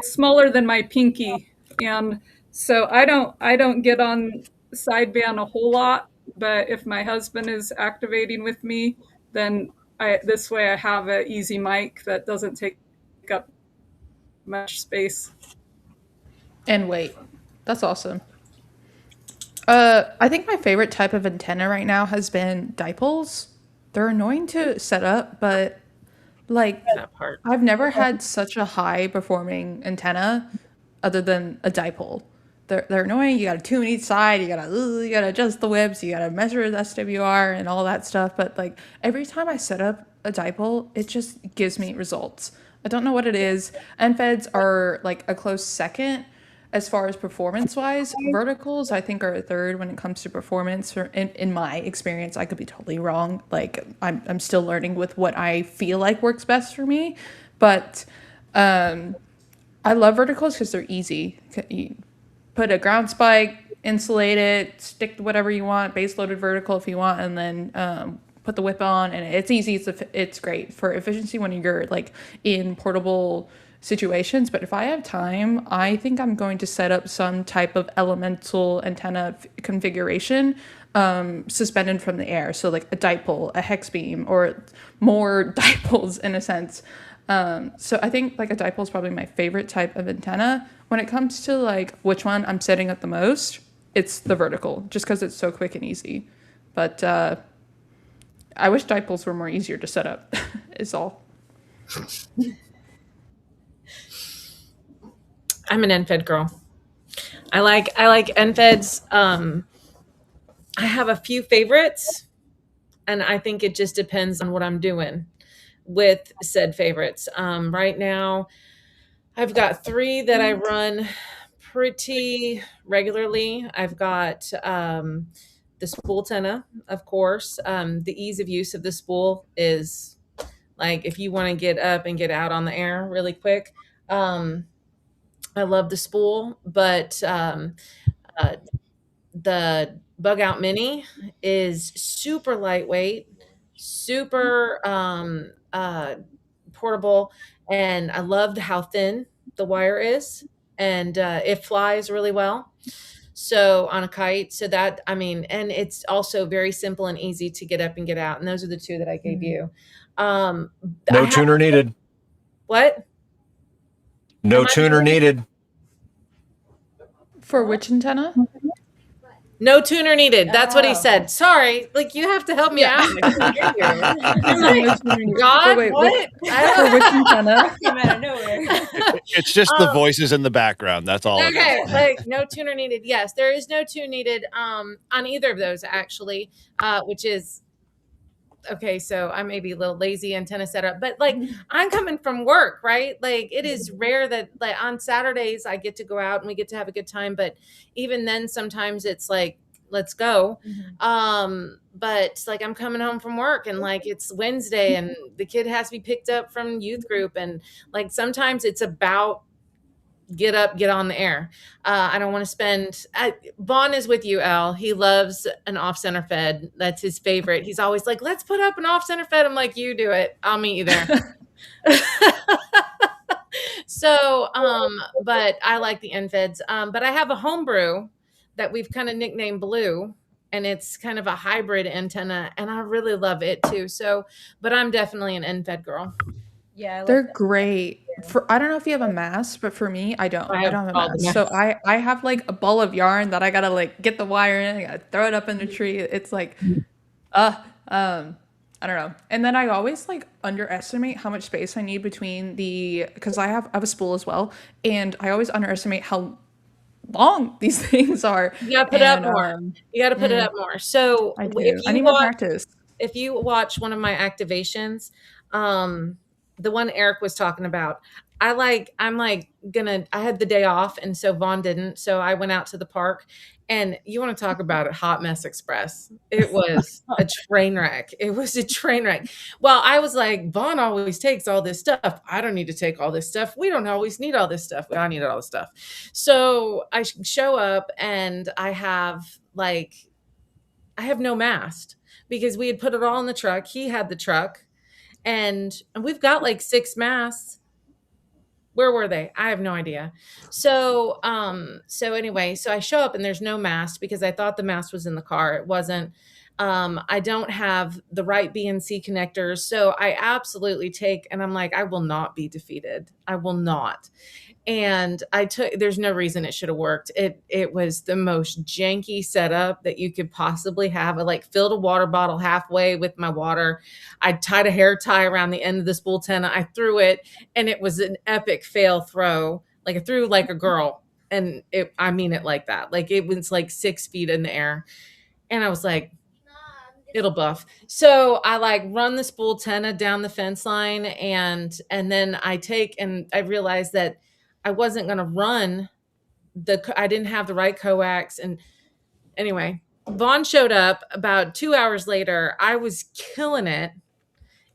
G: smaller than my pinky, and so I don't get on sideband a whole lot. But if my husband is activating with me, then this way I have an easy mic that doesn't take up much space.
I: And wait, that's awesome. I think my favorite type of antenna right now has been dipoles. They're annoying to set up, but like
E: That part.
I: I've never had such a high performing antenna other than a dipole. They're annoying. You got to tune each side. You gotta adjust the whips. You gotta measure the SWR and all that stuff. But like every time I set up a dipole, it just gives me results. I don't know what it is. NFEDs are like a close second as far as performance wise. Verticals, I think, are a third when it comes to performance. In my experience, I could be totally wrong. Like I'm still learning with what I feel like works best for me, but I love verticals because they're easy. You put a ground spike, insulate it, stick to whatever you want, base loaded vertical if you want, and then put the whip on, and it's easy. It's great for efficiency when you're like in portable situations. But if I have time, I think I'm going to set up some type of elemental antenna configuration suspended from the air. So like a dipole, a hex beam, or more dipoles in a sense. So I think like a dipole is probably my favorite type of antenna. When it comes to like which one I'm setting up the most, it's the vertical, just because it's so quick and easy. But I wish dipoles were more easier to set up. Is all.
E: I'm an NFED girl. I like NFEDs. I have a few favorites, and I think it just depends on what I'm doing with said favorites. Right now, I've got 3 that I run pretty regularly. I've got the spool antenna, of course. The ease of use of the spool is like if you want to get up and get out on the air really quick. Um, I love the spool, but uh, the Bug Out Mini is super lightweight, super portable, and I loved how thin the wire is, and it flies really well. So on a kite, so that I mean, and it's also very simple and easy to get up and get out. And those are the two that I gave you. Um, I
C: No
E: have
C: tuner needed.
E: what?
C: No
E: Am I
C: tuner needed.
I: For which antenna?
E: No tuner needed. That's what he
J: Oh.
E: said. Sorry, like you have to help me out. I couldn't hear you.
I: I'm like, no tuner needed.
E: God,
I: Wait,
E: what?
I: for which antenna?
J: Came out of nowhere.
B: It's just the voices in the background. That's all. it is.
E: Okay, like no tuner needed. Yes, there is no tune needed on either of those actually, which is okay. So I may be a little lazy antenna setup, but like I'm coming from work, right? Like it is rare that like on Saturdays I get to go out and we get to have a good time, but even then sometimes it's like let's go. But like I'm coming home from work and like it's Wednesday and the kid has to be picked up from youth group and like sometimes it's about get up, get on the air. I don't want to spend. Vaughn is with you, Al. He loves an off center fed. That's his favorite. He's always like, let's put up an off center fed. I'm like, you do it. I'll meet you there. So, but I like the end feds. But I have a homebrew that we've kind of nicknamed Blue. And it's kind of a hybrid antenna, and I really love it too. So, but I'm definitely an end fed girl.
J: Yeah, I like
I: They're
J: that.
I: great. For I don't know if you have a mast, but for me, I don't.
E: I
I: I
E: have
I: don't have a
E: all the
I: mast. So
E: masts.
I: I have like a ball of yarn that I gotta like get the wire in, I gotta throw it up in the tree. It's like I don't know. And then I always like underestimate how much space I need between because I have a spool as well, and I always underestimate how long these things are.
E: You gotta put it up
I: And
E: more. You gotta put it up more. So
I: I do.
E: if
I: I
E: you
I: need more
E: watch,
I: practice.
E: if you watch one of my activations, the one Eric was talking about, I'm like I had the day off and so Vaughn didn't. So I went out to the park and you want to talk about a hot mess express. It was a train wreck. It was a train wreck. Well, I was like, Vaughn always takes all this stuff. I don't need to take all this stuff. We don't always need all this stuff. I needed all this stuff. So I show up and I have no mast because we had put it all in the truck. He had the truck and we've got like 6 masts. Where were they? I have no idea. So, anyway, so I show up and there's no mast because I thought the mast was in the car. It wasn't. I don't have the right BNC connectors. So I absolutely and I'm like, I will not be defeated. I will not. And there's no reason it should have worked. It was the most janky setup that you could possibly have. I like filled a water bottle halfway with my water. I tied a hair tie around the end of the spool antenna. I threw it and it was an epic fail throw. Like I threw like a girl and I mean it like that. Like it was like 6 feet in the air. And I was like, it'll buff. So I like run the spool antenna down the fence line and then I realized that I wasn't going to run I didn't have the right coax. And anyway, Vaughn showed up about 2 hours later. I was killing it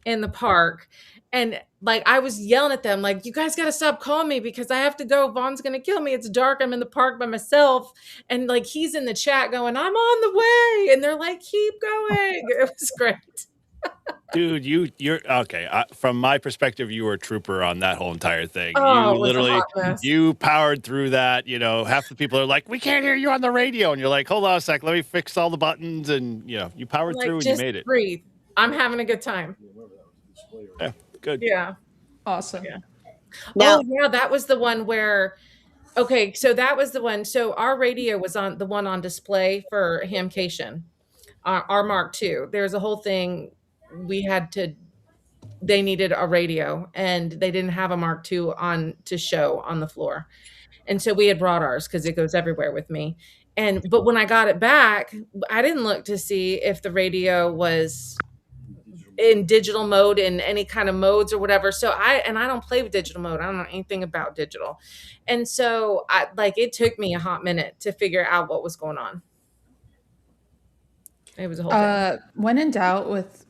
E: in the park. And like, I was yelling at them, like, you guys got to stop calling me because I have to go. Vaughn's going to kill me. It's dark. I'm in the park by myself. And like, he's in the chat going, I'm on the way. And they're like, keep going. It was great.
B: Dude, you're okay. From my perspective, you were a trooper on that whole entire thing.
E: Oh,
B: You
E: it was a
B: literally,
E: hot mess.
B: you powered through that. You know, half the people are like, "We can't hear you on the radio," and you're like, "Hold on a sec, let me fix all the buttons." And you powered
E: Like,
B: through and you
E: just
B: made it.
E: breathe. I'm having a good time.
B: Yeah, good.
E: Yeah.
I: Awesome.
E: Yeah.
D: Now,
E: Oh, yeah, that was the one where. Okay, so that was the one. So our radio was on the one on display for Hamcation, our Mark II. There's a whole thing. They needed a radio, and they didn't have a Mark II to show on the floor, and so we had brought ours because it goes everywhere with me. But when I got it back, I didn't look to see if the radio was in digital mode in any kind of modes or whatever. So I don't play with digital mode. I don't know anything about digital. And so it took me a hot minute to figure out what was going on. It was a whole thing.
I: When in doubt with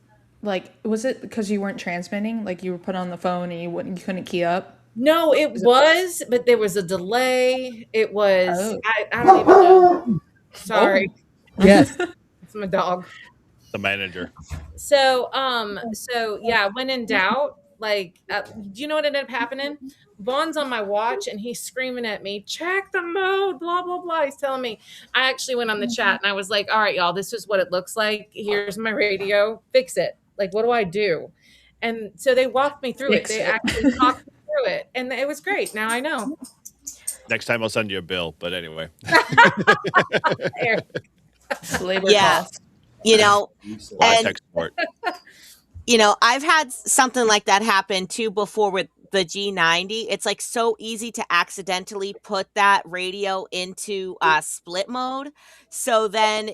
I: was it because you weren't transmitting? Like you were put on the phone and you couldn't key up?
E: No, it
B: Is it-
E: was, but there was a delay. It was,
I: Oh.
E: I don't even know. Sorry.
H: Yes.
E: It's my dog.
B: The manager.
E: So yeah, when in doubt, like, do you know what ended up happening? Vaughn's on my watch and he's screaming at me, check the mode, blah, blah, blah. He's telling me. I actually went on the chat and I was like, all right, y'all, this is what it looks like. Here's my radio, fix it. Like, what do I do? And so they walked me through it.
I: Fix
E: They
I: it.
E: actually talked me through it. And it was great. Now I know.
B: Next time I'll send you a bill. But anyway.
I: Labor
D: Yeah.
I: costs.
D: You know,
B: Live
D: and
B: tech support.
D: you know, I've had something like that happen too before with the G90. It's like so easy to accidentally put that radio into split mode. So then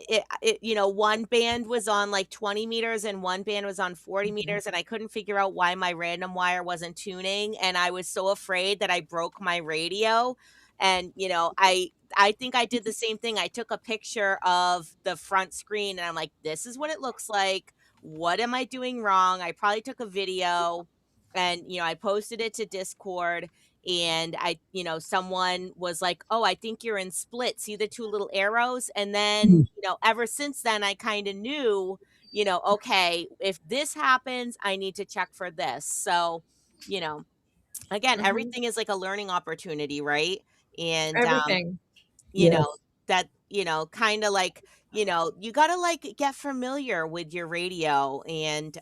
D: you know, one band was on like 20 meters and one band was on 40 meters, and I couldn't figure out why my random wire wasn't tuning, and I was so afraid that I broke my radio. And you know, I think I did the same thing. I took a picture of the front screen and I'm like, this is what it looks like. What am I doing wrong? I probably took a video and, you know, I posted it to Discord, and you know, someone was like, oh, I think you're in split. See the two little arrows? And then, you know, ever since then, I kind of knew, you know, okay, if this happens, I need to check for this. So, you know, again, everything is like a learning opportunity, right? And,
E: Everything.
D: you
H: Yes.
D: know, that, you know, kind of like, you know, you got to like get familiar with your radio and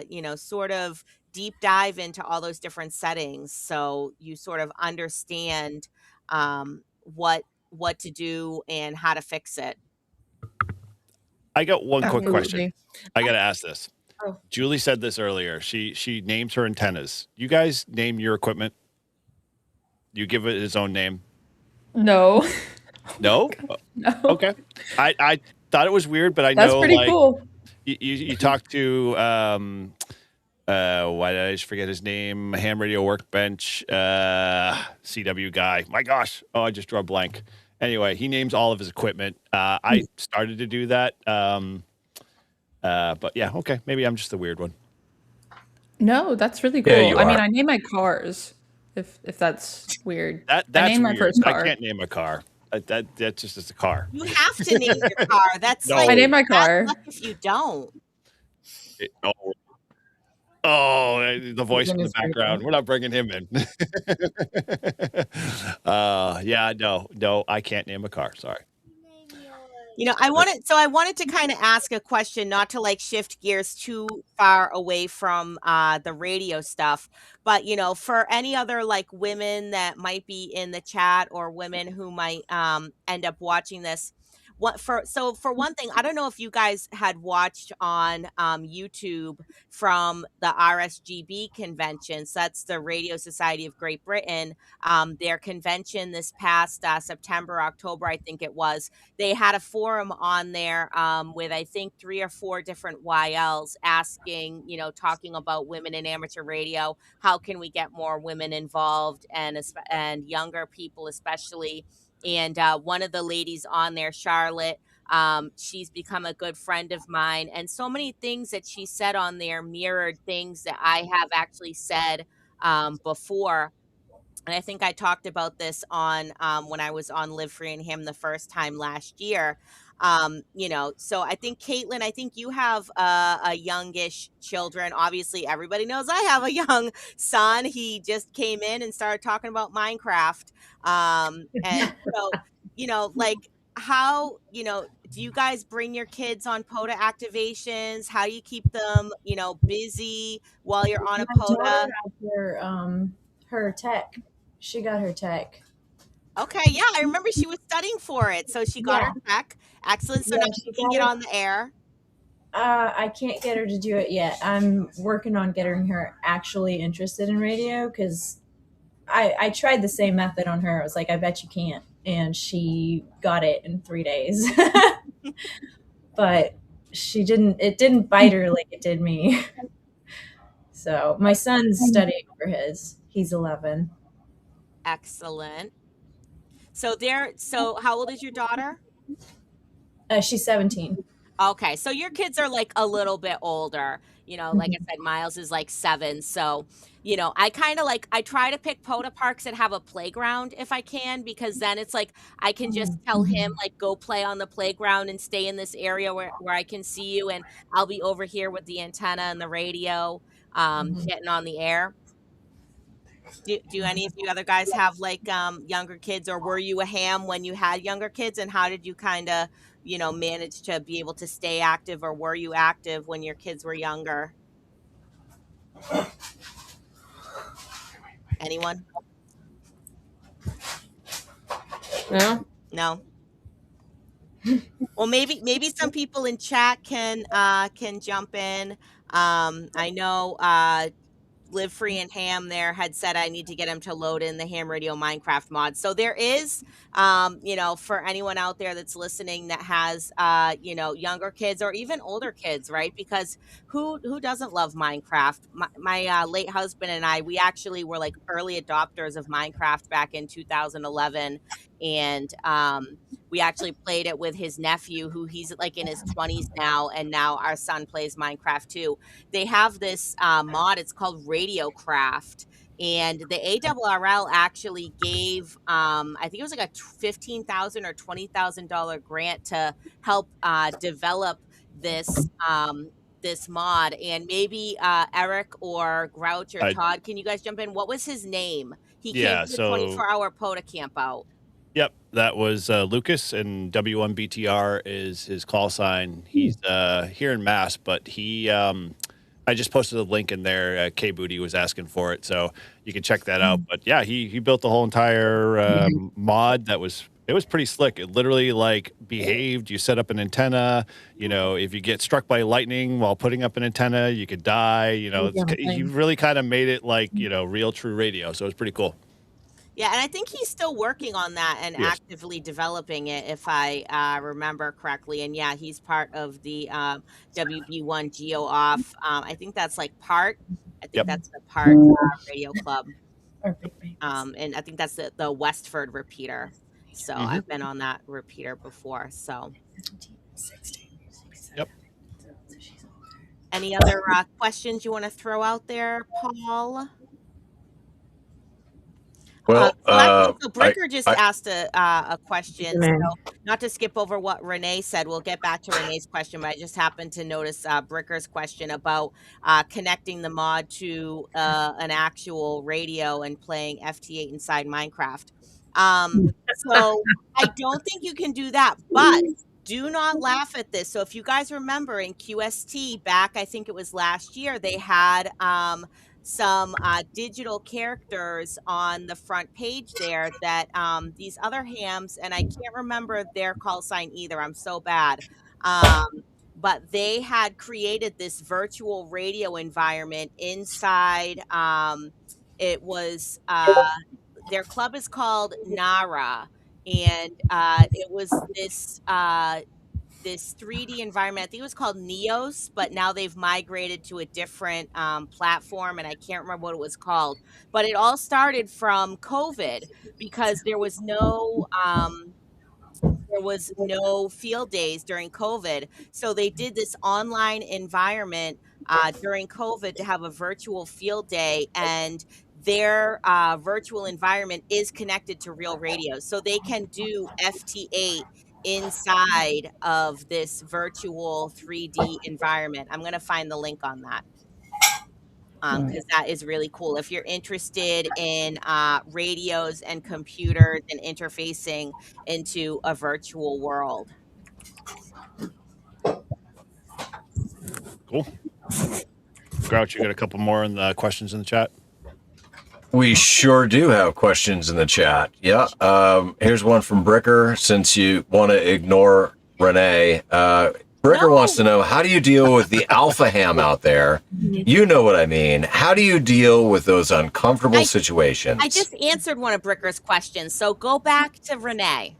D: you know, sort of deep dive into all those different settings so you sort of understand what to do and how to fix it.
B: I got one quick question.
I: Absolutely.
B: I got to ask this.
E: Oh.
B: Julie said this earlier. She named her antennas. You guys name your equipment? You give it its own name?
I: No.
B: No?
I: No.
B: Okay. I thought it was weird, but I
I: That's
B: know
I: pretty
B: like
I: cool.
B: you talked to why did I just forget his name? Ham Radio Workbench, CW guy. My gosh. Oh, I just drew a blank. Anyway, he names all of his equipment. I started to do that. But yeah, okay. Maybe I'm just the weird one.
I: No, that's really cool.
C: Yeah, you
I: I mean,
C: are.
I: I name my cars. If that's weird.
B: That's
I: I named my
B: weird.
I: first
B: I
I: car.
B: can't name a car. That just is a car.
D: You have to name your car. That's
B: No.
D: like
I: I named my
D: bad
I: car.
D: luck if you don't.
B: The voice in the background. We're not bringing him in. Yeah, no, I can't name a car. Sorry.
D: You know, I wanted to kind of ask a question, not to like shift gears too far away from the radio stuff, but you know, for any other like women that might be in the chat or women who might end up watching this, for one thing, I don't know if you guys had watched on YouTube from the RSGB convention. So that's the Radio Society of Great Britain. Their convention this past September, October, I think it was. They had a forum on there with I think 3 or 4 different YLs asking, you know, talking about women in amateur radio. How can we get more women involved and younger people especially? And one of the ladies on there, Charlotte, she's become a good friend of mine. And so many things that she said on there mirrored things that I have actually said before. And I think I talked about this on when I was on Live Free and Him the first time last year. You know, so I think Caitlin, I think you have a youngish children. Obviously, everybody knows I have a young son. He just came in and started talking about Minecraft. And so, you know, like how, you know, do you guys bring your kids on POTA activations? How do you keep them, you know, busy while you're on a
J: My daughter
D: POTA?
J: had her tech. She got her tech.
D: Okay, yeah, I remember she was studying for it, so she got her tech. Excellent. So
J: Yeah,
D: now
J: she
D: she can
J: got
D: get
J: it.
D: on the air.
J: I can't get her to do it yet. I'm working on getting her actually interested in radio because I tried the same method on her. I was like, I bet you can't. And she got it in 3 days. But it didn't bite her like it did me. So my son's studying for his. He's 11.
D: Excellent. So how old is your daughter?
J: She's 17.
D: Okay, so your kids are like a little bit older. Like I said, Miles is like 7. So, I kind of like, I try to pick POTA parks that have a playground if I can, because then it's like I can just tell him, like, go play on the playground and stay in this area where I can see you, and I'll be over here with the antenna and the radio, getting on the air. Do any of you other guys have like younger kids, or were you a ham when you had younger kids, and how did you kind of manage to be able to stay active, or were you active when your kids were younger? Anyone?
E: No?
D: No. Well, maybe some people in chat can jump in. I know Live Free and Ham there had said I need to get him to load in the Ham Radio Minecraft mod. So there is, for anyone out there that's listening that has, younger kids or even older kids, right? Because who doesn't love Minecraft? My late husband and I, we actually were like early adopters of Minecraft back in 2011, and we actually played it with his nephew, who he's like in his 20s now, and now our son plays Minecraft too. They have this mod. It's called RadioCraft, and the ARRL actually gave, I think it was like a $15,000 or $20,000 grant to help develop this this mod. And maybe Eric or Grouch or Todd, can you guys jump in? What was his name? He came to the 24-hour POTA camp out.
B: Yep, that was Lucas, and W1BTR is his call sign. He's here in Mass, but he, I just posted a link in there. K Booty was asking for it, so you can check that out. But yeah, he built the whole entire mod. It was pretty slick. It literally like behaved. You set up an antenna. If you get struck by lightning while putting up an antenna, you could die. He really kind of made it like real true radio. So it was pretty cool.
D: Yeah, and I think he's still working on that and actively developing it, if I remember correctly. And yeah, he's part of the WB1 Geo Off. I think that's like part. I think that's the part radio club. And I think that's the Westford repeater. So I've been on that repeater before. So.
B: Yep.
D: Any other questions you want to throw out there, Paul?
C: Well,
D: so Bricker just asked a question. So not to skip over what Renee said, we'll get back to Renee's question, but I just happened to notice Bricker's question about connecting the mod to an actual radio and playing FT8 inside Minecraft. So I don't think you can do that, but do not laugh at this. So if you guys remember in QST back, I think it was last year, they had some digital characters on the front page there that these other hams, and I can't remember their call sign either, I'm so bad, but they had created this virtual radio environment inside. It was their club is called Nara, and it was this 3D environment. I think it was called Neos, but now they've migrated to a different platform, and I can't remember what it was called. But it all started from COVID because there was no field days during COVID. So they did this online environment during COVID to have a virtual field day, and their virtual environment is connected to real radio. So they can do FT8 inside of this virtual 3D environment. I'm going to find the link on that because that is really cool. If you're interested in radios and computers and interfacing into a virtual world.
B: Cool. Grouch, you got a couple more in the questions in the chat?
C: We sure do have questions in the chat. Yeah. Here's one from Bricker, since you want to ignore Renee. Bricker wants to know, how do you deal with the alpha ham out there? You know what I mean. How do you deal with those uncomfortable situations?
D: I just answered one of Bricker's questions, so go back to Renee.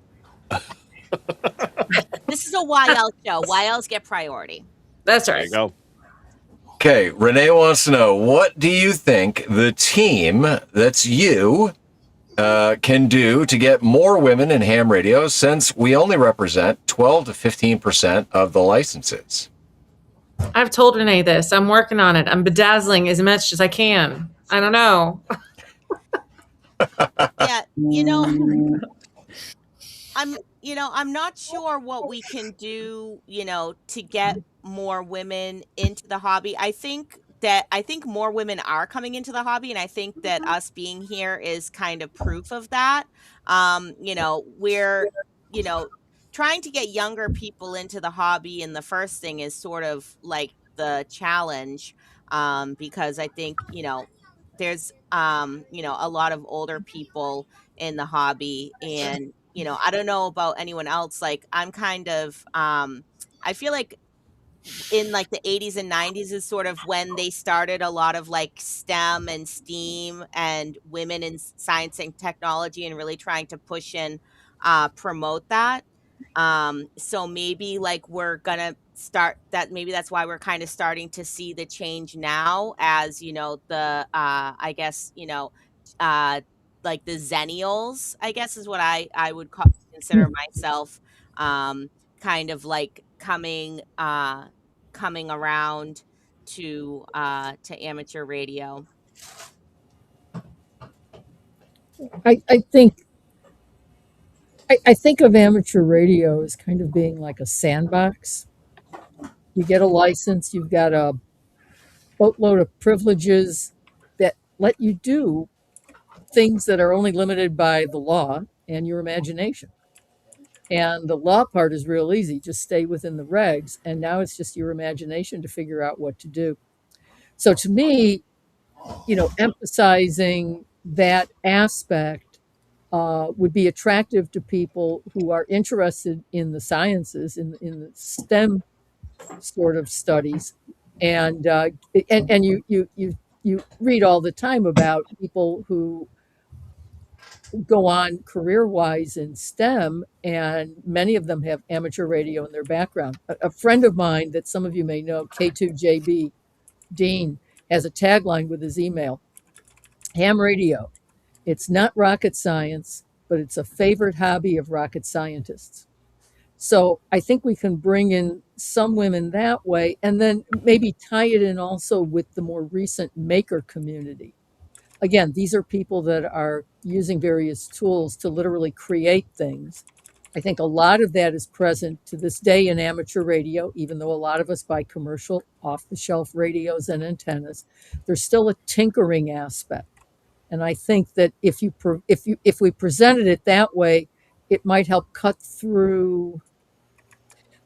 D: This is a YL show. YLs get priority.
E: That's right.
B: There you go.
C: Okay, Renee wants to know, what do you think the team, that's you, can do to get more women in ham radio, since we only represent 12 to 15% of the licenses?
E: I've told Renee this. I'm working on it. I'm bedazzling as much as I can. I don't know.
D: Yeah, I'm not sure what we can do, to get more women into the hobby. I think more women are coming into the hobby, and I think that us being here is kind of proof of that. We're, you know, trying to get younger people into the hobby, and the first thing is sort of like the challenge, because I think, there's a lot of older people in the hobby, and I don't know about anyone else. Like, I'm kind of I feel like in like the 80s and 90s is sort of when they started a lot of like STEM and STEAM and women in science and technology, and really trying to push and promote that. So maybe like we're gonna start that, maybe that's why we're kind of starting to see the change now, as the I guess, uh like the Zennials, I guess, is what I would consider myself, kind of like coming around to amateur radio.
H: I think I think of amateur radio as kind of being like a sandbox. You get a license, you've got a boatload of privileges that let you do things that are only limited by the law and your imagination. And the law part is real easy, just stay within the regs. And now it's just your imagination to figure out what to do. So to me, emphasizing that aspect would be attractive to people who are interested in the sciences, in the STEM sort of studies, and you read all the time about people who go on career wise in STEM, and many of them have amateur radio in their background. A friend of mine that some of you may know, K2JB Dean, has a tagline with his email: ham radio. It's not rocket science, but it's a favorite hobby of rocket scientists. So I think we can bring in some women that way, and then maybe tie it in also with the more recent maker community. Again, these are people that are using various tools to literally create things. I think a lot of that is present to this day in amateur radio, even though a lot of us buy commercial off the shelf radios and antennas. There's still a tinkering aspect. And I think that if we presented it that way, it might help cut through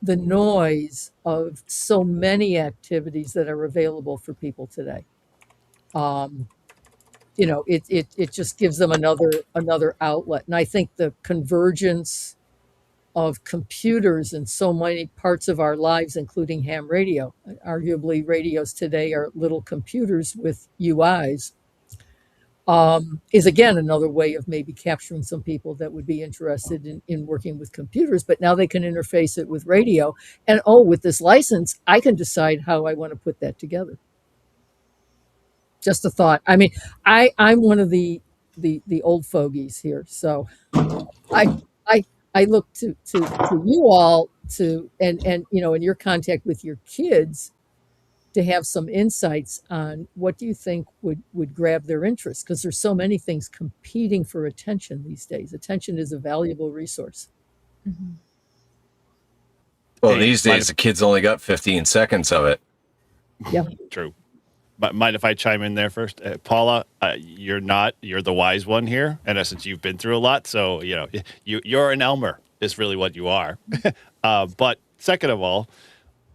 H: the noise of so many activities that are available for people today. It just gives them another outlet. And I think the convergence of computers in so many parts of our lives, including ham radio, arguably radios today are little computers with UIs, is again another way of maybe capturing some people that would be interested in working with computers, but now they can interface it with radio. And with this license, I can decide how I want to put that together. Just a thought. I mean, I'm one of the old fogies here, so I I look to you all to and in your contact with your kids, to have some insights on what do you think would grab their interest, because there's so many things competing for attention these days. Attention is a valuable resource.
E: Mhm.
C: Well,
B: Hey,
C: these days the kids only got 15 seconds of it.
H: Yeah.
B: True. But mind if I chime in there first? Paula, you're the wise one here. In essence, you've been through a lot. So, you're an Elmer is really what you are. But second of all,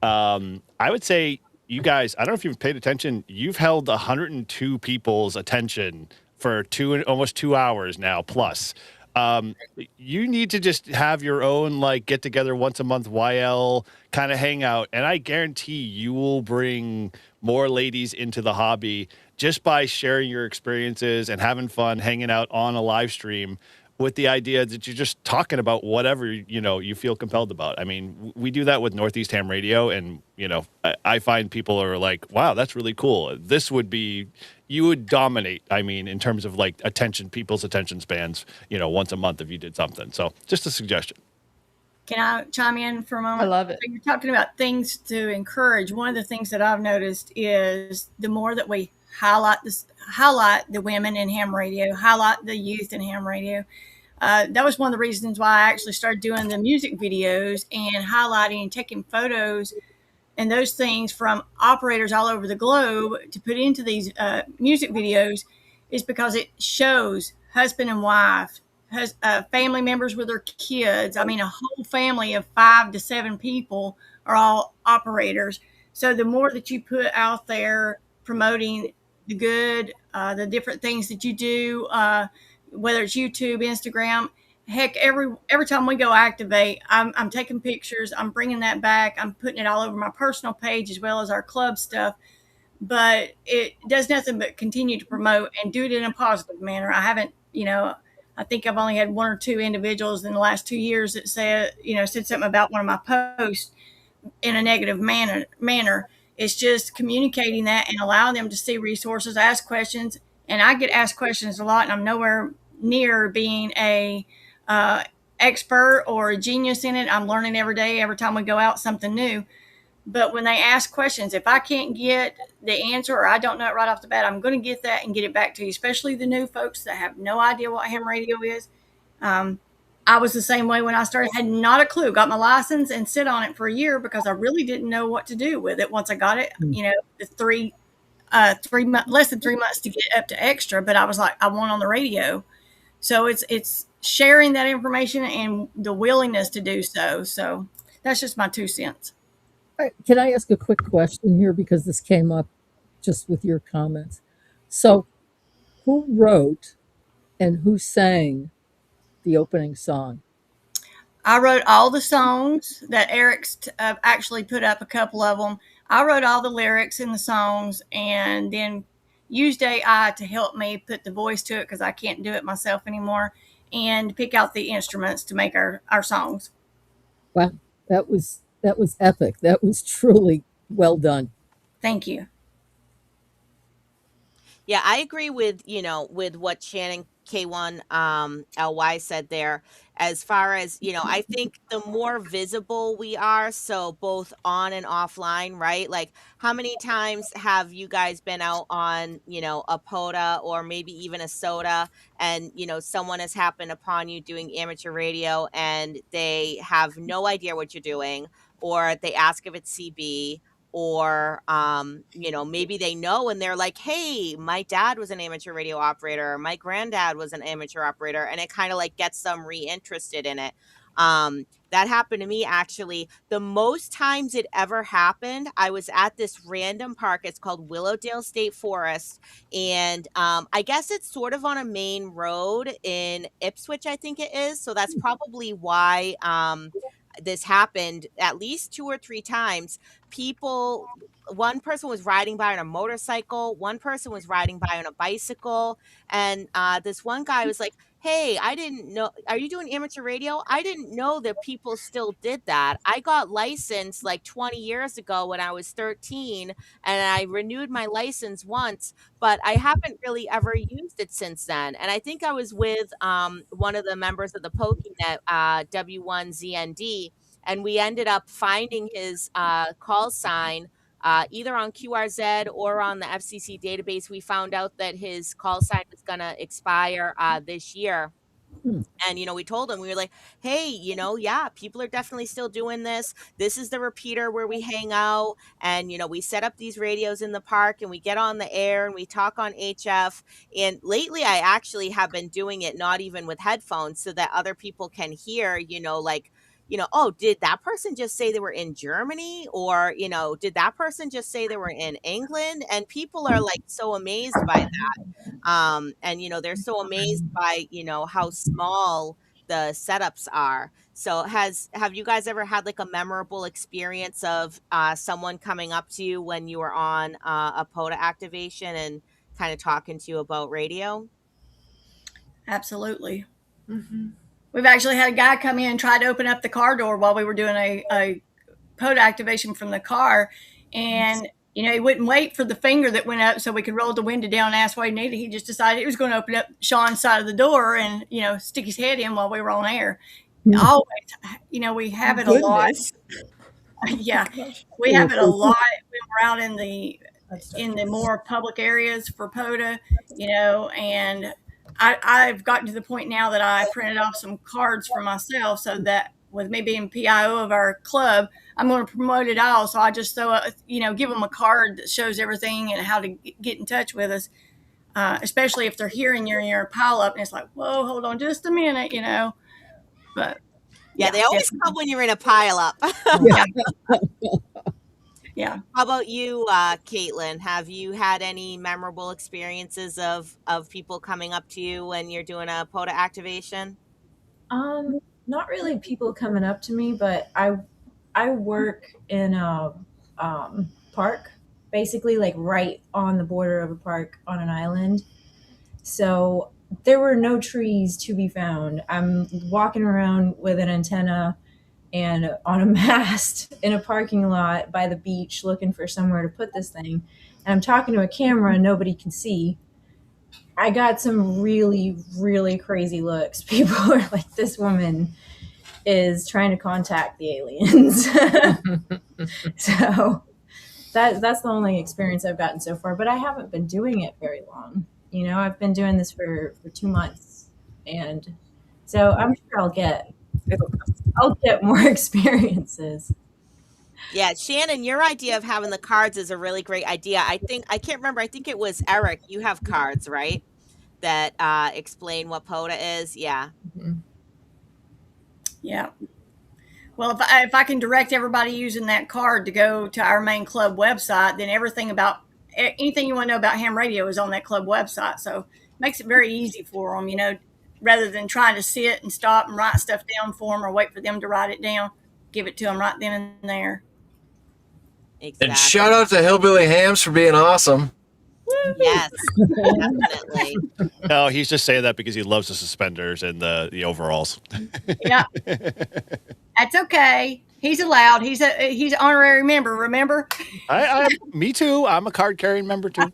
B: I would say you guys, I don't know if you've paid attention, you've held 102 people's attention for almost 2 hours now plus. You need to just have your own get together once a month YL kind of hangout, and I guarantee you will bring more ladies into the hobby just by sharing your experiences and having fun hanging out on a live stream with the idea that you're just talking about whatever you feel compelled about. I mean, we do that with Northeast Ham Radio, and I find people are like, "Wow, that's really cool. This would be you would dominate." I mean, in terms of like people's attention spans, once a month if you did something. So, just a suggestion.
F: Can I chime in for a moment?
I: I love it.
F: So you're talking about things to encourage. One of the things that I've noticed is the more that we highlight the women in ham radio, highlight the youth in ham radio. That was one of the reasons why I actually started doing the music videos and highlighting and taking photos and those things from operators all over the globe to put into these music videos, is because it shows husband and wife, family members with their kids. I mean, a whole family of 5 to 7 people are all operators. So the more that you put out there promoting the good, the different things that you do, whether it's YouTube, Instagram, heck, every time we go activate, I'm taking pictures, I'm bringing that back, I'm putting it all over my personal page as well as our club stuff. But it does nothing but continue to promote and do it in a positive manner. I haven't, I think I've only had 1 or 2 individuals in the last 2 years that said something about one of my posts in a negative manner. It's just communicating that and allowing them to see resources, ask questions. And I get asked questions a lot, and I'm nowhere near being a expert or a genius in it. I'm learning every day, every time we go out, something new. But when they ask questions, if I can't get the answer or I don't know it right off the bat, I'm going to get that and get it back to you, especially the new folks that have no idea what ham radio is. I was the same way when I started, had not a clue, got my license and sit on it for a year because I really didn't know what to do with it. Once I got it, the less than 3 months to get up to extra, but I was like, I want on the radio. So it's sharing that information and the willingness to do so. So that's just my 2 cents.
H: Can I ask a quick question here, because this came up just with your comments? So, who wrote and who sang the opening song?
F: I wrote all the songs that Eric's actually put up a couple of them. I wrote all the lyrics in the songs and then used AI to help me put the voice to it because I can't do it myself anymore, and pick out the instruments to make our songs.
H: Wow, that was epic. That was truly well done.
F: Thank you.
D: Yeah, I agree with, with what Shannon K1 LY said there. As far as, I think the more visible we are, so both on and offline, right? Like, how many times have you guys been out on, a POTA or maybe even a SOTA, and, someone has happened upon you doing amateur radio and they have no idea what you're doing, or they ask if it's CB, or maybe they know and they're like, hey, my dad was an amateur radio operator, my granddad was an amateur operator, and it kind of like gets them reinterested in it. That happened to me, actually. The most times it ever happened, I was at this random park. It's called Willowdale State Forest, and I guess it's sort of on a main road in Ipswich, I think it is, so that's probably why this happened at least 2 or 3 times. One person was riding by on a motorcycle, one person was riding by on a bicycle, and this one guy was like, hey, I didn't know, are you doing amateur radio? I didn't know that people still did that. I got licensed like 20 years ago when I was 13, and I renewed my license once, but I haven't really ever used it since then. And I think I was with one of the members of the PokeNet, W1ZND, and we ended up finding his call sign either on QRZ or on the FCC database. We found out that his call sign was going to expire this year. And, we told him, we were like, hey, yeah, people are definitely still doing this. This is the repeater where we hang out. And, we set up these radios in the park and we get on the air and we talk on HF. And lately I actually have been doing it not even with headphones so that other people can hear, like, oh, did that person just say they were in Germany? Or, did that person just say they were in England? And people are like so amazed by that. And, they're so amazed by, how small the setups are. So have you guys ever had like a memorable experience of someone coming up to you when you were on a POTA activation and kind of talking to you about radio?
F: Absolutely. We've actually had a guy come in and try to open up the car door while we were doing a POTA activation from the car. And, he wouldn't wait for the finger that went up so we could roll the window down and ask what he needed. He just decided he was going to open up Sean's side of the door and, stick his head in while we were on air. Always, we have it a lot. Yeah, we have it a lot when we're out in the more public areas for POTA, and I've gotten to the point now that I printed off some cards for myself so that with me being PIO of our club, I'm going to promote it all. So I just give them a card that shows everything and how to get in touch with us, especially if they're hearing you're in your pile up and it's like, whoa, hold on just a minute, but
D: Yeah, they always come when you're in a pile up.
F: yeah. Yeah.
D: How about you, Caitlin? Have you had any memorable experiences of people coming up to you when you're doing a POTA activation?
J: Not really people coming up to me, but I work in a park, basically like right on the border of a park on an island. So there were no trees to be found. I'm walking around with an antenna and on a mast in a parking lot by the beach looking for somewhere to put this thing. And I'm talking to a camera and nobody can see. I got some really, really crazy looks. People are like, this woman is trying to contact the aliens. So that's the only experience I've gotten so far, but I haven't been doing it very long. I've been doing this for 2 months. And so I'm sure I'll get more experiences.
D: Yeah, Shannon, your idea of having the cards is a really great idea. I can't remember. I think it was Eric. You have cards, right? That explain what POTA is. Yeah.
F: Yeah. Well, if I can direct everybody using that card to go to our main club website, then anything you want to know about ham radio is on that club website. So it makes it very easy for them, rather than trying to sit and stop and write stuff down for them or wait for them to write it down, give it to them right then and there.
D: Exactly.
C: And shout out to Hillbilly Hams for being awesome.
D: Yes, definitely.
B: No, he's just saying that because he loves the suspenders and the overalls.
F: Yeah. That's okay. He's allowed. He's an honorary member, remember?
B: Me too. I'm a card carrying member too.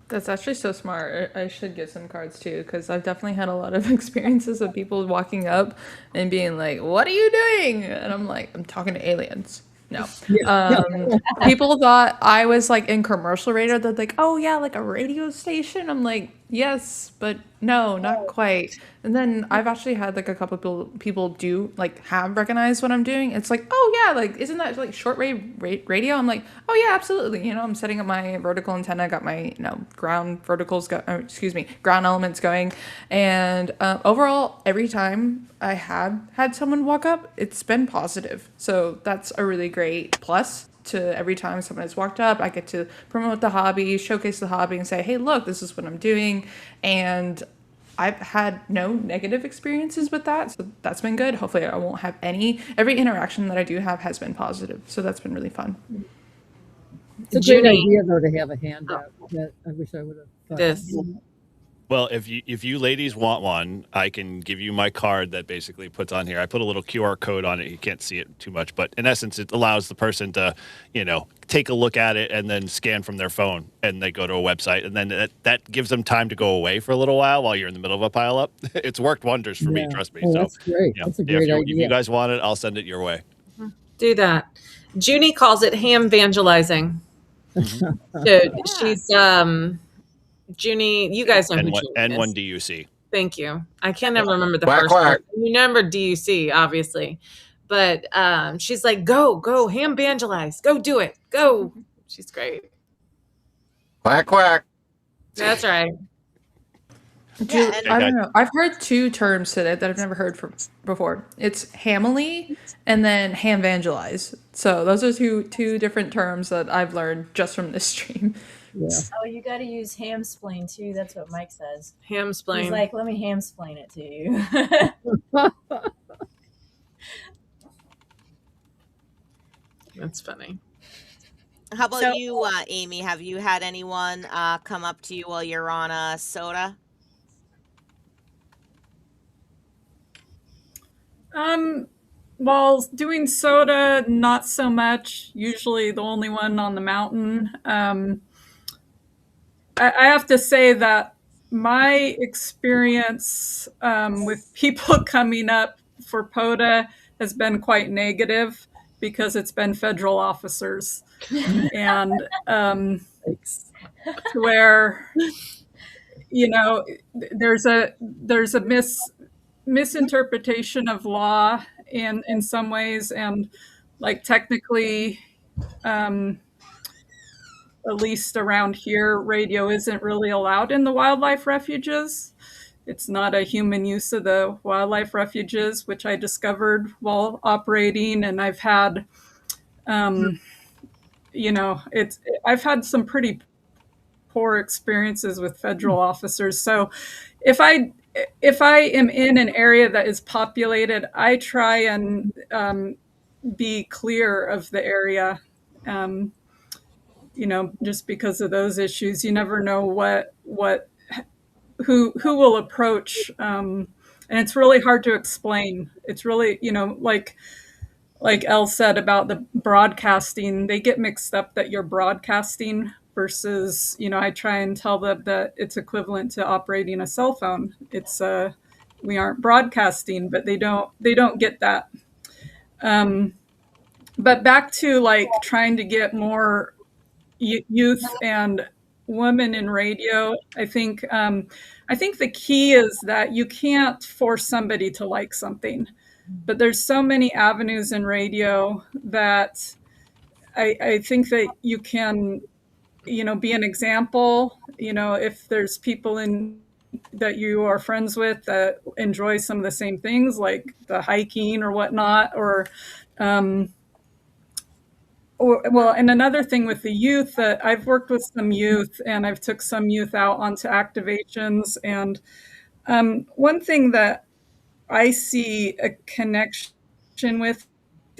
I: That's actually so smart. I should get some cards too, because I've definitely had a lot of experiences of people walking up and being like, "What are you doing?" And I'm like, "I'm talking to aliens." No. People thought I was like in commercial radio. They're like, "Oh yeah, like a radio station." I'm like, "Yes, but no, not quite." And then I've actually had like a couple people do like have recognized what I'm doing. It's like, "Oh yeah, like isn't that like shortwave radio?" I'm like, "Oh yeah, absolutely." I'm setting up my vertical antenna, got my ground ground elements going, and overall, every time I have had someone walk up, it's been positive. So that's a really great plus to every time someone has walked up. I get to promote the hobby, showcase the hobby, and say, "Hey, look, this is what I'm doing." And I've had no negative experiences with that, so that's been good. Hopefully I won't have any. Every interaction that I do have has been positive, so that's been really fun.
H: It's a great idea, though, to have a handout. I wish I would have thought.
B: Well, if you ladies want one, I can give you my card that basically puts on here. I put a little QR code on it. You can't see it too much, but in essence, it allows the person to, take a look at it and then scan from their phone, and they go to a website, and then that gives them time to go away for a little while you're in the middle of a pile up. It's worked wonders for me, trust me.
H: Oh,
B: so
H: that's great. That's a great idea.
B: If you guys want it, I'll send it your way.
E: Do that. Junie calls it ham evangelizing. So she's Junie, you guys know who Junie is.
B: N1DUC.
E: Thank you. I can never remember the
C: Quack,
E: first
C: quack.
E: part. You remember DUC, obviously. But she's like, go, ham evangelize. Go do it. Go. She's great.
C: Quack, quack.
E: That's right.
I: I don't know. I've heard two terms today that I've never heard before. It's hamily and then ham evangelize. So those are two different terms that I've learned just from this stream.
H: Yeah.
J: Oh, you got to use hamsplain too. That's what Mike says.
E: Hamsplain.
J: He's like, let me hamsplain it to you.
E: That's funny.
D: How about you, Amy? Have you had anyone come up to you while you're on a SOTA?
G: While doing SOTA, not so much. Usually the only one on the mountain. I have to say that my experience with people coming up for POTA has been quite negative because it's been federal officers, and
H: Thanks.
G: where there's a misinterpretation of law in some ways, and like technically, um, at least around here, radio isn't really allowed in the wildlife refuges. It's not a human use of the wildlife refuges, which I discovered while operating. And I've had, it's I've had some pretty poor experiences with federal officers. So if I am in an area that is populated, I try and be clear of the area. Just because of those issues, you never know who will approach, and it's really hard to explain. It's really, like Elle said about the broadcasting, they get mixed up that you're broadcasting versus, I try and tell them that it's equivalent to operating a cell phone. It's we aren't broadcasting, but they don't get that. But back to like trying to get more youth and women in radio, I think the key is that you can't force somebody to like something, but there's so many avenues in radio that I think that you can, be an example. If there's people in that you are friends with that enjoy some of the same things, like the hiking or whatnot, well, and another thing with the youth, that I've worked with some youth and I've took some youth out onto activations, and one thing that I see a connection with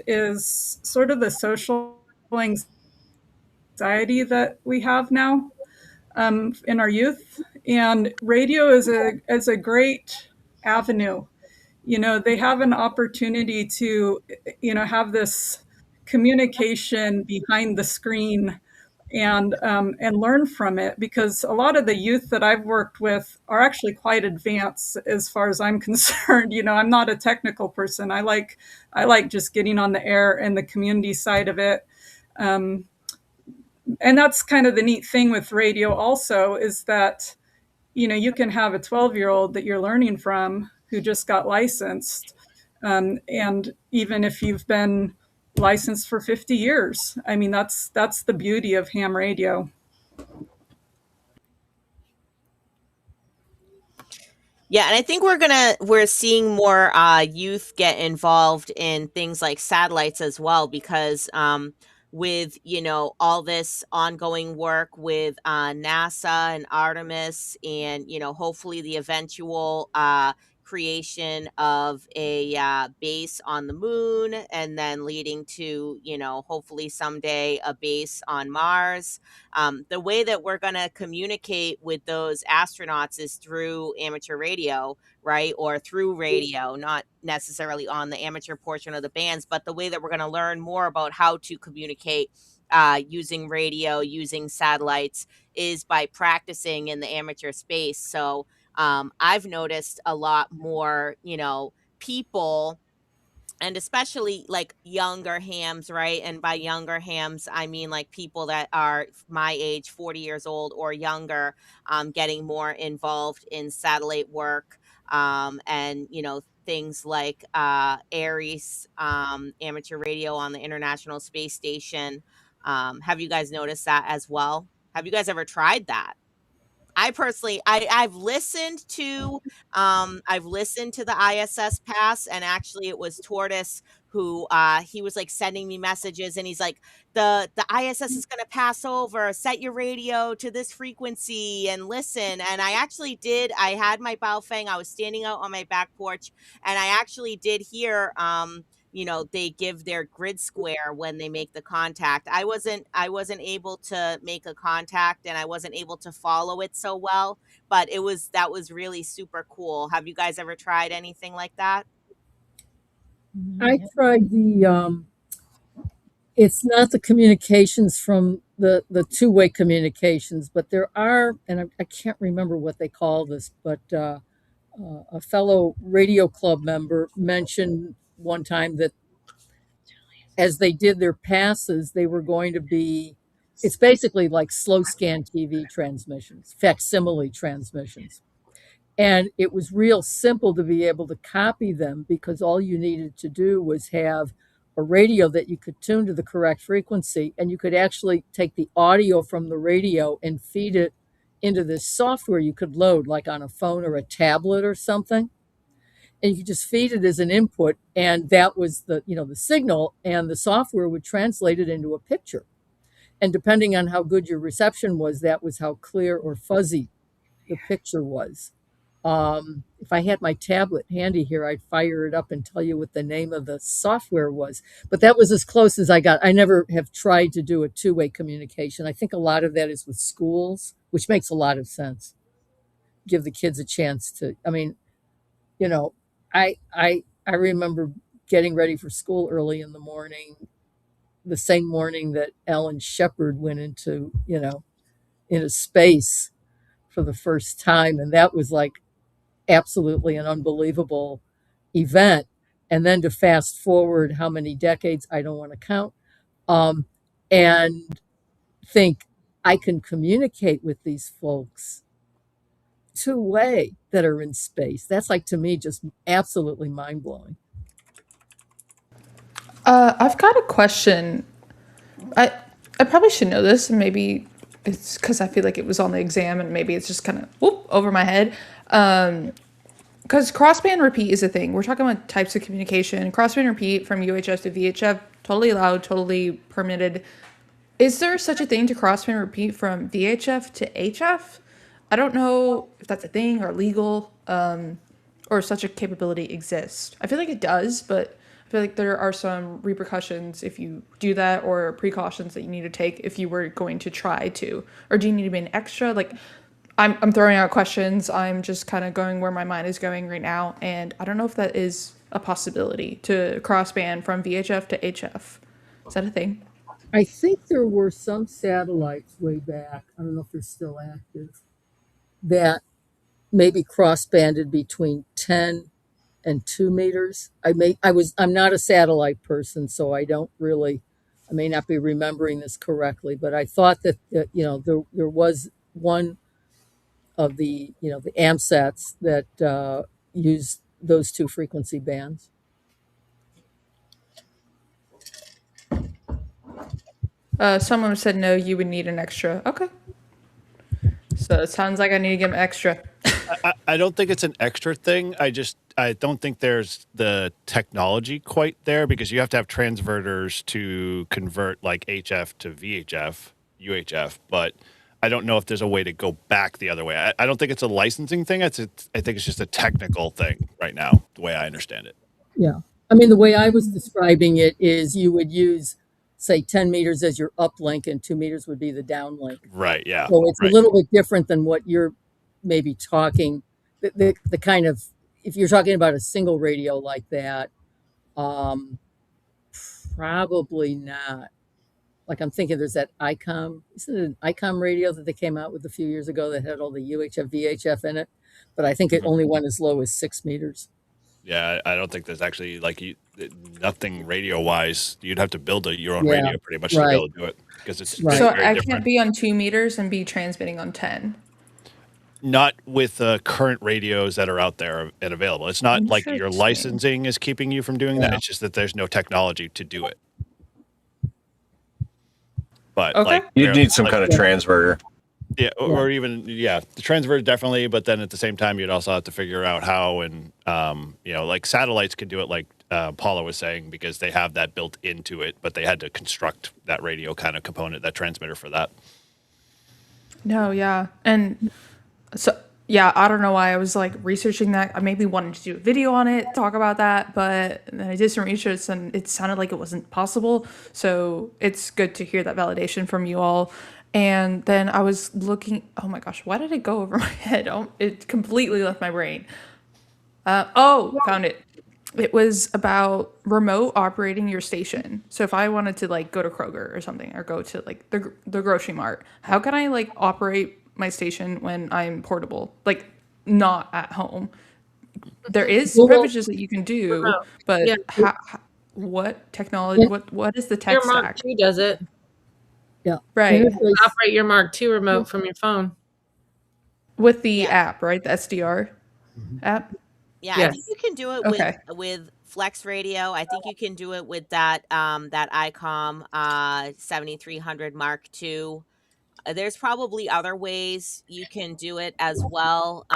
G: is sort of the social anxiety that we have now, in our youth, and radio is a great avenue. They have an opportunity to, have this communication behind the screen, and learn from it, because a lot of the youth that I've worked with are actually quite advanced as far as I'm concerned. I'm not a technical person. I like just getting on the air and the community side of it. And that's kind of the neat thing with radio also, is that you can have a 12-year-old that you're learning from who just got licensed, and even if you've been licensed for 50 years, I mean, that's the beauty of ham radio.
D: Yeah, and I think we're seeing more youth get involved in things like satellites as well, because with all this ongoing work with NASA and Artemis, and hopefully the eventual creation of a base on the moon, and then leading to hopefully someday a base on Mars. The way that we're going to communicate with those astronauts is through amateur radio, right? Or through radio, not necessarily on the amateur portion of the bands, but the way that we're going to learn more about how to communicate using radio, using satellites, is by practicing in the amateur space. So I've noticed a lot more, people, and especially like younger hams, right? And by younger hams, I mean like people that are my age, 40 years old or younger, getting more involved in satellite work, and things like Aries, amateur radio on the International Space Station. Have you guys noticed that as well? Have you guys ever tried that? I personally, I've listened to the ISS pass, and actually it was Tortoise who he was like sending me messages, and he's like, the ISS is going to pass over, set your radio to this frequency and listen. And I actually did. I had my Baofeng, I was standing out on my back porch, and I actually did hear they give their grid square when they make the contact. I wasn't able to make a contact, and I wasn't able to follow it so well, but that was really super cool. Have you guys ever tried anything like that?
H: I tried it's not the communications from the two-way communications, but there are, and I can't remember what they call this, but a fellow radio club member mentioned one time that as they did their passes, they were going to be, it's basically like slow scan TV transmissions, facsimile transmissions. And it was real simple to be able to copy them because all you needed to do was have a radio that you could tune to the correct frequency, and you could actually take the audio from the radio and feed it into this software you could load like on a phone or a tablet or something, and you could just feed it as an input, and that was the signal, and the software would translate it into a picture, and depending on how good your reception was, that was how clear or fuzzy the picture was. If I had my tablet handy here, I'd fire it up and tell you what the name of the software was. But that was as close as I got. I never have tried to do a two-way communication. I think a lot of that is with schools, which makes a lot of sense. Give the kids a chance to, I mean, you know, I remember getting ready for school early in the morning, the same morning that Alan Shepard went into space for the first time. And that was like absolutely an unbelievable event. And then to fast forward how many decades, I don't want to count, and think I can communicate with these folks two-way that are in space. That's like, to me, just absolutely mind-blowing.
I: I've got a question. I I probably should know this, and maybe it's because I feel like it was on the exam, and maybe it's just kind of whoop over my head. Because crossband repeat is a thing. We're talking about types of communication. Crossband repeat from UHF to VHF, totally allowed, totally permitted. Is there such a thing to crossband repeat from VHF to HF? I don't know if that's a thing or legal, or such a capability exists. I feel like it does, but I feel like there are some repercussions if you do that, or precautions that you need to take if you were going to try to. Or do you need to be an extra? Like, I'm throwing out questions. I'm just kind of going where my mind is going right now, and I don't know if that is a possibility to crossband from VHF to HF. Is that a thing?
H: I think there were some satellites way back, I don't know if they're still active, that maybe cross-banded between 10 and 2 meters. I'm not a satellite person, so I may not be remembering this correctly, but I thought there was one of the AMSATs that used those two frequency bands.
I: Someone said no, you would need an extra. Okay. So it sounds like I need to get an extra.
B: I don't think it's an extra thing. I don't think there's the technology quite there, because you have to have transverters to convert like HF to VHF, UHF, but I don't know if there's a way to go back the other way. I don't think it's a licensing thing. I think it's just a technical thing right now, the way I understand it.
H: Yeah. I mean, the way I was describing it is you would use, say, 10 meters as your uplink and 2 meters would be the downlink.
B: Right. Yeah.
H: So it's
B: right.
H: a little bit different than what you're maybe talking, the kind of, if you're talking about a single radio like that, probably not. Like, I'm thinking there's that ICOM, isn't it an ICOM radio that they came out with a few years ago that had all the UHF, VHF in it? But I think it only went as low as 6 meters.
B: Yeah, I don't think there's actually nothing radio wise. You'd have to build your own
H: Yeah,
B: radio pretty much to be able to do it, because it's
H: Right.
I: So
B: very
I: I
B: different.
I: can't be on 2 meters and be transmitting on 10.
B: Not with current radios that are out there and available. It's not like your
I: Interesting.
B: licensing is keeping you from doing that.
H: Yeah.
B: It's just that there's no technology to do it. But
I: Okay.
C: You'd need some kind of transverter.
B: yeah, or even the transverter definitely. But then at the same time, you'd also have to figure out how, and like satellites could do it, like Paula was saying, because they have that built into it. But they had to construct that radio kind of component, that transmitter for that.
I: No, yeah. And so, yeah, I don't know why I was like researching that. I maybe wanted to do a video on it, talk about that, but then I did some research and it sounded like it wasn't possible. So it's good to hear that validation from you all. And then I was looking, oh my gosh, why did it go over my head? Oh, it completely left my brain. Found it. It was about remote operating your station. So if I wanted to like go to Kroger or something, or go to like the grocery mart, how can I like operate my station when I'm portable, like not at home? There is
H: Google,
I: privileges that you can do,
E: Remote. Yeah,
I: but what technology?
H: in,
I: What is the tech
E: your Mark
I: stack?
E: II does it.
H: yeah,
I: Right,
H: interface.
E: Operate your Mark II remote from your phone.
I: with the
D: Yeah.
I: app, right? The SDR
H: Mhm.
I: app.
D: Yeah, I think
E: Yes.
D: you can do it
I: Okay.
D: with Flex Radio. I think you can do it with that ICOM 7300 Mark II. There's probably other ways you can do it as well.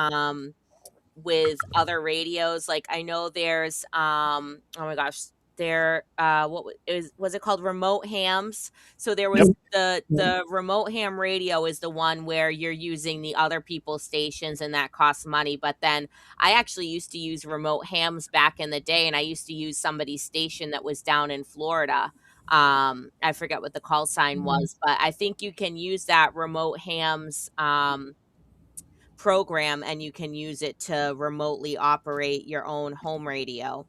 D: With other radios. Like I know there's oh my gosh, there was it called remote hams? So there
B: Yep.
D: was the
H: Yeah.
D: the remote ham radio is the one where you're using the other people's stations and that costs money. But then I actually used to use remote hams back in the day, and I used to use somebody's station that was down in Florida. I forget what the call sign was, but I think you can use that remote hams program, and you can use it to remotely operate your own home radio.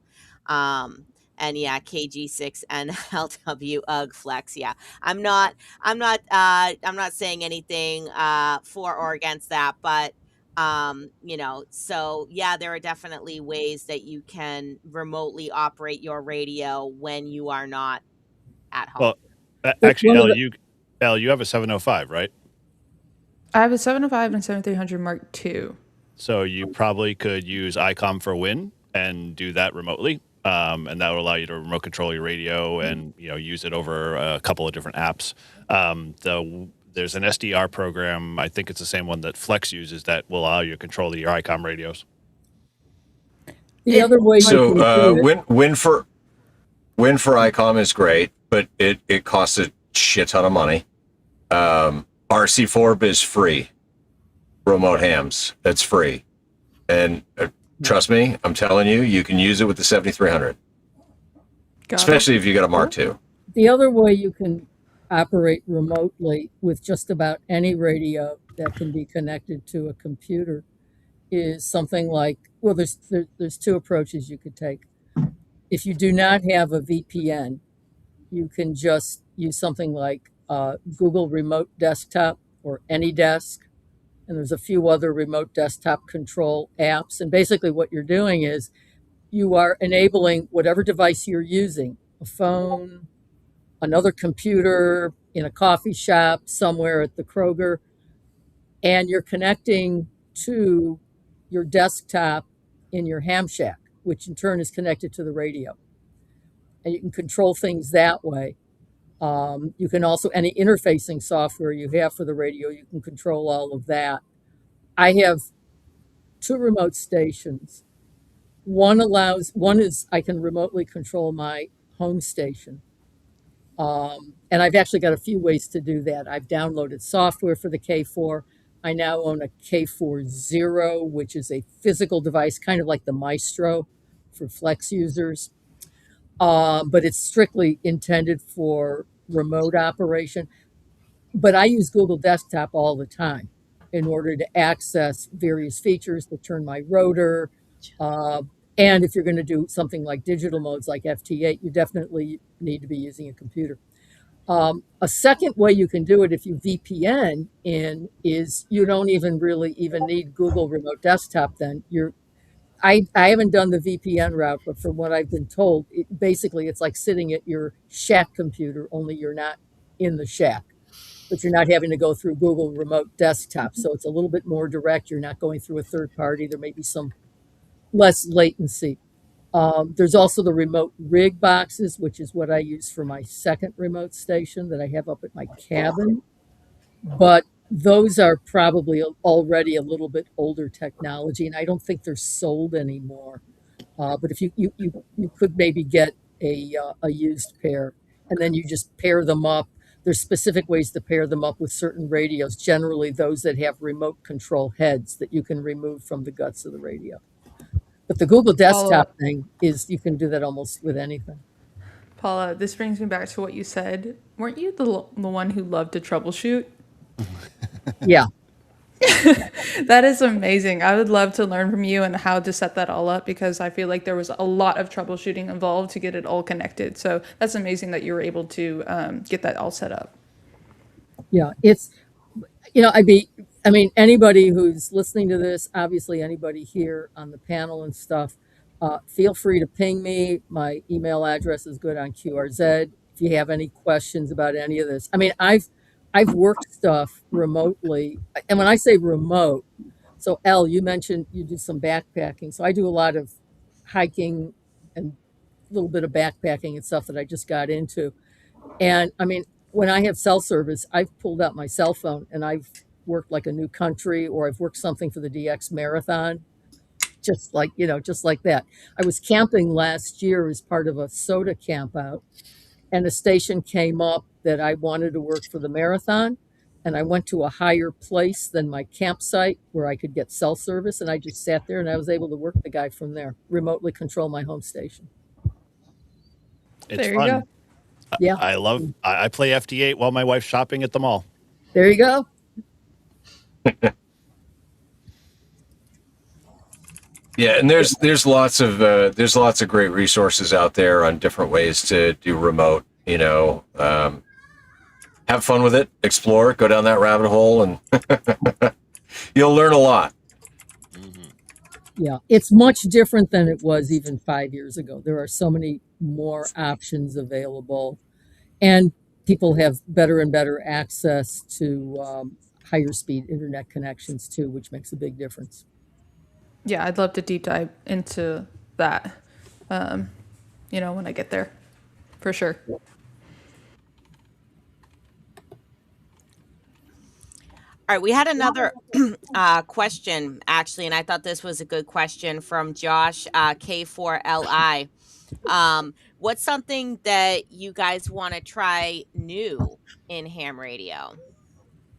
D: Um, and yeah, KG6 and LW UG Flex. Yeah. I'm not saying anything for or against that, but so yeah, there are definitely ways that you can remotely operate your radio when you are not at home.
B: Well, actually,
H: One of the
B: Al, you have a 705, right?
I: I have a 705 and 7300 Mark II.
B: So you probably could use ICOM for Win and do that remotely. And that will allow you to remote control your radio and use it over a couple of different apps. There's an SDR program. I think it's the same one that Flex uses that will allow you to control your ICOM radios.
H: the other way you
C: So
H: can do it.
C: win for ICOM is great, but it costs a shit ton of money. RC4 is free. Remote hams, that's free, and trust me, I'm telling you, you can use it with the 7300, especially if you got a Mark II.
H: The other way you can operate remotely with just about any radio that can be connected to a computer is something like, well, there's two approaches you could take. If you do not have a VPN, you can just use something like Google Remote Desktop or AnyDesk, and there's a few other remote desktop control apps. And basically, what you're doing is you are enabling whatever device you're using, a phone, another computer, in a coffee shop, somewhere at the Kroger, and you're connecting to your desktop in your ham shack, which in turn is connected to the radio. And you can control things that way. You can also, any interfacing software you have for the radio, you can control all of that. I have two remote stations. One is I can remotely control my home station. And I've actually got a few ways to do that. I've downloaded software for the K4. I now own a K40, which is a physical device, kind of like the Maestro for Flex users. But it's strictly intended for remote operation. But I use Google Desktop all the time in order to access various features, to turn my rotor. Uh, and if you're going to do something like digital modes like FT8, you definitely need to be using a computer. A second way you can do it if you VPN in is you don't even really even need Google Remote Desktop. Then I haven't done the VPN route, but from what I've been told, basically it's like sitting at your shack computer, only you're not in the shack, but you're not having to go through Google Remote Desktop. So it's a little bit more direct. You're not going through a third party. There may be some less latency. There's also the remote rig boxes, which is what I use for my second remote station that I have up at my cabin. But those are probably already a little bit older technology, and I don't think they're sold anymore. But if you could maybe get a used pair, and then you just pair them up. There's specific ways to pair them up with certain radios, generally those that have remote control heads that you can remove from the guts of the radio. But the Google
I: Paula,
H: Desktop thing is you can do that almost with anything.
I: Paula, this brings me back to what you said. Weren't you the one who loved to troubleshoot?
H: Yeah.
I: That is amazing. I would love to learn from you and how to set that all up because I feel like there was a lot of troubleshooting involved to get it all connected. So that's amazing that you were able to get that all set up.
H: Yeah, it's I mean, anybody who's listening to this, obviously anybody here on the panel and stuff, feel free to ping me. My email address is good on QRZ. If you have any questions about any of this, I mean, I've worked stuff remotely, and when I say remote, so Elle, you mentioned you do some backpacking, so I do a lot of hiking and a little bit of backpacking and stuff that I just got into. And I mean, when I have cell service, I've pulled out my cell phone and I've worked like a new country or I've worked something for the DX marathon, just like, just like that. I was camping last year as part of a SOTA camp out, and a station came up that I wanted to work for the marathon. And I went to a higher place than my campsite where I could get cell service. And I just sat there and I was able to work the guy from there, remotely control my home station.
B: It's
I: There you
B: fun.
I: go.
H: Yeah,
B: I play FD8 while my wife's shopping at the mall.
H: there you go.
C: Yeah, and there's lots of great resources out there on different ways to do remote. Have fun with it, explore, go down that rabbit hole, and you'll learn a lot.
H: Yeah, it's much different than it was even 5 years ago. There are so many more options available, and people have better and better access to higher speed internet connections too, which makes a big difference.
I: Yeah, I'd love to deep dive into that, when I get there, for sure.
D: All right, we had another question actually, and I thought this was a good question from Josh K4LI. What's something that you guys want to try new in ham radio?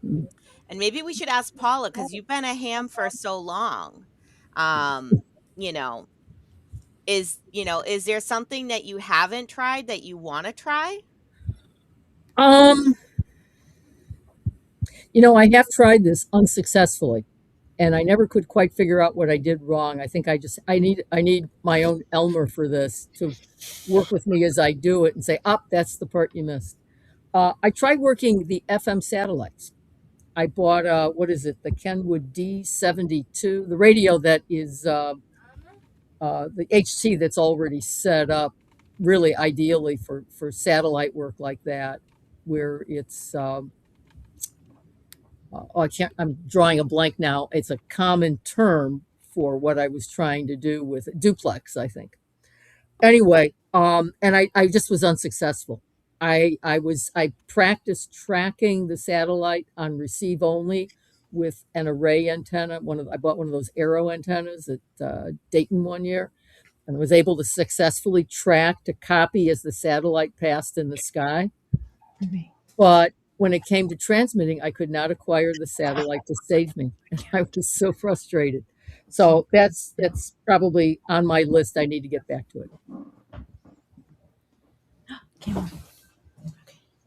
D: And maybe we should ask Paula because you've been a ham for so long. Um, you know, is there something that you haven't tried that you want to try?
H: Um, I have tried this unsuccessfully, and I never could quite figure out what I did wrong. I think I need my own Elmer for this to work with me as I do it and say, "Up, that's the part you missed." I tried working the FM satellites. I bought what is it, the Kenwood D72, the radio that is the HT that's already set up, really ideally for satellite work like that, where it's I can't. I'm drawing a blank now. It's a common term for what I was trying to do with duplex, I think. Anyway, and I just was unsuccessful. I practiced tracking the satellite on receive only with an array antenna. I bought one of those arrow antennas at Dayton one year, and was able to successfully track to copy as the satellite passed in the sky. But when it came to transmitting, I could not acquire the satellite to save me, and I was so frustrated. So that's probably on my list. I need to get back to it.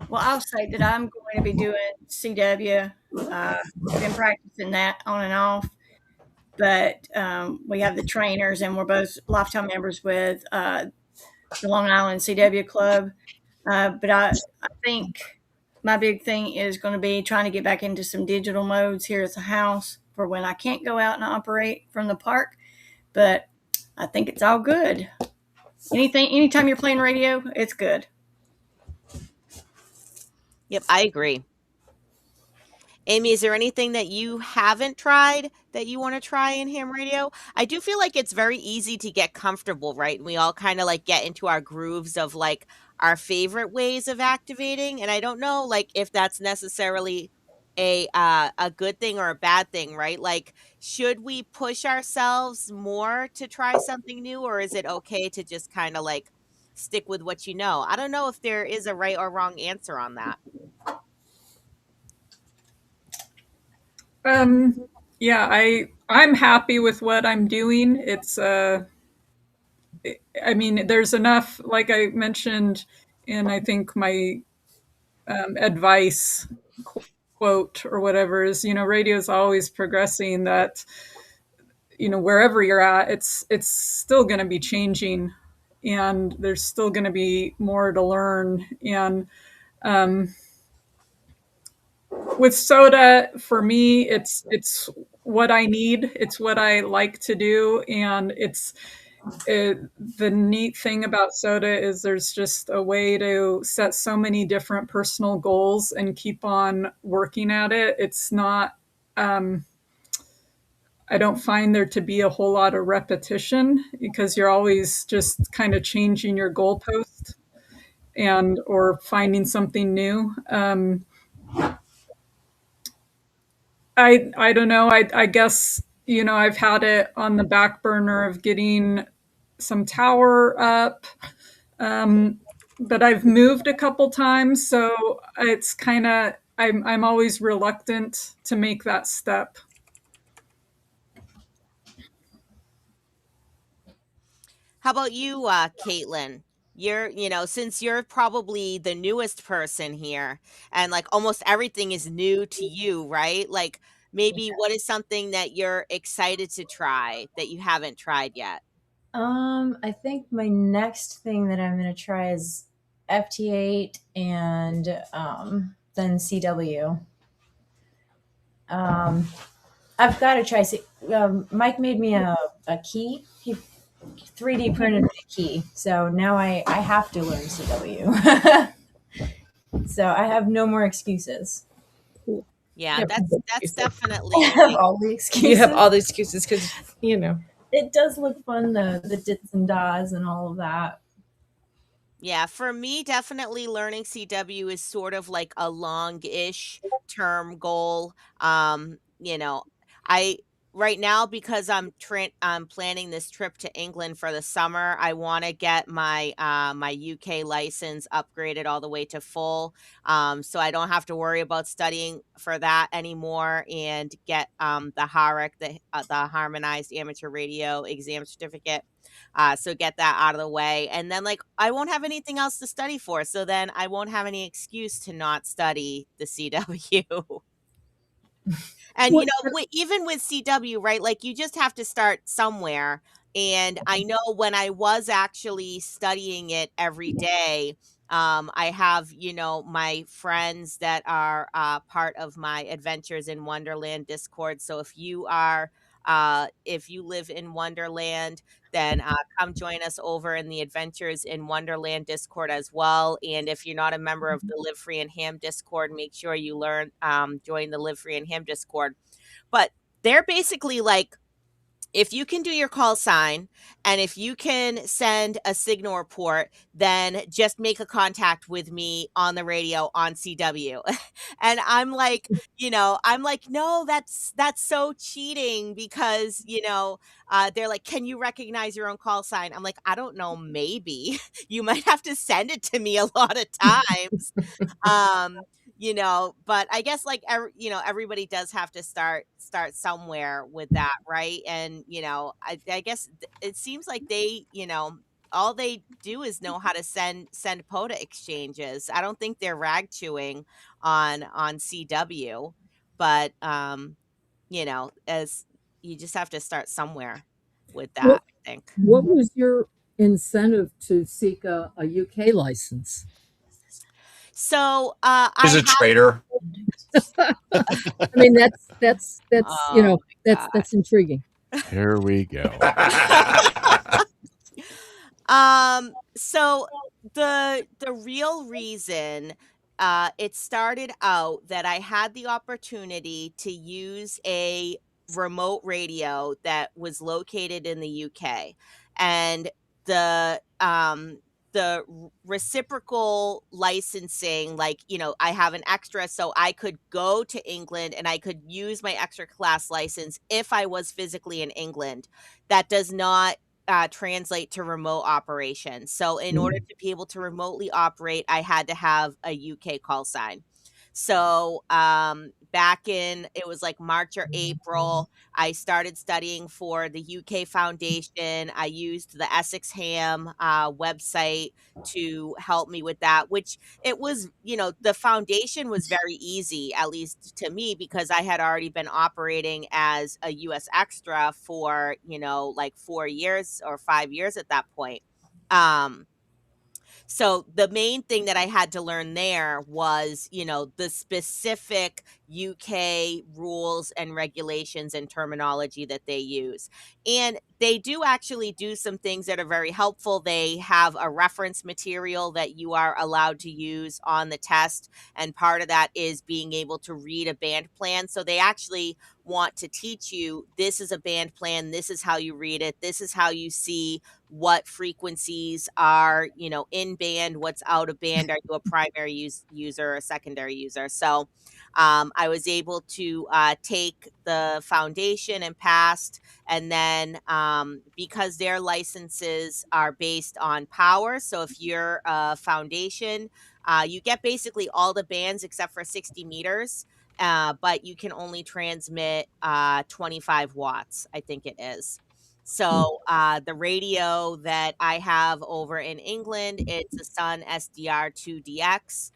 F: Well, I'll say that I'm going to be doing CW. Been practicing that on and off, but we have the trainers, and we're both lifetime members with the Long Island CW Club. But I think my big thing is going to be trying to get back into some digital modes here at the house for when I can't go out and operate from the park. But I think it's all good. Anytime you're playing radio, it's good.
D: Yep, I agree. Amy, is there anything that you haven't tried that you want to try in ham radio? I do feel like it's very easy to get comfortable, right? We all kind of like get into our grooves of like our favorite ways of activating, and I don't know like if that's necessarily a good thing or a bad thing, right? Like, should we push ourselves more to try something new, or is it okay to just kind of like stick with what you know? I don't know if there is a right or wrong answer on that.
G: Yeah, I'm happy with what I'm doing. It's I mean, there's enough, like I mentioned in I think my advice quote or whatever is, radio is always progressing, that, wherever you're at, it's still going to be changing, and there's still going to be more to learn. And with SOTA, for me, it's what I need. It's what I like to do. And the neat thing about SOTA is there's just a way to set so many different personal goals and keep on working at it. It's not, I don't find there to be a whole lot of repetition, because you're always just kind of changing your goalpost and or finding something new. I don't know. I guess, I've had it on the back burner of getting some tower up, but I've moved a couple times, so it's kind of, I'm always reluctant to make that step.
D: How about you, Caitlin? Since you're probably the newest person here, and like almost everything is new to you, right? Like, maybe what is something that you're excited to try that you haven't tried yet?
J: I think my next thing that I'm going to try is FT8 and then CW. I've got to try. Mike made me a key. He 3D printed me a key. So now I have to learn CW. So I have no more excuses.
D: Yeah,
E: Yep.
D: that's definitely
J: I have all the excuses.
E: You have all the excuses because,
J: It does look fun, the dits and das and all of that.
D: Yeah, for me, definitely learning CW is sort of like a long-ish term goal. I right now, because I'm planning this trip to England for the summer, I want to get my UK license upgraded all the way to full, so I don't have to worry about studying for that anymore, and get the the Harmonized Amateur Radio Exam Certificate. So get that out of the way. And then, like, I won't have anything else to study for. So then I won't have any excuse to not study the CW. And, even with CW, right? Like, you just have to start somewhere. And I know when I was actually studying it every day, I have, my friends that are part of my Adventures in Wonderland Discord. So if you live in Wonderland, then come join us over in the Adventures in Wonderland Discord as well. And if you're not a member of the Live Free and Ham Discord, make sure you join the Live Free and Ham Discord. But they're basically like, if you can do your call sign and if you can send a signal report, then just make a contact with me on the radio on CW. And no, that's so cheating, because, they're like, can you recognize your own call sign? I'm like, I don't know, maybe. You might have to send it to me a lot of times. But I guess, like, everybody does have to start somewhere with that, right? And I guess it seems like they, all they do is know how to send POTA exchanges. I don't think they're rag chewing on CW, but as you just have to start somewhere with that,
H: What,
D: I think.
H: what was your incentive to seek a UK license?
D: So
C: Is a traitor.
H: I mean, that's
D: Oh my God.
H: that's intriguing.
B: Here we go.
D: So the real reason it started out that I had the opportunity to use a remote radio that was located in the UK, and the reciprocal licensing, like, I have an extra, so I could go to England and I could use my extra class license if I was physically in England. That does not translate to remote operation. So in order to be able to remotely operate, I had to have a UK call sign. So back in, it was like March or April, I started studying for the UK Foundation. I used the Essex Ham website to help me with that, which it was, the foundation was very easy, at least to me, because I had already been operating as a US extra for, like 4 years or 5 years at that point. So the main thing that I had to learn there was, the specific UK rules and regulations and terminology that they use. And they do actually do some things that are very helpful. They have a reference material that you are allowed to use on the test. And part of that is being able to read a band plan. So they actually want to teach you, this is a band plan, this is how you read it, this is how you see what frequencies are, in band, what's out of band, are you a primary user or a secondary user. So I was able to take the foundation and passed. And then because their licenses are based on power, so if you're a foundation, you get basically all the bands except for 60 meters. But you can only transmit 25 watts, I think it is. So the radio that I have over in England, it's a Sun SDR2DX.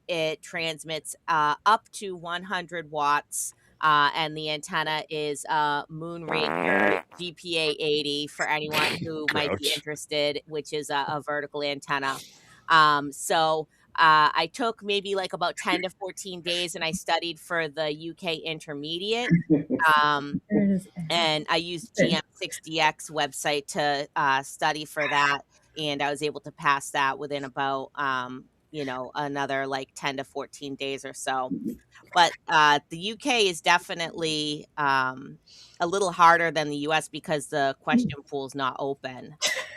D: It transmits up to 100 watts. And the antenna is Moonraker GPA 80 for anyone who might be interested, which is a vertical antenna. So I took maybe like about 10 to 14 days and I studied for the UK intermediate. And I used GM6DX website to study for that. And I was able to pass that within about, another like 10 to 14 days or so. But the UK is definitely a little harder than the US because the question pool is not open.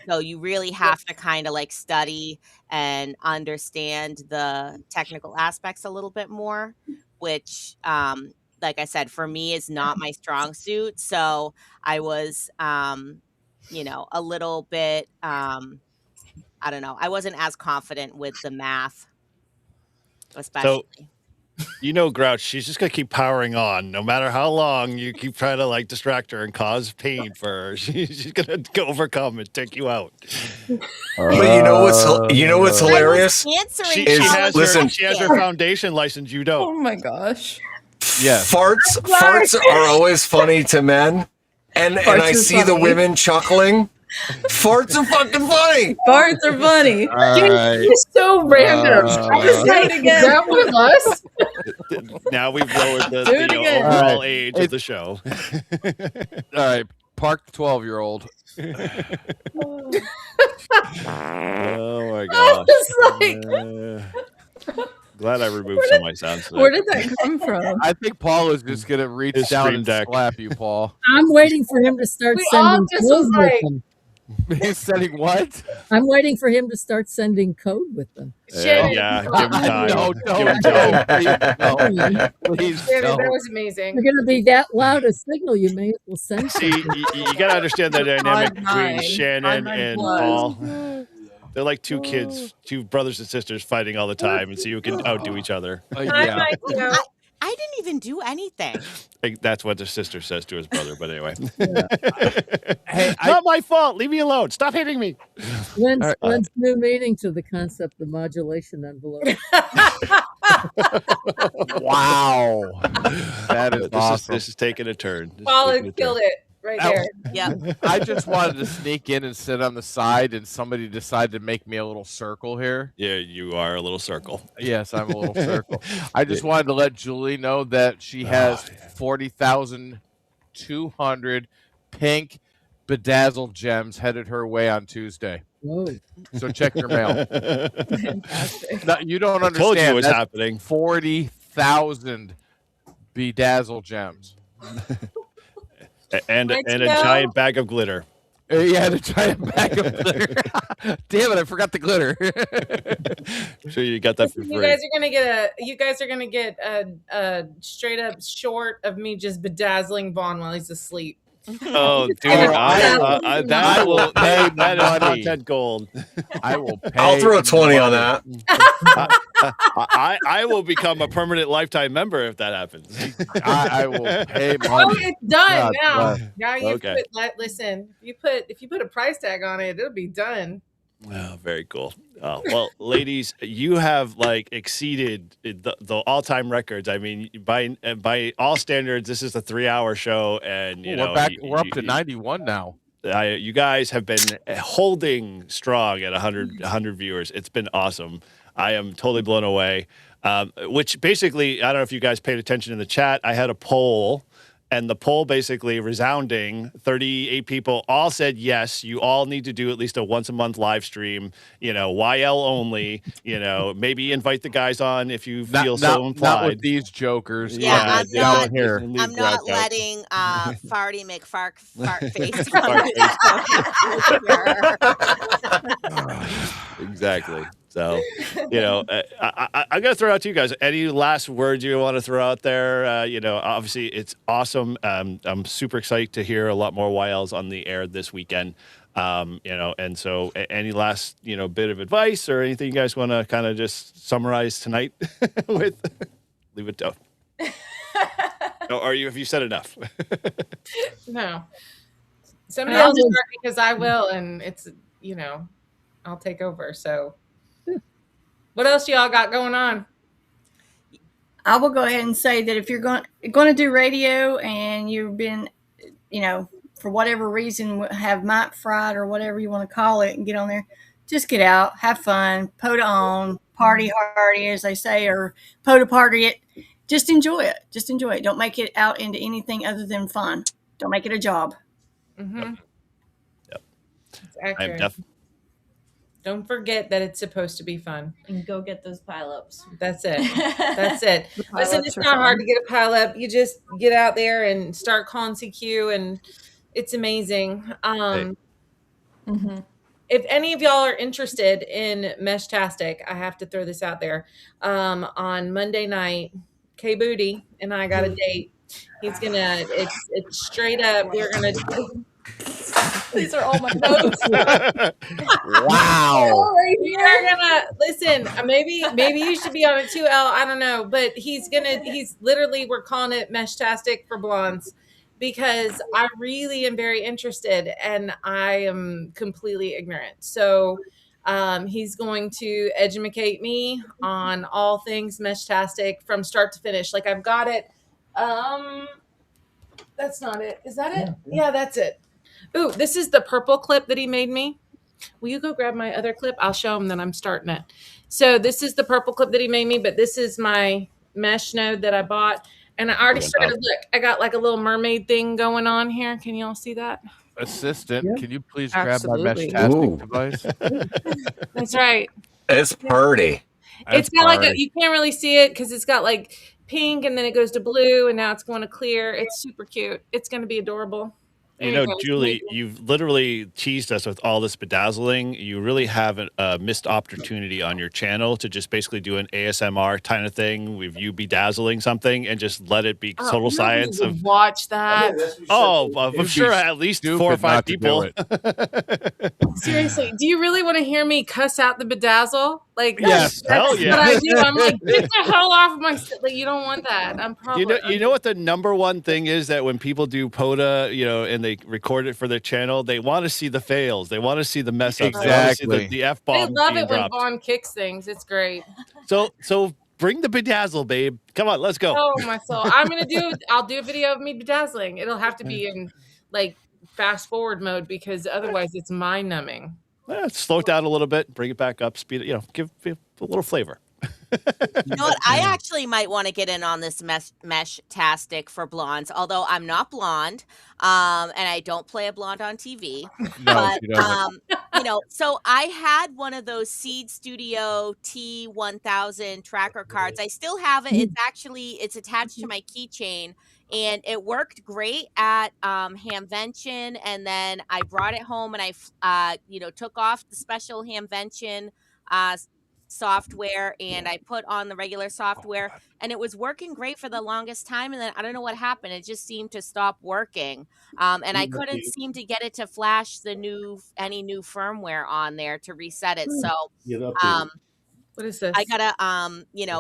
D: So you really have to kind of like study and understand the technical aspects a little bit more, which, like I said, for me is not my strong suit. So I was, a little bit, I don't know. I wasn't as confident with the math, especially.
B: So, Grouch, she's just going to keep powering on. No matter how long you keep trying to like distract her and cause pain for her, she's going to overcome and take you out.
C: But you know what's hilarious?
B: She has her foundation license. You don't.
I: Oh my gosh.
C: Yeah. Farts are always funny to men. And I see the women chuckling. Farts are fucking funny.
I: Farts are funny.
H: It's so random. I just like, is that one of us?
B: Now we've lowered the overall age of the show.
L: All right, park the 12-year-old.
B: Oh my gosh. Glad I removed some of my sounds.
I: Where did that come from?
L: I think Paul is just going to reach down and slap you, Paul.
H: I'm waiting for him to start sending code with them.
L: He's sending what?
H: I'm waiting for him to start sending code with them.
B: Yeah, give him time.
E: Please don't. That was amazing.
H: You're going to be that loud a signal, you may as well send
B: See, you got to understand the dynamic between Shannon and Paul. They're like two kids, two brothers and sisters fighting all the time, and so you can outdo each other.
D: I didn't even do anything.
B: That's what the sister says to his brother, but anyway. Hey, not my fault. Leave me alone. Stop hitting me.
H: When's new meaning to the concept of modulation envelope?
L: Wow. That is awesome.
B: This is taking a turn.
E: Paul killed it. Right there.
D: Yeah.
L: I just wanted to sneak in and sit on the side, and somebody decided to make me a little circle here.
B: Yeah, you are a little circle.
L: Yes, I'm a little circle. I just wanted to let Julie know that she has 40,200 pink bedazzled gems headed her way on Tuesday.
H: Whoa.
L: So check your mail.
E: Fantastic.
L: No, you don't understand.
B: Told you what's happening.
L: 40,000 bedazzled gems.
B: And a giant bag of glitter.
L: Yeah, the giant bag of glitter. Damn it, I forgot the glitter.
B: Sure, you got that for free.
E: You guys are gonna get a straight up short of me just bedazzling Vaughn while he's asleep.
B: Oh, dude, that is content gold.
L: I will pay.
C: I'll throw a 20 on that.
B: I will become a permanent lifetime member if that happens.
L: I will pay
E: Oh,
L: money.
E: it's done
L: God
E: now.
L: bless.
E: Now you
B: Okay.
E: listen. If you put a price tag on it, it'll be done.
B: Oh, very cool. Well, ladies, you have like exceeded the all-time records. I mean, by all standards, this is a 3-hour show, and
L: Ooh, we're back. We're up to 91 now.
B: you guys have been holding strong at 100 viewers. It's been awesome. I am totally blown away. Which basically, I don't know if you guys paid attention in the chat. I had a poll, and the poll basically resounding 38 people all said yes. You all need to do at least a once a month live stream. YL only. Maybe invite the guys on if you feel so implied.
L: Not with these jokers.
D: Yeah, I'm not
L: here.
D: I'm not letting Farty McFart face.
B: Exactly. So, I'm going to throw it out to you guys. Any last words you want to throw out there? Obviously it's awesome. I'm super excited to hear a lot more YLs on the air this weekend. And so any last, bit of advice or anything you guys want to kind of just summarize tonight with? Leave it up. Have you said enough?
E: No. Somebody else start because I will, and it's, I'll take over. So what else y'all got going on?
F: I will go ahead and say that if you're going to do radio and you've been, for whatever reason, have mic fried or whatever you want to call it and get on there, just get out, have fun, POTA on, party hardy, as they say, or POTA Party it. Just enjoy it. Just enjoy it. Don't make it out into anything other than fun. Don't make it a job.
E: Mm-hmm.
B: Yep.
E: It's accurate. Don't forget that it's supposed to be fun.
J: And go get those pile-ups.
E: That's it. That's it. Listen, it's not hard to get a pile-up. You just get out there and start calling CQ, and it's amazing. If any of y'all are interested in Meshtastic, I have to throw this out there. On Monday night, K Booty and I got a date. He's gonna. It's straight up. We're gonna.
J: These are all my notes.
L: Wow.
E: We are gonna listen. Maybe you should be on it too, L. I don't know, but he's literally, we're calling it Meshtastic for Blondes because I really am very interested and I am completely ignorant. So he's going to educate me on all things Meshtastic from start to finish. Like I've got it. That's not it. Is that it? Yeah, that's it. Ooh, this is the purple clip that he made me. Will you go grab my other clip? I'll show him that I'm starting it. So this is the purple clip that he made me, but this is my mesh node that I bought. And I already started, look, I got like a little mermaid thing going on here. Can y'all see that?
L: Assistant, can you please grab
E: Absolutely.
L: my Meshtastic device?
E: That's right.
C: It's pretty.
E: It's got like you can't really see it because it's got like pink and then it goes to blue and now it's going to clear. It's super cute. It's going to be adorable.
B: Julie, you've literally teased us with all this bedazzling. You really have a missed opportunity on your channel to just basically do an ASMR kind of thing with you bedazzling something and just let it be total science. Of
E: watch that.
B: I'm sure at least 4 or 5 people.
E: Seriously, do you really want to hear me cuss out the bedazzle? Like,
B: yes, hell yeah.
E: What I do, I'm like, get the hell off of my. Like, you don't want that. I'm probably.
B: You know what the number one thing is that when people do POTA, and they record it for their channel, they want to see the fails. They want to see the mess ups.
L: Exactly.
B: They want to see the F bomb.
E: They love it
B: dropped.
E: when Vaughn kicks things. It's great.
B: So bring the bedazzle, babe. Come on, let's go.
E: Oh my soul! I'll do a video of me bedazzling. It'll have to be in like fast forward mode because otherwise it's mind numbing.
B: Slow it down a little bit, bring it back up, speed it. Give a little flavor.
D: You know what? I actually might want to get in on this Meshtastic for blondes, although I'm not blonde, and I don't play a blonde on TV.
L: No,
D: but so I had one of those Seed Studio T1000 tracker cards. I still have it. It's attached to my keychain, and it worked great at Hamvention. And then I brought it home, and I took off the special Hamvention software and I put on the regular software, and it was working great for the longest time, and then I don't know what happened, it just seemed to stop working, and I couldn't seem to get it to flash any new firmware on there to reset it. So
E: What is this?
D: I gotta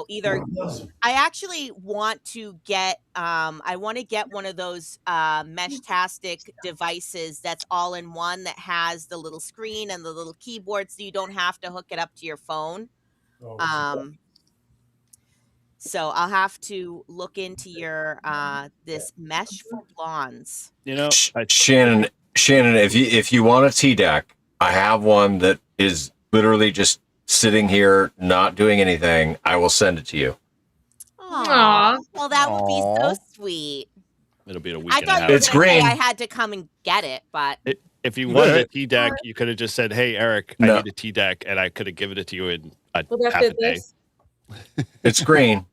D: either I actually want to get I want to get one of those mesh-tastic devices that's all in one that has the little screen and the little keyboard so you don't have to hook it up to your phone. Um so I'll have to look into your this mesh for blondes.
B: You know,
C: Shannon, if you want a T deck, I have one that is literally just sitting here, not doing anything. I will send it to you.
D: Aw. Well, that would be so
L: Aw.
D: sweet.
B: it'll be in a week
D: I
B: and a
D: thought
B: half.
D: you were
C: It's
D: gonna say
C: green.
D: I had to come and get it, but
B: If you wanted a T deck, you could have just said, "Hey, Eric, I
C: No.
B: need a T deck," and I could have given it to you in
E: Will that
B: half a
E: fit
B: day.
E: this?
C: It's green.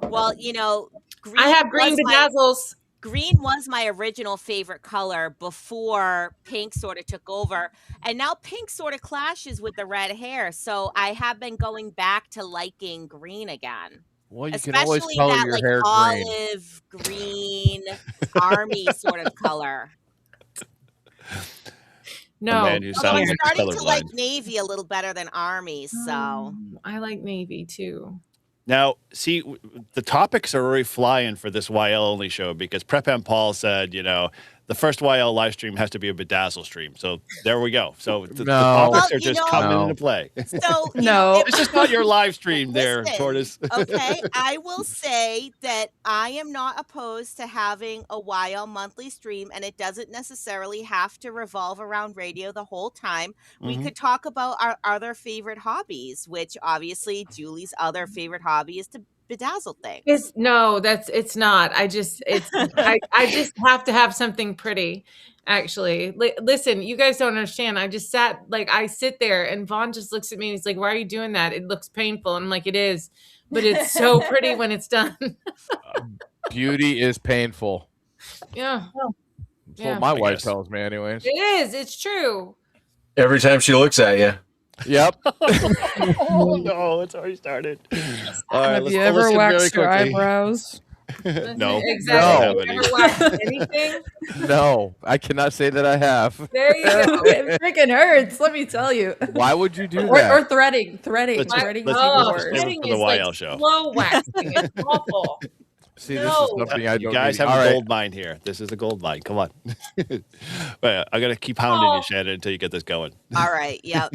D: well, green
E: I have green
D: was my
E: bedazzles.
D: green was my original favorite color before pink sort of took over, and now pink sort of clashes with the red hair. So I have been going back to liking green again,
L: Well, you can always
D: especially
L: color
D: that
L: your
D: like
L: hair green.
D: olive green army sort of color.
E: No,
B: man who
D: Although
B: sounds
D: I'm
B: like
D: starting to like
B: colorblind.
D: navy a little better than army, so
E: I like navy too.
B: Now, see, the topics are already flying for this YL only show because Prep and Paul said, the first YL live stream has to be a bedazzle stream. So there we go. So the
L: No.
B: topics
D: Well,
B: are just coming
L: No.
B: into play.
D: so
I: No.
B: It's just not your live stream there,
D: Listen,
B: Tortoise.
D: okay, I will say that I am not opposed to having a YL monthly stream, and it doesn't necessarily have to revolve around radio the whole time. We
B: Mhm.
D: could talk about our other favorite hobbies, which obviously Julie's other favorite hobby is to bedazzle things.
E: It's not. I just have to have something pretty. Actually, listen, you guys don't understand. I just I sit there and Vaughn just looks at me and he's like, "Why are you doing that? It looks painful." And I'm like, "It is, but it's so pretty when it's done."
L: Beauty is painful.
E: Yeah,
L: That's
E: Yeah.
L: what my
B: I
L: wife
B: guess.
L: tells me, anyways.
E: it is. It's true.
C: Every time she looks at you.
L: Yep.
B: Oh, no, it's already started. All right,
I: Have
B: let's
I: you ever
B: listen very
I: waxed your
B: quickly.
I: eyebrows?
B: No.
E: Exactly.
L: No.
B: Have any.
E: Ever waxed anything?
L: No, I cannot say that I have.
E: There you go.
I: It freaking hurts, let me tell you.
L: Why would you do
I: Or
L: that?
I: threading.
B: Let's just-
I: Threading
B: let's-
I: is
B: let's
I: even
B: just
I: worse.
B: save it
E: Threading
B: for the
E: is like
B: YL show.
E: slow waxing. It's awful.
L: See, this is
E: No.
L: something I don't
B: You guys
L: need.
B: have
L: All
B: a
L: right.
B: gold mine here. This is a gold mine. Come on. But I got to keep hounding
E: Oh.
B: you, Shannon, until you get this going.
D: All right, yep.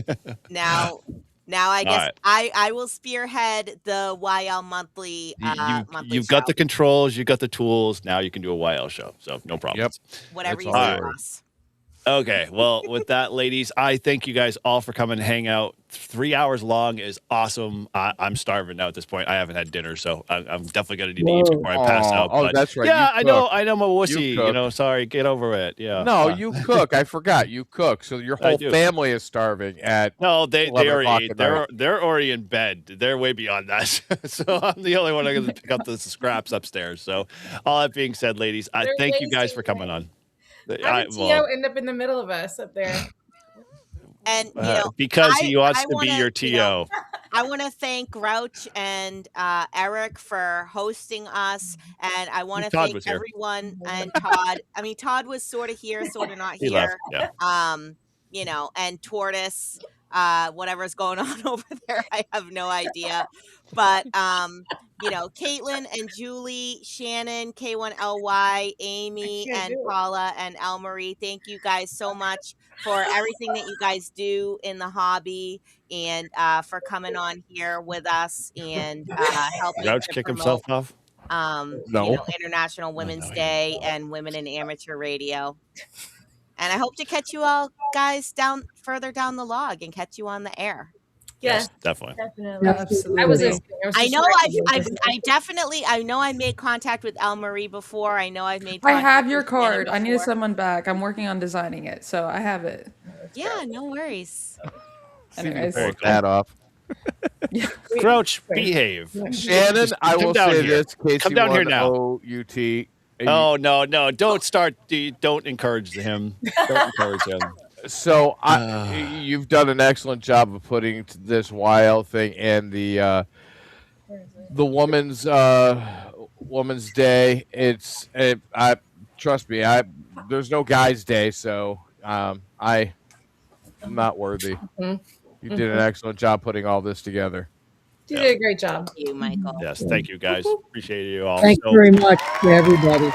D: Now I guess
B: right.
D: I will spearhead the YL monthly monthly
B: You've got
D: show.
B: the controls, you've got the tools. Now you can do a YL show. So no problem.
D: Whatever
L: That's
D: you
L: all
D: say,
B: right.
D: boss.
B: Okay. Well, with that, ladies, I thank you guys all for coming and hang out. 3 hours long is awesome. I'm starving now at this point. I haven't had dinner, so I'm definitely going to need to eat before I pass
L: Aw.
B: out.
L: Oh,
B: but
L: that's right.
B: yeah,
L: You
B: I know.
L: cook.
B: I'm a wussy.
L: You cook.
B: Sorry. Get over it. Yeah.
L: No, you cook. I forgot. You cook. So your
B: I
L: whole
B: do.
L: family is starving at
B: No, they
L: 11
B: already
L: o'clock
B: ate.
L: at night.
B: They're already in bed. They're way beyond that. So I'm the only one going to pick up the scraps upstairs. So all that being said, ladies, I
E: They're
B: thank you guys
E: lazy,
B: for coming on.
E: How did Tio end up in the middle of us up there?
D: And
B: because he wants
D: I
B: to be
D: wanna,
B: your TO.
D: I want to thank Grouch and Eric for hosting us, and I want to
B: Todd
D: thank
B: was here.
D: everyone and Todd. I mean, Todd was sort of here, sort of not
B: He
D: here.
B: left. Yeah.
D: And Tortoise, whatever's going on over there, I have no idea. But Caitlin and Julie, Shannon, K1LY, Amy, and Paula and Elmarie, thank you guys so much for everything that you guys do in the hobby and for coming on here with us and helping
B: Grouch
D: to
B: kick
D: promote
B: himself off.
L: No.
D: International Women's Day and Women in Amateur Radio. And I hope to catch you all guys further down the log and catch you on the air.
E: Yes,
B: definitely.
J: Definitely.
E: I was listening.
D: I know I made contact with El Marie before. I know I've made
I: I
D: contact
I: have your
D: with Shannon
I: card. I need to
D: before.
I: send one back. I'm working on designing it, so I have it.
D: Yeah, no worries.
I: Anyways.
B: Very
L: Fuck that off.
B: Grouch, behave.
L: Shannon, I
B: come
L: will
B: down
L: say
B: here.
L: this in case
B: Come
L: you
B: down here
L: want
B: now.
L: OUT.
B: Oh no! Don't start. Don't encourage him. Don't encourage him.
L: So you've done an excellent job of putting this YL thing and the woman's day. I trust me. There's no guy's day, so I'm not worthy. You did an excellent job putting all this together.
E: You did a great job.
D: Thank you, Michael.
B: Yes, thank you guys. Appreciate you all.
H: Thank you very much to everybody.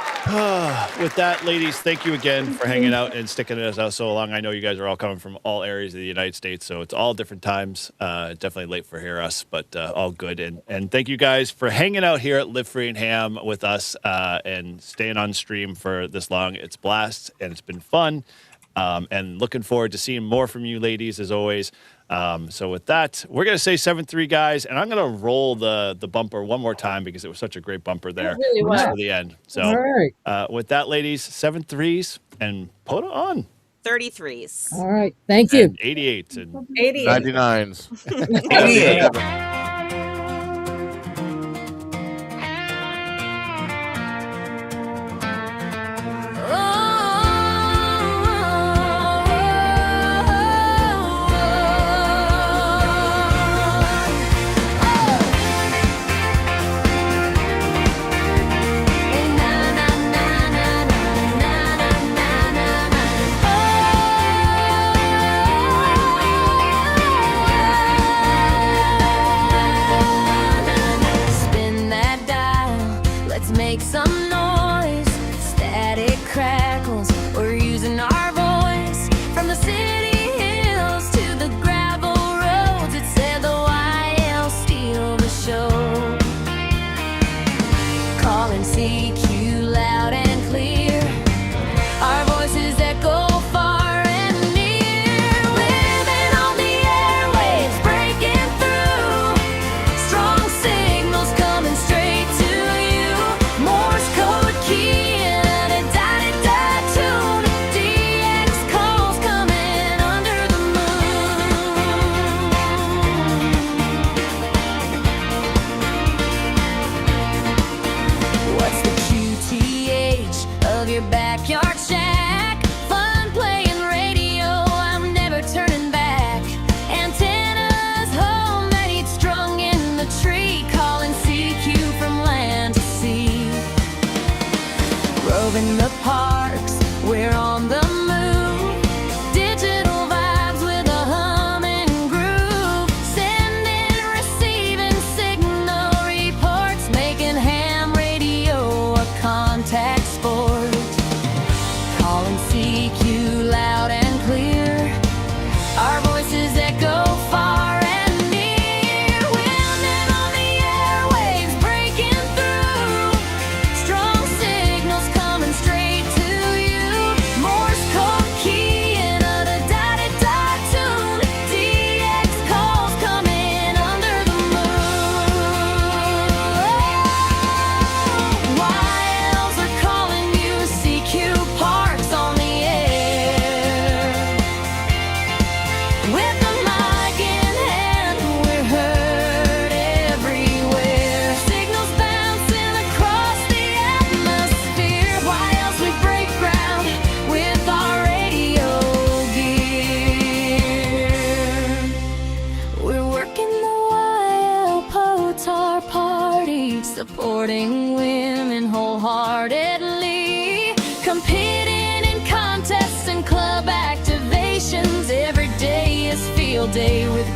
B: With that, ladies, thank you again for hanging out and sticking us out so long. I know you guys are all coming from all areas of the United States, so it's all different times. Definitely late for us, but all good. And thank you guys for hanging out here at Live Free and Ham with us and staying on stream for this long. It's a blast, and it's been fun. And looking forward to seeing more from you ladies, as always. So with that, we're going to say 7-3, guys, and I'm going to roll the bumper one more time because it was such a great bumper there
E: really was.
B: for the end. So
H: All right.
B: with that, ladies, 7-3s and POTA on.
D: 33s.
H: All right. Thank you.
B: And 88 and
E: 88.
L: 99s.
C: 88.
A: Spin that dial, let's make some noise. Static crackles, we're using our voice. From the city hills to the gravel roads, it said the YL steal the show. Calling CQ loud and clear, our voices echo far and near. Living on the airwaves, breaking through. Strong signals coming straight to you. Morse code key and a da-da-da tune. DX calls coming under the moon. What's the QTH of your backyard shack? Fun playing radio, I'm never turning back. Antennas home that eat strung in the tree, calling CQ from land to sea. Roving the parks, we're on the move. Digital vibes with a humming groove. Sending, receiving signal reports, making ham radio a contact sport. Calling CQ loud and clear, our voices echo far and near. Winding on the airwaves, breaking through. Strong signals coming straight to you. Morse code key and a da-da-da tune. DX calls coming under the moon. YLs are calling you, CQ Parks on the air. With the mic in hand, we're heard everywhere. Signals bouncing across the atmosphere. Why else we break ground with our radio gear? We're working the YL POTA Party, supporting women wholeheartedly. Competing in contests and club activations. Every day is field day with